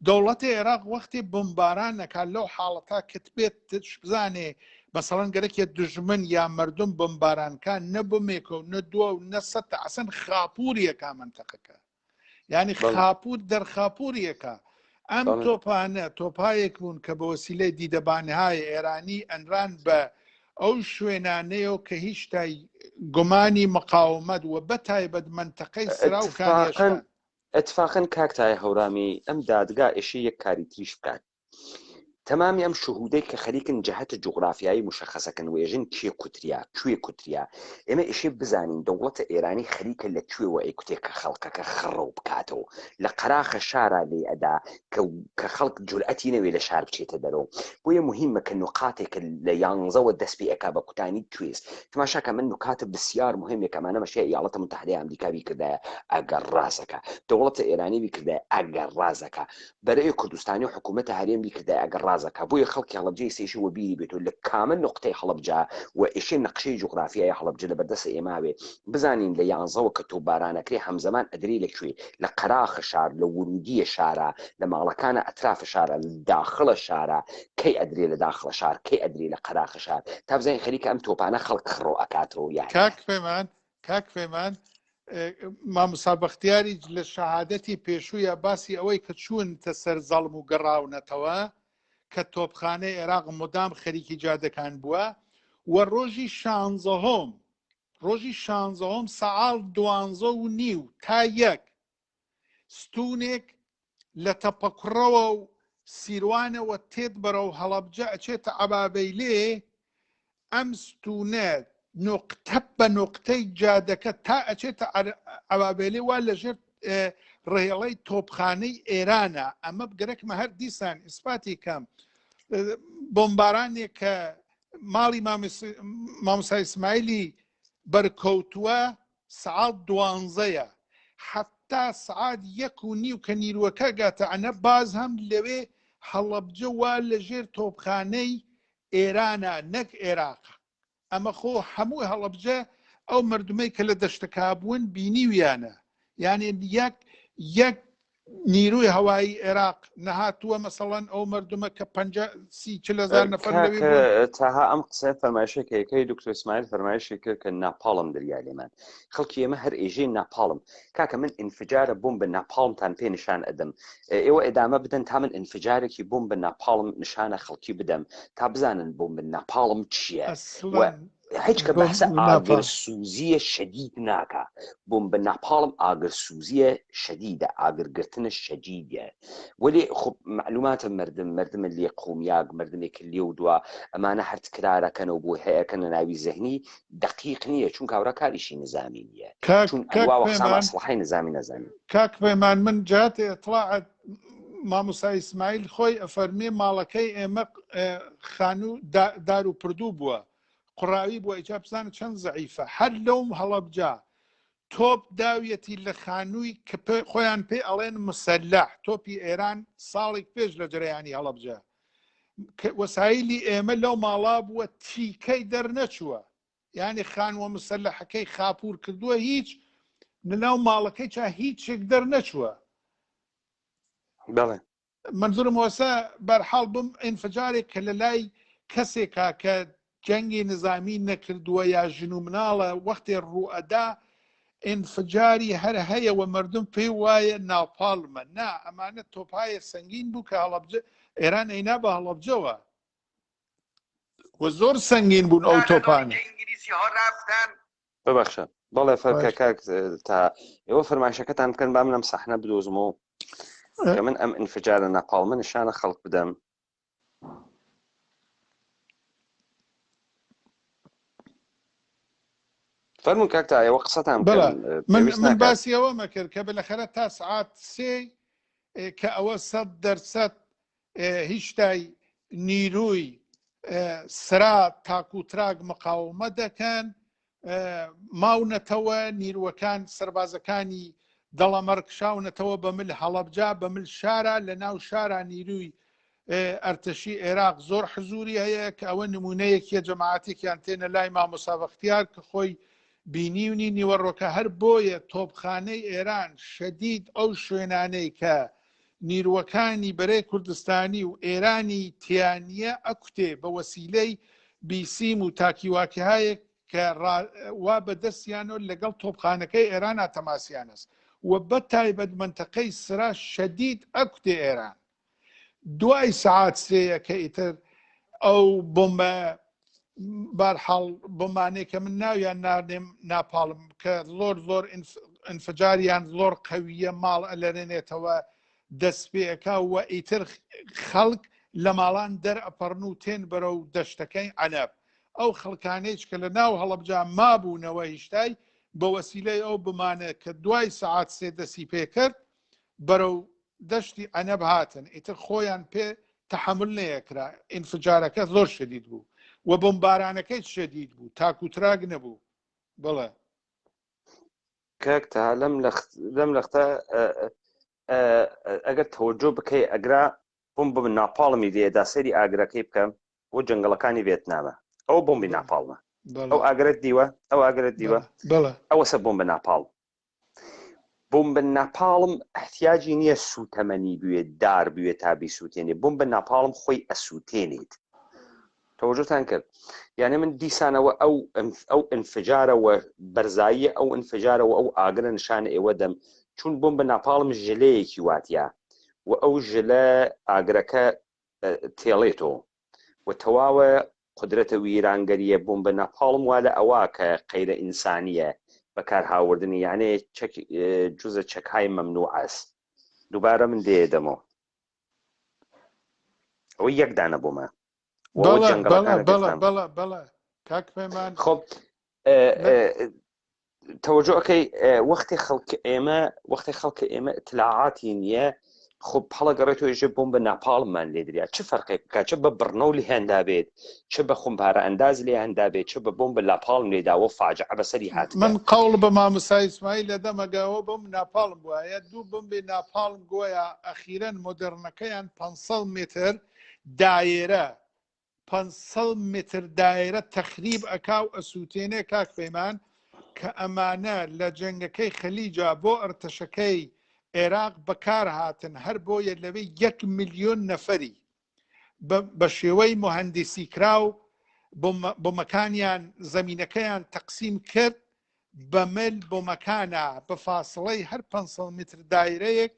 D: دەوڵەتی عێراق وەختی بمباران نەکات لەو حاڵەتا کت بێت بزانێ مەسەڵەن گەرەکێ دژمن یا مردم بمبارانکان نەبمێکە و نەدووە و نەسەتە ئەسەن خاپوریەکە منتەقەکە یعنی خاپور دەرخاپوریەکە ئەم تۆپانە تۆپایەک بوون کە بە وەسیلەی دیدەبانهای ئێرانی ئەنران بە ئەو شوێنانەیە کە هیچ تای گومانی مقاومەت و بەتایبەت منتەقەی سراوکان
C: اتفاقا کاکتای هەورامی ئەم دادگا ئێشەی یەک کاری تریش بکات تەمامی ئەم شهودەی کە خەریکن جەهەتە جوغرافیایی مشخصەکەن وێژن کێ کوتریا کوێ کوتریا ئێمە ئێشێ بزانین دەوڵەتە ئێرانی خەریکە لە کوێوە ئەیکوتێک کە خەڵکەکە خڕەو بکاتەوە لە قەراخە شارە لێ ئەدا کە خەڵک جورئەتی نەوێ لە شار بچێتە دەرەوە بۆیە مهمە کە نقاتێکە لە 11ەوە دەست پێ ئەکا بە کوتانی توێست تماشاکە من نکاتە بسیار مهمێک ئەمانە مەشەیە ایالەتە متحدەی ئەمریکاوی کردایە ئەگەر ڕازەکە دەوڵەتە ئێرانی کردایە ئەگەر ڕازەکە بەرەی کوردستانی و حکوومەتە هەرێمی کردایە ئەگەر ڕازەکە بۆیە خەڵکی هەڵەبجەی سێشی وە بیری بێتەوە لە کامە نقطەی هەڵەبجا و ئێشێ نەقشەی جوغرافیای هەڵەبجە لە بەردەستە ئێماوێ بزانین لە 11ەوە کە تۆپبارانەکرێ هەمزەمان ئەدرێ لەکوێ لە قەراخە شار لە ورودیە شارە لە ماڵەکانە ئەترافە شارە داخڵە شارە کەی ئەدرێ لە داخڵە شار کەی ئەدرێ لە قەراخە شار تا بزانین خەریکە ئەم تۆپانە خەڵک خڕۆ ئەکاتەوە یان
D: کاک پەیمان مامۆستا بەختیاری لە شەهادەتی پێشوویە باسی ئەوەی کە چوونتە سەر زەڵم و گەڕاونەتەوە کە تۆپخانەی عێراق مدام خەریکی جادەکان بووە و ڕۆژی 16 سەعاڵ 12:30 تا 1 ستونێک لە تەپەکوڕەوە و سیروانەوە تێت بەرەو هەڵەبجە ئەچێتە عەبابەیلێ ئەم ستونە نقطە بە نقطەی جادەکە تا ئەچێتە عەبابەیلێ وا لەژێر ڕێڵەی تۆپخانەی ئێرانە ئەمە بگەرەکمە هەر دیسان ئیسپاتی کەم بۆمبارانێک کە ماڵی مامۆستا ئیسماعیلی بەرکەوتووە سەعات 12ەیە حتا سەعات 1:30 کە نیروەکە گاتە ئەنە باز هەم لەوێ هەڵەبجە وا لەژێر تۆپخانەی ئێرانە نەک عێراق ئەمە خۆ هەموو هەڵەبجە ئەو مردمەی کە لە دەشتەکا بوون بینیویانە یعنی یەک نیروی هەوایی عێراق نەهاتووە مەسەڵەن ئەو مردمە کە 50-40,000 نەفەر
C: تاها ئەم قسە فەرمایشێکەکەی دکتۆر ئیسماعیل فەرمایشی کرد کە ناپاڵم دەریا لێمان خەڵکی ئێمە هەر ئێژەی ناپاڵم کاکە من ئینفجارە بۆم بە ناپاڵمتان پێ نیشان ئەدەم ئێوە ئێدامە بدەن تا من ئینفجارێکی بۆم بە ناپاڵم نیشانە خەڵکی بدەم تا بزانن بۆم بە ناپاڵم چییە هیچ کە بەحسە ئاگرسوزیە شەدید ناکە بۆم بە ناپاڵم ئاگرسوزیە شەدیدە ئاگرگرتنە شەدیدە وەلی خب معلوماتە مردمە لێ قومیاک مردمێک لێ و دووە ئەمانە هەر تکرارەکەنەوە بۆ هەیەکەنە ناوی زەهنی دقیق نییە چون کاورە کاریشی نظامی نییە چون ئەوەسڵحی نظامی نەزانین
D: کاک پەیمان من جاتێ ئەطلاعت مامۆستا ئیسماعیل خۆی ئەفەرمێ ماڵەکەی ئێمە خانوو دار و پردوو بووە قڕاوی بۆ ئیجا بزانە چەند زەعیفە هەر لەوم هەڵەبجا تۆپ داویەتی لە خانووی کە خۆیان پێ ئەڵێن مسەلح تۆپی ئێران ساڵێک پێش لە جەرەیانی هەڵەبجا وەسایلی ئێمە لەو ماڵا بووە تیکەی دەرنەچووە یعنی خانوە مسەلەحەکەی خاپور کردووە هیچ لەناو ماڵەکەی چا هیچێک دەرنەچووە.
C: بەڵێ
D: منزورم وەسە بەرحاڵ بم ئینفجارێک کە لە لای کەسێکا کە جەنگی نظامی نەکردووە یا ژن و مناڵە وەختێ ڕوئەدا ئینفجاری هەر هەیەوە مردم پێی وایە ناوپاڵمە نا ئەمانە تۆپایە سەنگین بوو کە ئێران ئەینا بە هەڵەبجەوە و زۆر سەنگین بوون ئەو تۆپانە.
C: ببەخشە بەڵێ فەرکە کاک تا ئێوە فەرمایشەکەتان بکەن با منم سەحنە بدۆزمەوە کە من ئەم ئینفجارە ناپاڵمە نیشانە خەڵک بدەم. فەرمون کاک تا ئێوە قسەتان
D: من باسی ئەوە مەکرد کە بالاخەرە تا سعات 3 کە ئەوە 100% هیچ شتای نیروی سرا تاکوتراک مقاومە دەکەن ماونەتەوە نیروەکان سەربازەکانی دەڵەمەرکشاونەتەوە بە مل هەڵەبجا بە مل شارە لە ناو شارە نیروی ئەرتەشی عێراق زۆر حزوری هەیە کە ئەوە نمونەیەکیە جەماعەتێکیان تێنە لای مامۆستا بەختیار کە خۆی بینیونی نیوەڕۆکە هەر بۆیە تۆپخانەی ئێران شەدید ئەو شوێنانەی کە نیروەکانی بەرەی کوردستانی و ئێرانی تیانیە ئەکوتێ بە وەسیلەی بیسیم و تاکیواکیهایەک کە وا بەدەستیانۆ لەگەڵ تۆپخانەکەی ئێران تەماسیان است و بە تایبەت منتەقەی سرا شەدید ئەکوتێ ئێران دوای سعات سێیە کە ئیتر ئەو بۆمبە بەرحاڵ بۆمانەی کە من ناویان ناردێم ناپاڵم کە زۆر ئینفجاریان زۆر قەویە ماڵ ئەلەرێنێتەوە دەست پێەکە و ئیتر خەڵک لە ماڵان دەرئەپەڕن و تێن بەرە و دەشتەکەی عەنەب ئەو خەڵکانەیەک کە لە ناو هەڵەبجا مابوونەوە هیچتای بە وەسیلەی ئەو بمانە کە دوای سعات سێ دەسی پێکرد بەرەو دەشتی عەنەب هاتن ئیتر خۆیان پێ تەحەمل نەیەکرا ئینفجارەکە زۆر شەدید بوو و بۆمبارانەکەی شەدید بوو تاکوتراک نەبوو. بڵێ
C: کاک تا لەم لەختە ئەگەر تەوەجۆ بکەی ئەگرا بۆم بم ناپاڵمی دێدا سەری ئاگرەکەی بکەم بۆ جەنگەڵەکانی ڤێتنامە ئەو بۆمبی ناپاڵمە ئەو ئاگرەت دیوە ئەو ئاگرەت دیوە ئەوەسە بۆمبە ناپاڵم بۆمبە ناپاڵم احتیاجی نییە سوتەمەنی بوێت دار بوێت تا بیسووتێنێ بۆمبە ناپاڵم خۆی ئەسووتێنێت. تەوەجۆتان کرد یعنی من دیسانەوە ئەو ئینفجارەوە بەرزاییە ئەو ئینفجارەوە ئەو ئاگرە نیشانە ئێوە دەم چون بۆمبە ناپاڵم ژلەیەکی واتیا و ئەو ژلە ئاگرەکە تێڵێتەوە و تەواوە قدرەتە ویرانگەریە بۆمبە ناپاڵم وا لە ئەوە کە قەیرە ئینسانیە بەکار هاوردنی یانێ جوزە چەکهای مەمنوع است. دووبارە من دێدەمەوە ئەوە یەکدانە بۆمە
D: بەڵە کاک پەیمان
C: خۆ تەوەجۆەکەی وەختی خەڵکە ئێمە اطلاعاتی نییە خۆ هەڵەگەڕێتەوەژێ بۆمبە ناپاڵمان لێ دریا چه فەرقێک بکات چه بە بڕنەو لێ هێندا بێت چه بە خۆمپارە ئەنداز لێ هەندا بێت چه بە بۆمبە ناپاڵم لێداوە فاجعە بەسەری هات.
D: من قەوڵ بە مامۆستا ئیسماعیل لە دەمەگاوە بۆم ناپاڵم وایە دوو بمبێ ناپاڵم گوۆیە ئەخیرەن مۆدرنەکەیان 500 متر دایرە 500 متر دایرە تەخریب ئەکا و ئەسووتێنێ کاک پەیمان کە ئەمانە لە جەنگەکەی خەلیجا بۆ ئەرتەشەکەی عێراق بەکار هاتن هەر بۆیە لەوەی 1 ملیۆن نەفەری بە شێوەی مهەندسی کراو بۆمەکانیان زەمینەکەیان تەقسیم کرد بە مل بۆمەکانە بە فاسڵەی هەر 500 متر دایرەیەک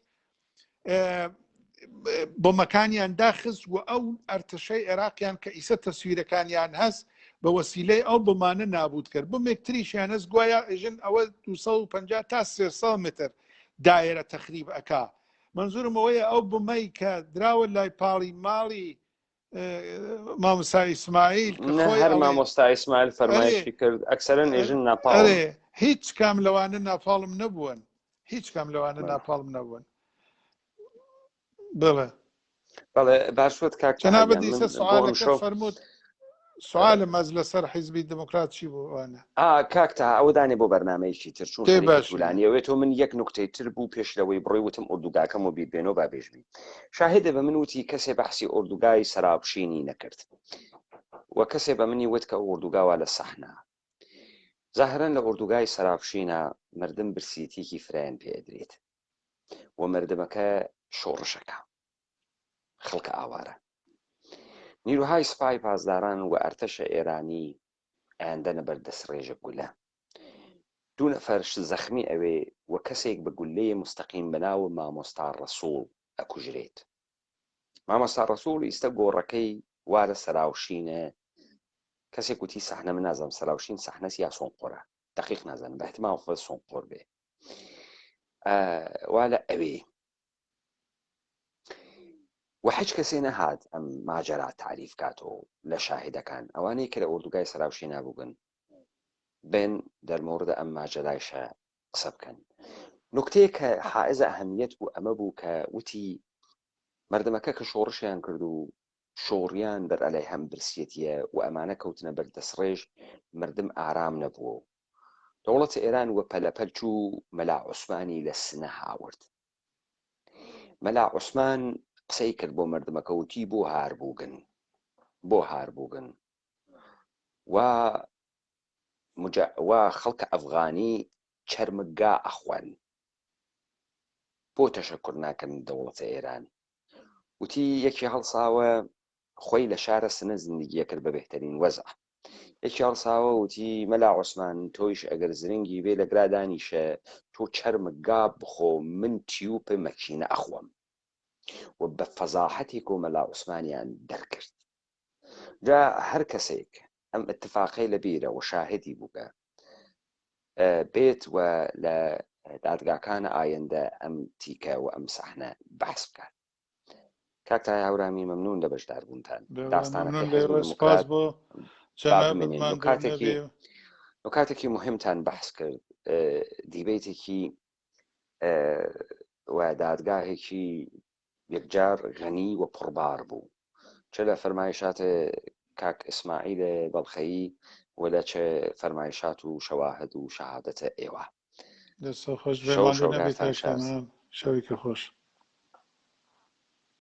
D: بۆمەکانیان داخست و ئەو ئەرتەشەی عێراقیان کە ئیسە تەسویرەکانیان هەست بە وەسیلەی ئەو بمانە نابود کرد بمێکتریشیان هەست گوایە ئێژن ئەوە 250 تا 300 متر دایرە تەخریب ئەکا. منزورم ئەوەیە ئەو بمەی کە دراوە لای پاڵی ماڵی مامۆستا ئیسماعیل
C: هەر مامۆستا ئیسماعیل فەرمایشی کرد ئەکسەرەن ئێژن ناپاڵ
D: هیچ کام لەوانە ناپاڵم نەبوون هیچ کام لەوانە ناپاڵم نەبوون. بڵێ
C: باشوت کاک
D: جەنابەت دیسە سوالەکە فەرمووت سوالم ئەز لەسەر حیزبی دموکرات چی بوو
C: کاک تا ئەوەدانێ بۆ بەرنامەیەکی تر چوون تولانیەوێتەوە من یەک نوکتەی تر بوو پێشلەوەی بڕۆی وتم ئوردوگاکەم و بیربێنەوە با بێژبی شاهدە بە من وتی کەسێ بەحسی ئوردوگای سەرابشینی نەکرد و کەسێ بە منی وت کە ئوردوگاوە لە سەحنا زاهرەن لە ئوردوگای سەراوشینە مردم برسیتێکی فرایان پێدرێت و مردمەکە شۆڕشەکە خەڵکە ئاوارە. نیروهای سوپای پاسداران و ئەرتەشە ئێرانی ئایاندەنە بەردەستڕێژە گولە. دوو نەفەر زەخمی ئەوێ و کەسێک بە گولەیە مستەقیم بەناوە مامۆستا ڕەسوڵ ئەکوژرێت. مامۆستا ڕەسوڵ ئیستە گۆڕەکەی وارە سەراوشینە. کەسێک وتی سەحنە من نازانم سەراوشین سەحنەس یا سۆنقۆرە، دەقیق نازانم، بە احتیمال خۆ سۆنقۆر بێ. وا لە ئەوێ و هیچ کەسێ نەهات ئەم ماجەرا تعریف کاتەوە لە شاهدەکان ئەوانەی کە لە ئوردوگای سەراوشی نابووبن بن دەرمۆردە ئەم ماجەرایشە قسە بکەن. نکتەیە کە حائزە ئەهەمیەت بوو ئەمە بوو کە وتی مردمەکە کە شۆڕشیان کرد و شۆڕیان بەرئەلای هەم برسیەتیە و ئەمانە کەوتنە بەردەستڕێژ مردم ئارام نەبووە. دەوڵەتە ئێران وە پەلەپەل چوو مەلا عوسمانی لە سنە هاورد. مەلا عوسمان قسەی کرد بۆ مردمەکە وتی بۆ هاربووگن و خەڵکە ئەفغانی چەرمگا ئەخوان بۆ تەشەکر ناکەن دەوڵەتە ئێران. وتی یەکی هەڵساوە خۆی لە شارە سنە زندگیە کرد بە بهترین وەزع. یەکی هەڵساوە وتی مەلا عوسمان تۆیش ئەگەر زرنگی بێ لە گرادانیشە تۆ چەرمگا بخۆ من تیوپە مەکینە ئەخوەم و بە فەزاحەتێک و مەلا عوسمانیان دەرکرد. جا هەر کەسێک ئەم اتفاقی لە بیرە و شاهدی بووکە بێت و لە دادگاکانە ئایندە ئەم تیکە و ئەم سەحنە بەحس بکات. کاکتای هاورامی مەمنون لە بەشداربوونتان. نکاتێکی مهمتان بەحس کرد، دیبێتێکی و دادگاهێکی یەکجار غەنی و پڕبار بوو، چ لە فەرمایشات کاک ئیسماعیل بەڵخەیی و لە چه فەرمایشات و شەواهد و شەهادەتە ئێوە.
D: شەوێکی خۆش.